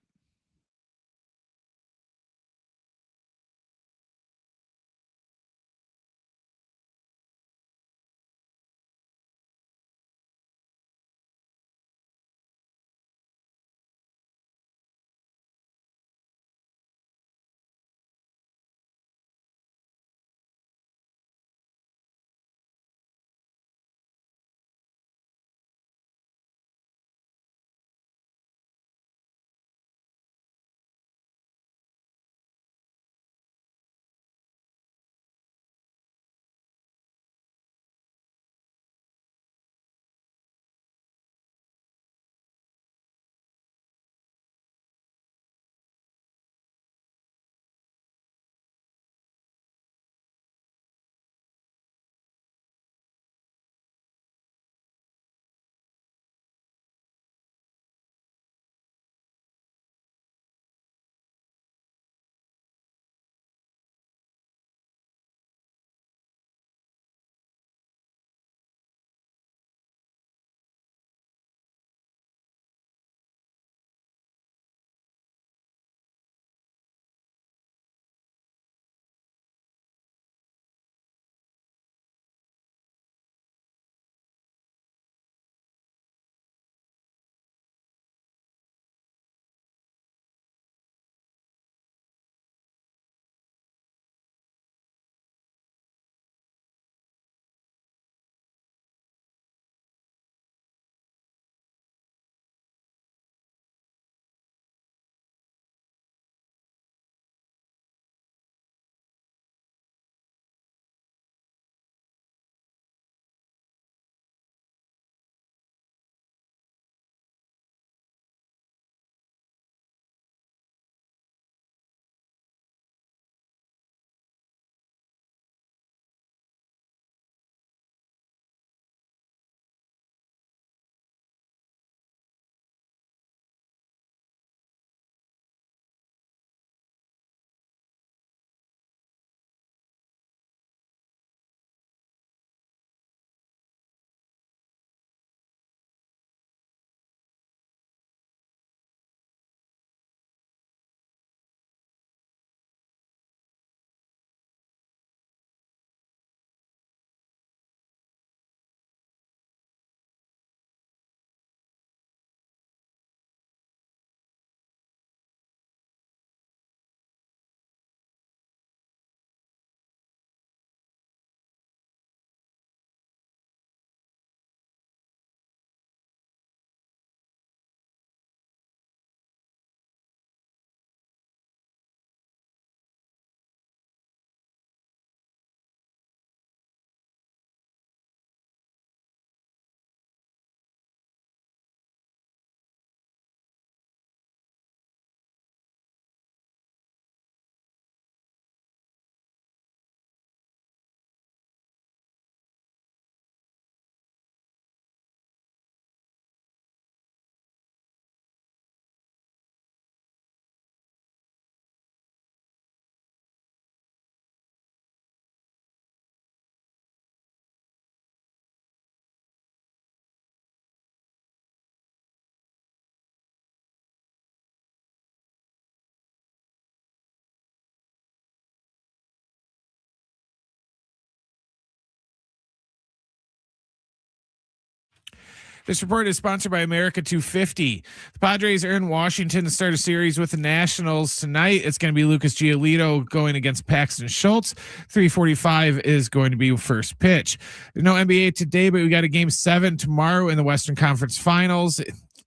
This report is sponsored by America 250. The Padres are in Washington to start a series with the Nationals tonight. It's going to be Lucas Giolito going against Paxton Schultz. 3:45 is going to be first pitch. There's no NBA today, but we got a game 7 tomorrow in the Western Conference Finals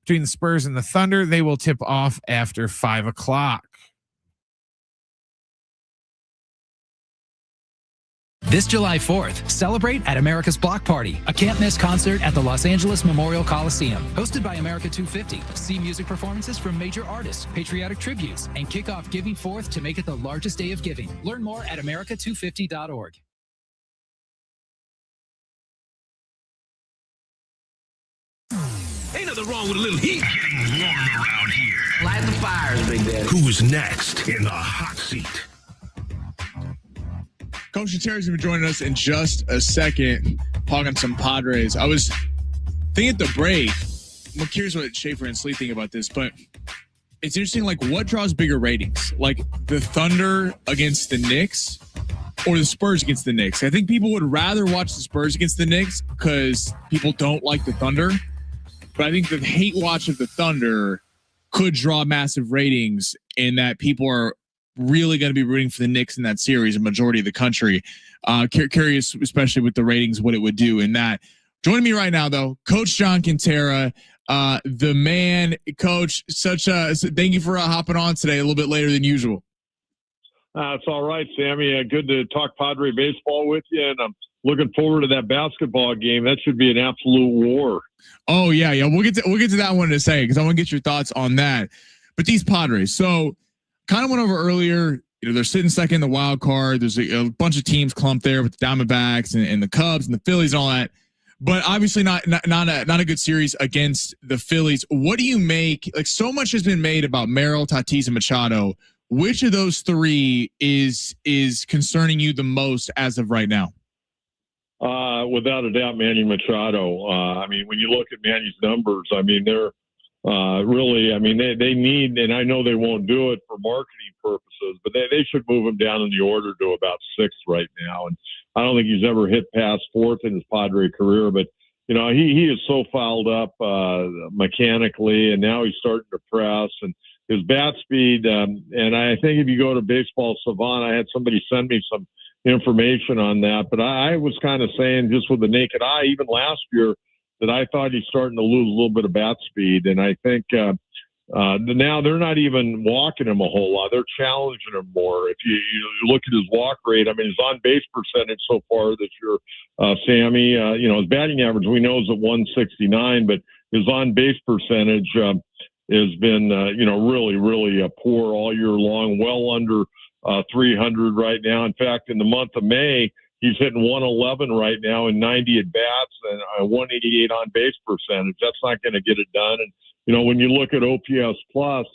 between the Spurs and the Thunder. They will tip off after 5 o'clock.
This July 4th, celebrate at America's Block Party, a can't-miss concert at the Los Angeles Memorial Coliseum. Hosted by America 250, see music performances from major artists, patriotic tributes, and kick off Giving 4th to make it the largest day of giving. Learn more at america250.org.
Ain't nothing wrong with a little heat. Getting warm around here.
Light the fires, Big Daddy.
Who's next in the hot seat?
Coach Terry's going to be joining us in just a second, talking some Padres. I was thinking at the break, I'm curious what Schaefer and Slee think about this, but it's interesting, like, what draws bigger ratings? Like, the Thunder against the Knicks or the Spurs against the Knicks? I think people would rather watch the Spurs against the Knicks because people don't like the Thunder, but I think the hate watch of the Thunder could draw massive ratings in that people are really going to be rooting for the Knicks in that series, a majority of the country. Curious, especially with the ratings, what it would do in that. Joining me right now, though, Coach John Quintera, the man. Coach, thank you for hopping on today a little bit later than usual.
It's all right, Sammy. Good to talk Padre baseball with you, and I'm looking forward to that basketball game. That should be an absolute war.
Oh yeah. We'll get to that one in a second because I want to get your thoughts on that. But these Padres, so kind of went over earlier. They're sitting second in the wild card. There's a bunch of teams clumped there with the Diamondbacks and the Cubs and the Phillies and all that. But obviously not a good series against the Phillies. What do you make? Like, so much has been made about Merrill, Tatis, and Machado. Which of those three is concerning you the most as of right now?
Without a doubt, Manny Machado. I mean, when you look at Manny's numbers, I mean, they're really, I mean, they need, and I know they won't do it for marketing purposes, but they should move him down in the order to about sixth right now. And I don't think he's ever hit past fourth in his Padre career, but he is so fouled up mechanically, and now he's starting to press, and his bat speed. And I think if you go to Baseball Savant, I had somebody send me some information on that, but I was kind of saying just with the naked eye, even last year, that I thought he's starting to lose a little bit of bat speed. And I think now they're not even walking him a whole lot. They're challenging him more. If you look at his walk rate, I mean, his on-base percentage so far this year, Sammy, his batting average we know is at 169, but his on-base percentage has been, really, really poor all year long, well under 300 right now. In fact, in the month of May, he's hitting 111 right now and 90 at bats and 188 on base percentage. That's not going to get it done. And, when you look at OPS plus,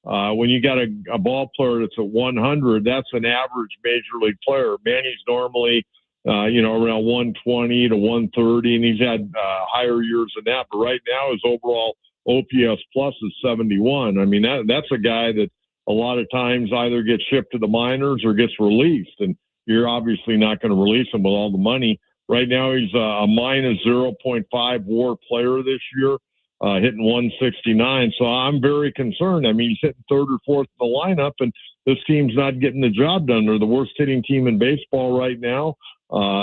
when you got a ball player that's at 100, that's an average major league player. Manny's normally, around 120 to 130, and he's had higher years than that. But right now, his overall OPS plus is 71. I mean, that's a guy that a lot of times either gets shipped to the minors or gets released. And you're obviously not going to release him with all the money. Right now, he's a minus 0.5 WAR player this year, hitting 169. So I'm very concerned. I mean, he's hitting third or fourth in the lineup, and this team's not getting the job done. They're the worst hitting team in baseball right now.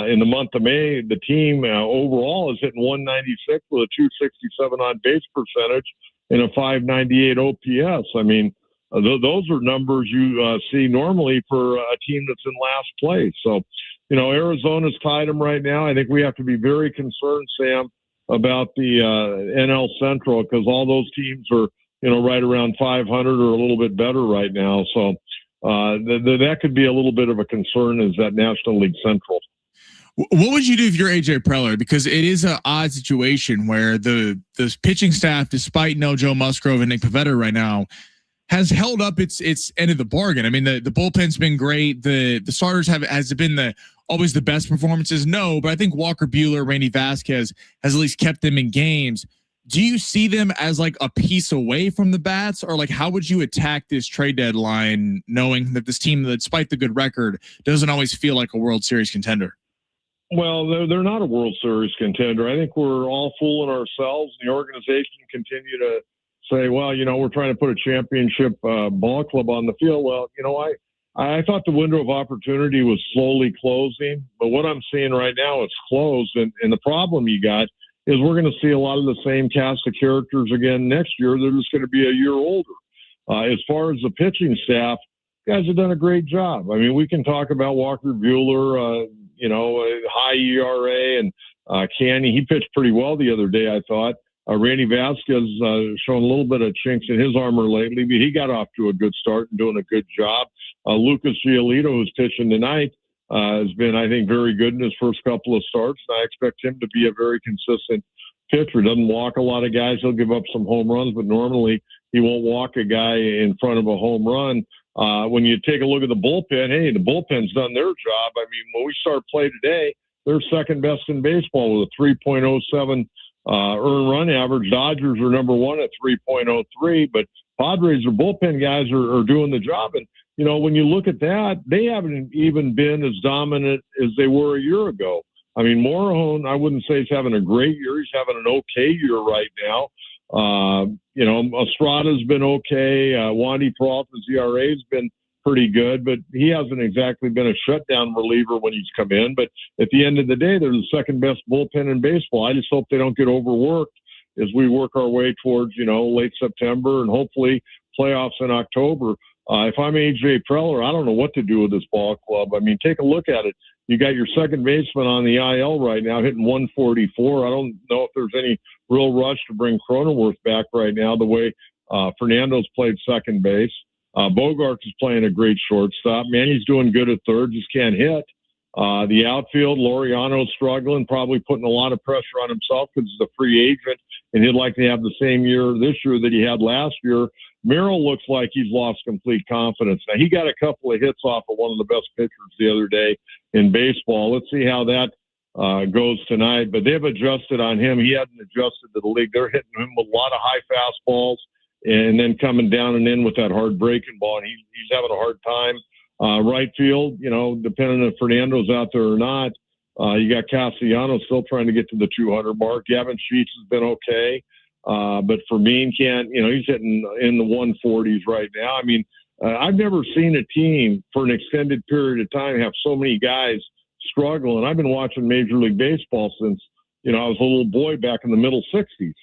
In the month of May, the team overall is hitting 196 with a 267 on base percentage and a 598 OPS. I mean, those are numbers you see normally for a team that's in last place. So, Arizona's tied them right now. I think we have to be very concerned, Sam, about the NL Central because all those teams are, right around 500 or a little bit better right now. So that could be a little bit of a concern is that National League Central.
What would you do if you're AJ Preller? Because it is an odd situation where the pitching staff, despite no Joe Musgrove and Nick Pivetta right now, has held up its end of the bargain. I mean, the bullpen's been great. The starters has it been always the best performances? No, but I think Walker Buehler, Randy Vasquez has at least kept them in games. Do you see them as like a piece away from the bats, or like how would you attack this trade deadline, knowing that this team, despite the good record, doesn't always feel like a World Series contender?
Well, they're not a World Series contender. I think we're all fooling ourselves. The organization continue to say, well, we're trying to put a championship ball club on the field. Well, I thought the window of opportunity was slowly closing, but what I'm seeing right now, it's closed. And the problem you got is we're going to see a lot of the same cast of characters again next year. They're just going to be a year older. As far as the pitching staff, guys have done a great job. I mean, we can talk about Walker Buehler, high ERA, and Canny, he pitched pretty well the other day, I thought. Randy Vasquez shown a little bit of chinks in his armor lately, but he got off to a good start and doing a good job. Lucas Giolito, who's pitching tonight, has been, I think, very good in his first couple of starts. I expect him to be a very consistent pitcher. Doesn't walk a lot of guys. He'll give up some home runs, but normally he won't walk a guy in front of a home run. When you take a look at the bullpen, hey, the bullpen's done their job. I mean, when we start play today, they're second best in baseball with a 3.07 earned run average. Dodgers are number one at 3.03, but Padres, their bullpen guys are doing the job. And, when you look at that, they haven't even been as dominant as they were a year ago. I mean, Morejon, I wouldn't say he's having a great year. He's having an okay year right now. Estrada's been okay. Wandy Peralta's ERA has been pretty good, but he hasn't exactly been a shutdown reliever when he's come in. But at the end of the day, they're the second best bullpen in baseball. I just hope they don't get overworked as we work our way towards, late September and hopefully playoffs in October. If I'm AJ Preller, I don't know what to do with this ball club. I mean, take a look at it. You got your second baseman on the IL right now hitting 144. I don't know if there's any real rush to bring Cronenworth back right now, the way Fernando's played second base. Bogarts is playing a great shortstop. Manny's doing good at third, just can't hit. The outfield, Laureano's struggling, probably putting a lot of pressure on himself because he's a free agent, and he'd like to have the same year this year that he had last year. Merrill looks like he's lost complete confidence. Now, he got a couple of hits off of one of the best pitchers the other day in baseball. Let's see how that goes tonight. But they've adjusted on him. He hadn't adjusted to the league. They're hitting him with a lot of high fastballs and then coming down and in with that hard breaking ball. And he's having a hard time. Right field, depending if Fernando's out there or not, you got Castellanos still trying to get to the 200 mark. Gavin Sheets has been okay. But Fermin can't, he's hitting in the 140s right now. I mean, I've never seen a team for an extended period of time have so many guys struggle. And I've been watching Major League Baseball since, I was a little boy back in the middle 60s.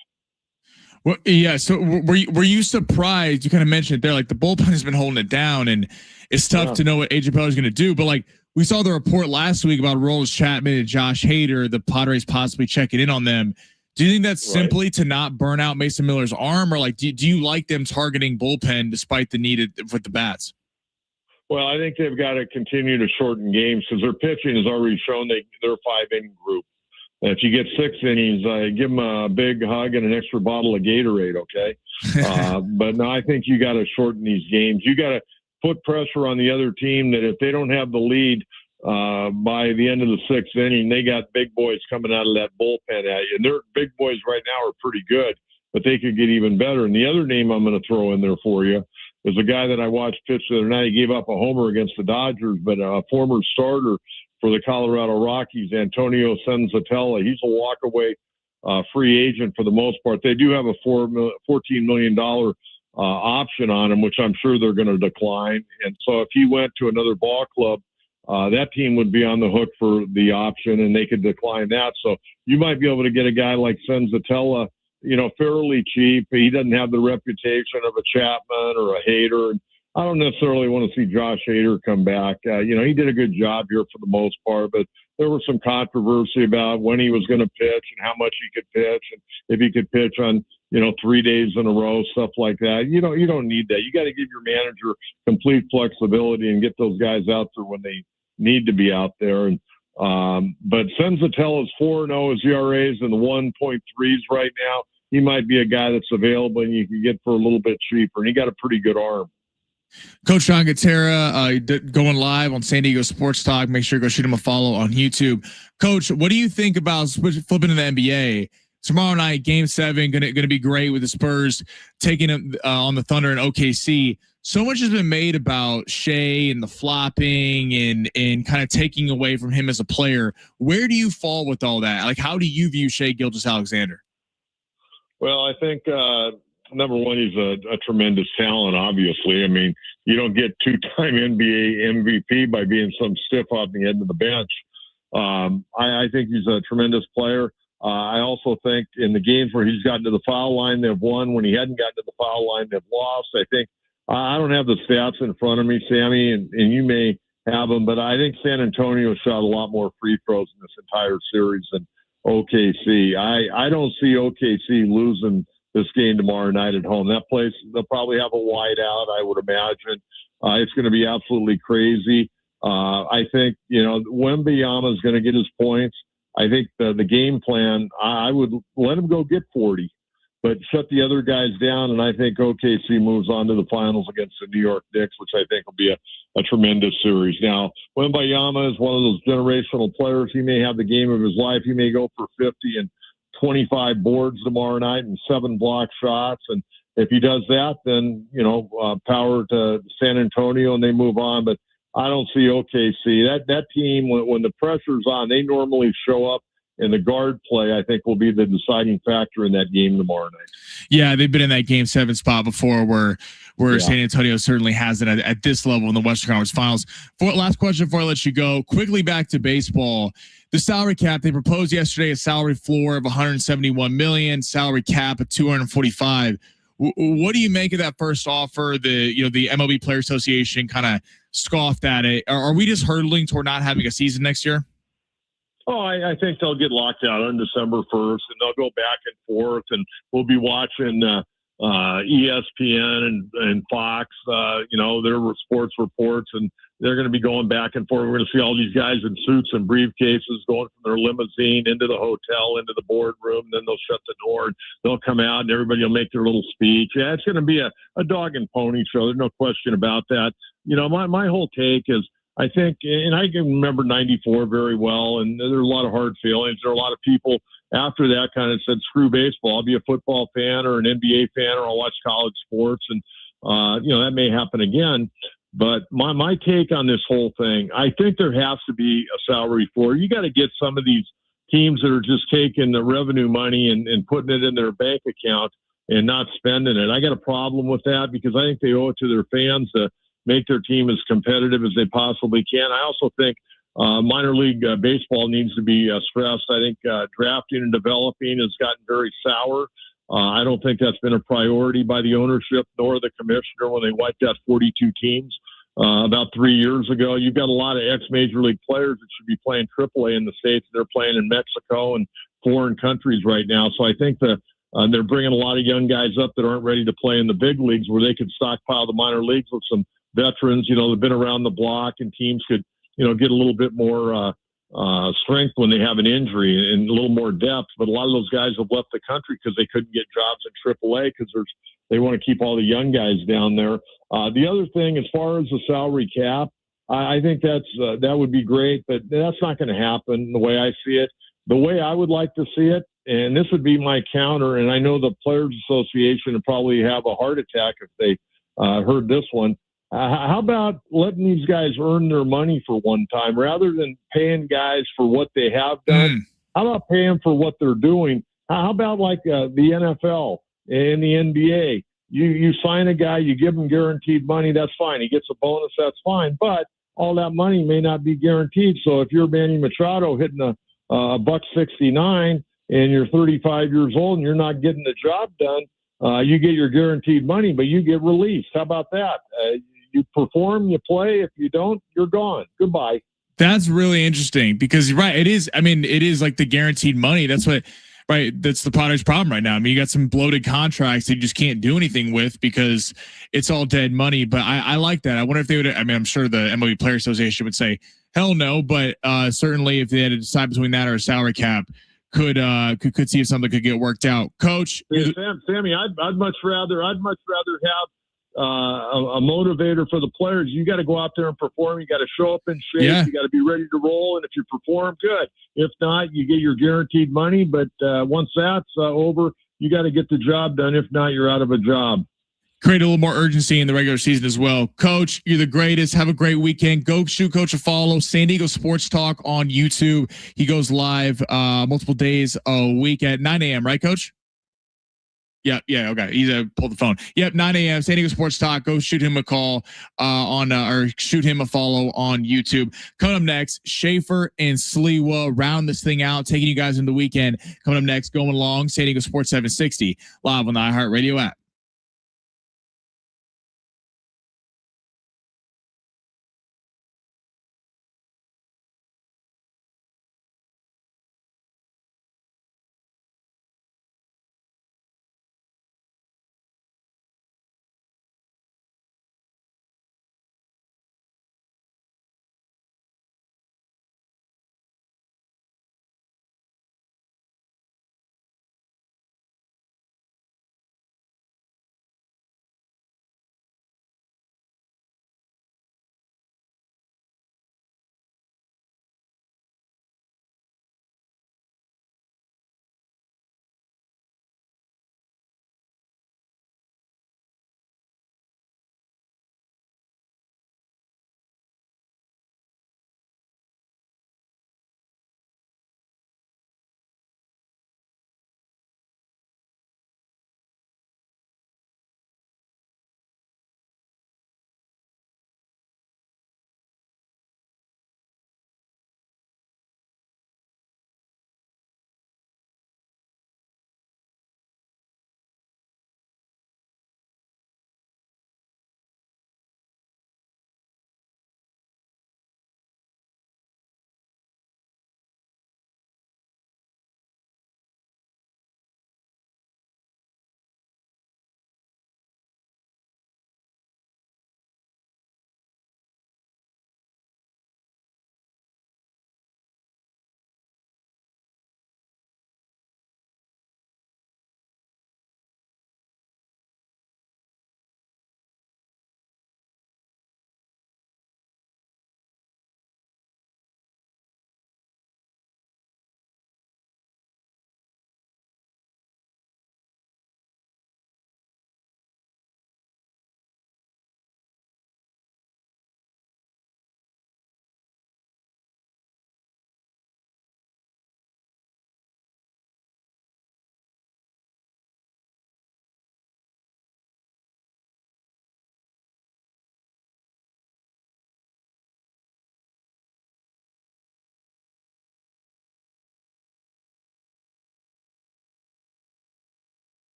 Well, yeah. So were you surprised? You kind of mentioned it there, like the bullpen has been holding it down, and it's tough to know what AJ Preller is going to do. But like we saw the report last week about Aroldis Chapman and Josh Hader, the Padres possibly checking in on them. Do you think that's simply to not burn out Mason Miller's arm, or like do you like them targeting bullpen despite the need with the bats?
Well, I think they've got to continue to shorten games because their pitching has already shown they're a 5-inning group. And if you get 6 innings, give them a big hug and an extra bottle of Gatorade, okay? But no, I think you got to shorten these games. You got to put pressure on the other team that if they don't have the lead by the end of the 6th inning, they got big boys coming out of that bullpen at you. And their big boys right now are pretty good, but they could get even better. And the other name I'm going to throw in there for you is a guy that I watched pitch the other night. He gave up a homer against the Dodgers, but a former starter for the Colorado Rockies, Antonio Senzatella. He's a walk-away free agent for the most part. They do have a $14 million option on him, which I'm sure they're going to decline. And so if he went to another ball club, that team would be on the hook for the option, and they could decline that. So you might be able to get a guy like Senzatella, fairly cheap. He doesn't have the reputation of a Chapman or a Hader. And I don't necessarily want to see Josh Hader come back. He did a good job here for the most part, but there was some controversy about when he was going to pitch and how much he could pitch, and if he could pitch on 3 days in a row, stuff like that. You don't need that. You got to give your manager complete flexibility and get those guys out there when they need to be out there. And but Senzatella's 4.0, his ERA's in the 1.3s right now. He might be a guy that's available and you can get for a little bit cheaper, and he got a pretty good arm.
Coach John Gutera going live on San Diego Sports Talk. Make sure to go shoot him a follow on YouTube. Coach, what do you think about flipping to the NBA? Tomorrow night, Game 7, going to be great with the Spurs taking them on the Thunder and OKC. So much has been made about Shea and the flopping and kind of taking away from him as a player. Where do you fall with all that? Like, how do you view Shea Gilgeous-Alexander?
Well, I think number one, he's a tremendous talent, obviously. I mean, you don't get 2-time NBA MVP by being some stiff off the end of the bench. I think he's a tremendous player. I also think in the games where he's gotten to the foul line, they've won. When he hadn't gotten to the foul line, they've lost. I think I don't have the stats in front of me, Sammy, and you may have them. But I think San Antonio shot a lot more free throws in this entire series than OKC. I don't see OKC losing this game tomorrow night at home. That place, they'll probably have a wide out, I would imagine. It's going to be absolutely crazy. I think, Wembanyama is going to get his points. I think the game plan, I would let him go get 40, but shut the other guys down. And I think OKC moves on to the finals against the New York Knicks, which I think will be a tremendous series. Now, Wembanyama is one of those generational players. He may have the game of his life. He may go for 50 and 25 boards tomorrow night and 7 block shots. And if he does that, then, power to San Antonio and they move on. But I don't see OKC. That team, when the pressure's on, they normally show up, and the guard play, I think, will be the deciding factor in that game tomorrow night.
Yeah, they've been in that Game 7 spot before where San Antonio certainly has it at this level in the Western Conference Finals. Last question before I let you go. Quickly back to baseball. The salary cap, they proposed yesterday a salary floor of $171 million, salary cap of $245. What do you make of that first offer? The MLB Player Association kind of scoffed at it. Are we just hurtling toward not having a season next year?
Oh, I think they'll get locked out on December 1st, and they'll go back and forth, and we'll be watching ESPN and Fox, their sports reports, and they're going to be going back and forth. We're going to see all these guys in suits and briefcases going from their limousine into the hotel, into the boardroom. Then they'll shut the door, and they'll come out, and everybody will make their little speech. Yeah, it's going to be a dog and pony show. There's no question about that. My whole take is, I think, and I can remember 94 very well, and there were a lot of hard feelings. There are a lot of people after that kind of said, screw baseball. I'll be a football fan or an NBA fan, or I'll watch college sports. And, that may happen again. But my take on this whole thing, I think there has to be a salary floor. You got to get some of these teams that are just taking the revenue money and putting it in their bank account and not spending it. I got a problem with that because I think they owe it to their fans to make their team as competitive as they possibly can. I also think minor league baseball needs to be stressed. I think drafting and developing has gotten very sour. I don't think that's been a priority by the ownership nor the commissioner when they wiped out 42 teams about 3 years ago. You've got a lot of ex-major league players that should be playing AAA in the States. They're playing in Mexico and foreign countries right now. So I think that they're bringing a lot of young guys up that aren't ready to play in the big leagues where they could stockpile the minor leagues with some veterans, they've been around the block, and teams could, get a little bit more strength when they have an injury and a little more depth. But a lot of those guys have left the country because they couldn't get jobs in AAA because they want to keep all the young guys down there. The other thing, as far as the salary cap, I think that would be great, but that's not going to happen the way I see it. The way I would like to see it, and this would be my counter, and I know the Players Association would probably have a heart attack if they heard this one. How about letting these guys earn their money for one time rather than paying guys for what they have done? How about paying for what they're doing? How about like the NFL and the NBA? You sign a guy, you give him guaranteed money, that's fine. He gets a bonus, that's fine. But all that money may not be guaranteed. So if you're Manny Machado hitting a $1.69 and you're 35 years old and you're not getting the job done, you get your guaranteed money, but you get released. How about that? You perform, you play. If you don't, you're gone. Goodbye.
That's really interesting because, right, it is. I mean, it is like the guaranteed money. That's what, right. That's the Padres' problem right now. I mean, you got some bloated contracts that you just can't do anything with because it's all dead money. But I like that. I wonder if they would. I mean, I'm sure the MLB Player Association would say hell no, but certainly if they had to decide between that or a salary cap, could see if something could get worked out. Coach,
Sammy, I'd much rather have a motivator for the players. You got to go out there and perform. You got to show up in shape.
Yeah.
You got to be ready to roll. And if you perform, good. If not, you get your guaranteed money. But once that's over, you got to get the job done. If not, you're out of a job.
Create a little more urgency in the regular season as well. Coach, you're the greatest. Have a great weekend. Go shoot Coach a follow. San Diego Sports Talk on YouTube. He goes live multiple days a week at 9 a.m. Right, Coach? Yeah. Okay. He's pulled the phone. Yep. 9 a.m. San Diego Sports Talk. Go shoot him a call or shoot him a follow on YouTube. Coming up next, Schaefer and Sliwa round this thing out, taking you guys into the weekend. Coming up next, going along, San Diego Sports 760 live on the iHeartRadio app.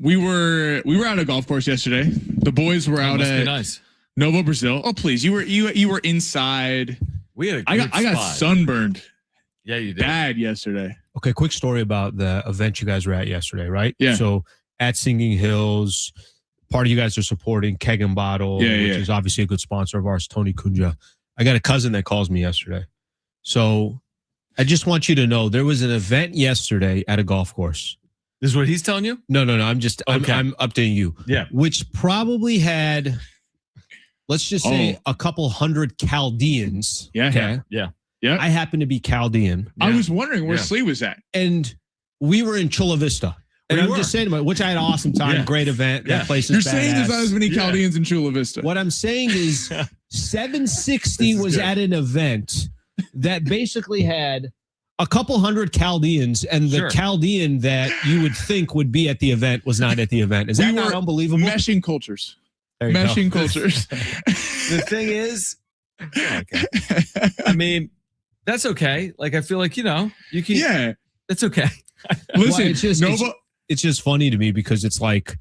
we were out at a golf course yesterday. The boys were out at Novo Brazil. Oh, please. You were inside.
We had
I got sunburned.
Yeah, you did.
Bad yesterday.
Okay, quick story about the event you guys were at yesterday, right?
Yeah.
So at Singing Hills, part of you guys are supporting Keg and Bottle, which is obviously a good sponsor of ours, Tony Kunja. I got a cousin that calls me yesterday. So I just want you to know there was an event yesterday at a golf course.
This is what he's telling you?
No. I'm updating you.
Yeah.
Which probably had, let's just say, a couple hundred Chaldeans.
Yeah.
Okay.
Yeah.
Yeah.
I happen to be Chaldean.
I was wondering where Slee was at.
And we were in Chula Vista. And I'm just saying, which I had an awesome time, great event. That place is
You're
badass.
saying there's not as many Chaldeans in Chula Vista.
What I'm saying is 760 was at an event that basically had a couple hundred Chaldeans, and the Chaldean that you would think would be at the event was not at the event. Is that not unbelievable?
Meshing cultures.
Meshing
cultures.
The thing is, I mean, that's okay. Like, I feel like, you can. Yeah. That's okay.
Listen, it's just funny to me because it's like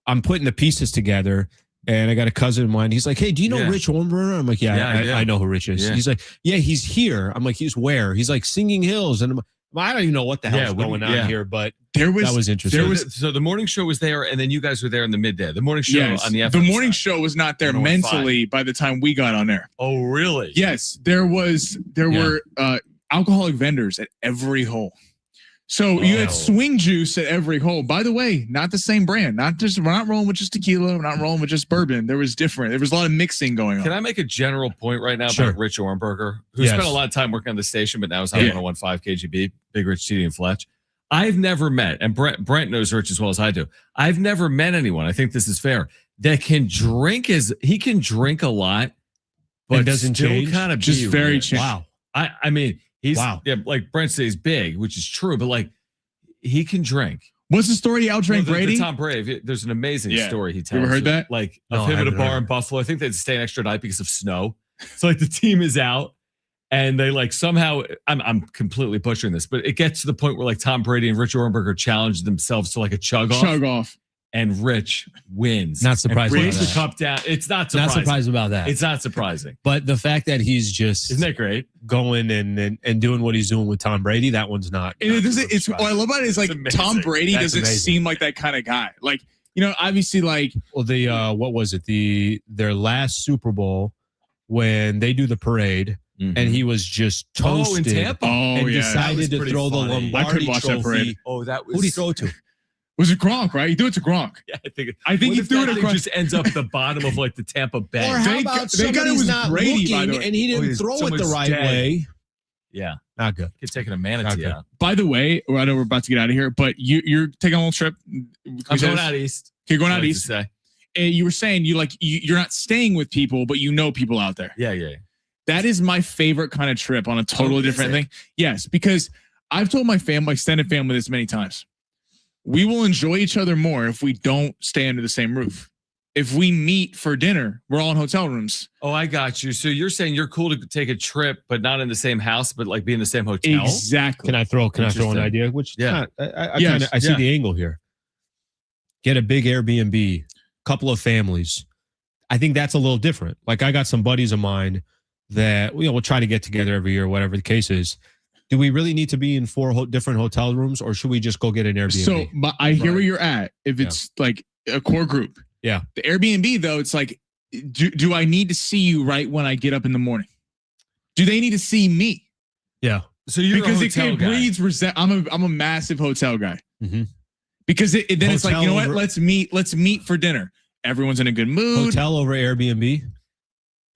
I'm putting the pieces together, and I got a cousin of mine. He's like, "Hey, do you know Rich Ornberger?" I'm like, "Yeah, I know who Rich is."
Yeah.
He's like, "Yeah, he's here." I'm like, "He's where?" He's like, "Singing Hills," and I don't even know what the hell's going on here, but that was interesting.
So the morning show was there, and then you guys were there in the midday. The morning show on the FM
the morning
side.
show was not there mentally by the time we got on there.
Oh, really?
Yes, there were alcoholic vendors at every hole. So you had swing juice at every hole. By the way, not the same brand. We're not rolling with just tequila. We're not rolling with just bourbon. There was a lot of mixing going on.
Can I make a general point right now about Rich Ornberger, who spent a lot of time working on the station, but now is on 101.5 KGB, Big Rich, TD, and Fletch? I've never met, and Brent knows Rich as well as I do. I've never met anyone, I think this is fair, that can drink he can drink a lot, but
doesn't change.
Kind of
just very change.
Wow.
I mean, he's like Brent says, big, which is true, but like he can drink.
What's the story? He outdrank Brady?
Tom Brady. There's an amazing story he tells.
You ever heard that?
Like of him at a bar in Buffalo. I think they had to stay an extra night because of snow. So like the team is out, and they like somehow I'm completely butchering this, but it gets to the point where like Tom Brady and Rich Ornberger challenge themselves to like a chug off. And Rich wins.
Not surprised
brings
about
the
that.
cup down. It's not surprising.
Not surprised about that.
It's not surprising.
But the fact that he's just
isn't that great?
Going and doing what he's doing with Tom Brady, that one's not.
And what I love about it is like Tom Brady doesn't seem like that kind of guy. Like, obviously like
what was it? Their last Super Bowl when they do the parade.
Mm-hmm.
And he was just toasted.
In Tampa?
And decided to throw the Lombardi
I could watch
trophy.
that parade.
Oh, that was.
Who did he throw it to?
Was it Gronk, right? He threw it to Gronk.
Yeah,
I think he threw it
across. Just ends up at the bottom of like the Tampa Bay.
Or how about somebody's not looking and he didn't throw it the right way?
Yeah,
not good.
Kid taking a manatee out.
By the way, I know we're about to get out of here, but you're taking a little trip.
I'm going out east.
You're going out east. And you were saying you're not staying with people, but you know people out there.
Yeah.
That is my favorite kind of trip on a totally different thing. Yes, because I've told my extended family this many times. We will enjoy each other more if we don't stay under the same roof. If we meet for dinner, we're all in hotel rooms.
Oh, I got you. So you're saying you're cool to take a trip, but not in the same house, but like be in the same hotel?
Exactly.
Can I throw an idea? Which I see the angle here. Get a big Airbnb, couple of families. I think that's a little different. Like I got some buddies of mine that we'll try to get together every year, whatever the case is. Do we really need to be in 4 different hotel rooms, or should we just go get an Airbnb?
So, but I hear where you're at. If it's like a core group,
the
Airbnb though, it's like, do I need to see you right when I get up in the morning? Do they need to see me?
Yeah.
So you're
because
it
breeds resent. I'm a massive hotel guy.
Mm-hmm.
Because then it's like, you know what? Let's meet for dinner. Everyone's in a good mood.
Hotel over Airbnb.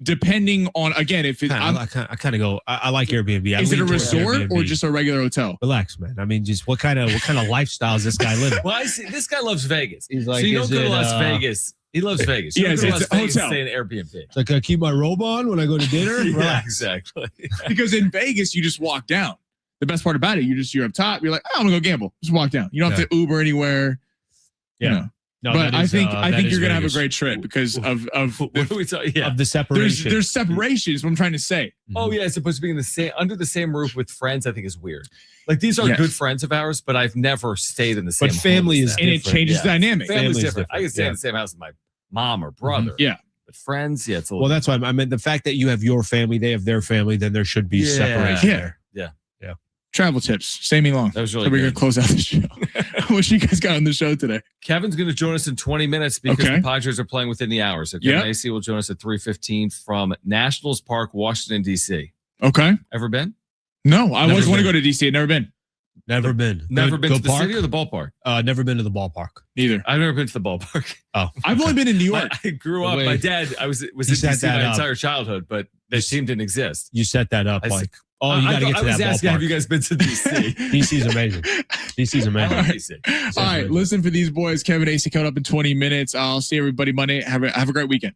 Depending on, again, if it's
I kind of go, I like Airbnb.
Is it a resort or just a regular hotel?
Relax, man. I mean, just what kind of lifestyle is this guy living?
Well, I see this guy loves Vegas.
He's like,
so you don't go to Las Vegas. He loves Vegas. You
Yes,
don't go to
it's
Las
a
Vegas
hotel.
and stay in an Airbnb.
It's like I keep my robe on when I go to dinner.
Yeah,
Relax.
exactly.
Because in Vegas, you just walk down. The best part about it, you're up top. You're like, I'm gonna go gamble. Just walk down. You don't have to Uber anywhere.
Yeah. No,
but I think
that
you're
is
gonna have a
Vegas.
great trip because of
What are we talking? Yeah.
Of the separation.
there's separations. What I'm trying to say.
Oh yeah, it's supposed to be in the same under the same roof with friends. I think is weird. Like these are
Yes.
good friends of ours, but I've never stayed in the same.
But family
home
is
as
And
them.
it changes
Yeah.
dynamic.
Family's
Family's
different. I can stay
different,
in the same house with my mom or brother.
Yeah.
But friends, yeah, it's a little.
Well, that's why I mean the fact that you have your family, they have their family, then there should be
Yeah.
separation
Yeah.
there.
Yeah.
Travel tips. Sammy Long.
That was really
So we're gonna
good.
close out the show. What you guys got on the show today?
Kevin's going to join us in 20 minutes because
Okay.
the Padres are playing within the hour. So Kevin
Yep.
AC will join us at 3:15 from Nationals Park, Washington, D.C.
Okay.
Ever been?
No, I
Never
always want to
been.
go to DC. I've never been.
Never been.
Never been
Go
to the
park?
city or the ballpark?
Never been to the ballpark.
Neither.
I've never been to the ballpark.
Oh,
I've only been in New York.
I grew up.
Wait.
My dad, was in
You set
D.C.
that
my
up.
entire childhood, but that team didn't exist.
You set that up
I see.
like, oh, you got to get to
I was
that
asking,
ballpark.
have you guys been to D.C.?
DC's amazing. DC's
I
amazing.
love D.C.
All right, listen for these boys. Kevin AC coming up in 20 minutes. I'll see everybody Monday. Have a great weekend.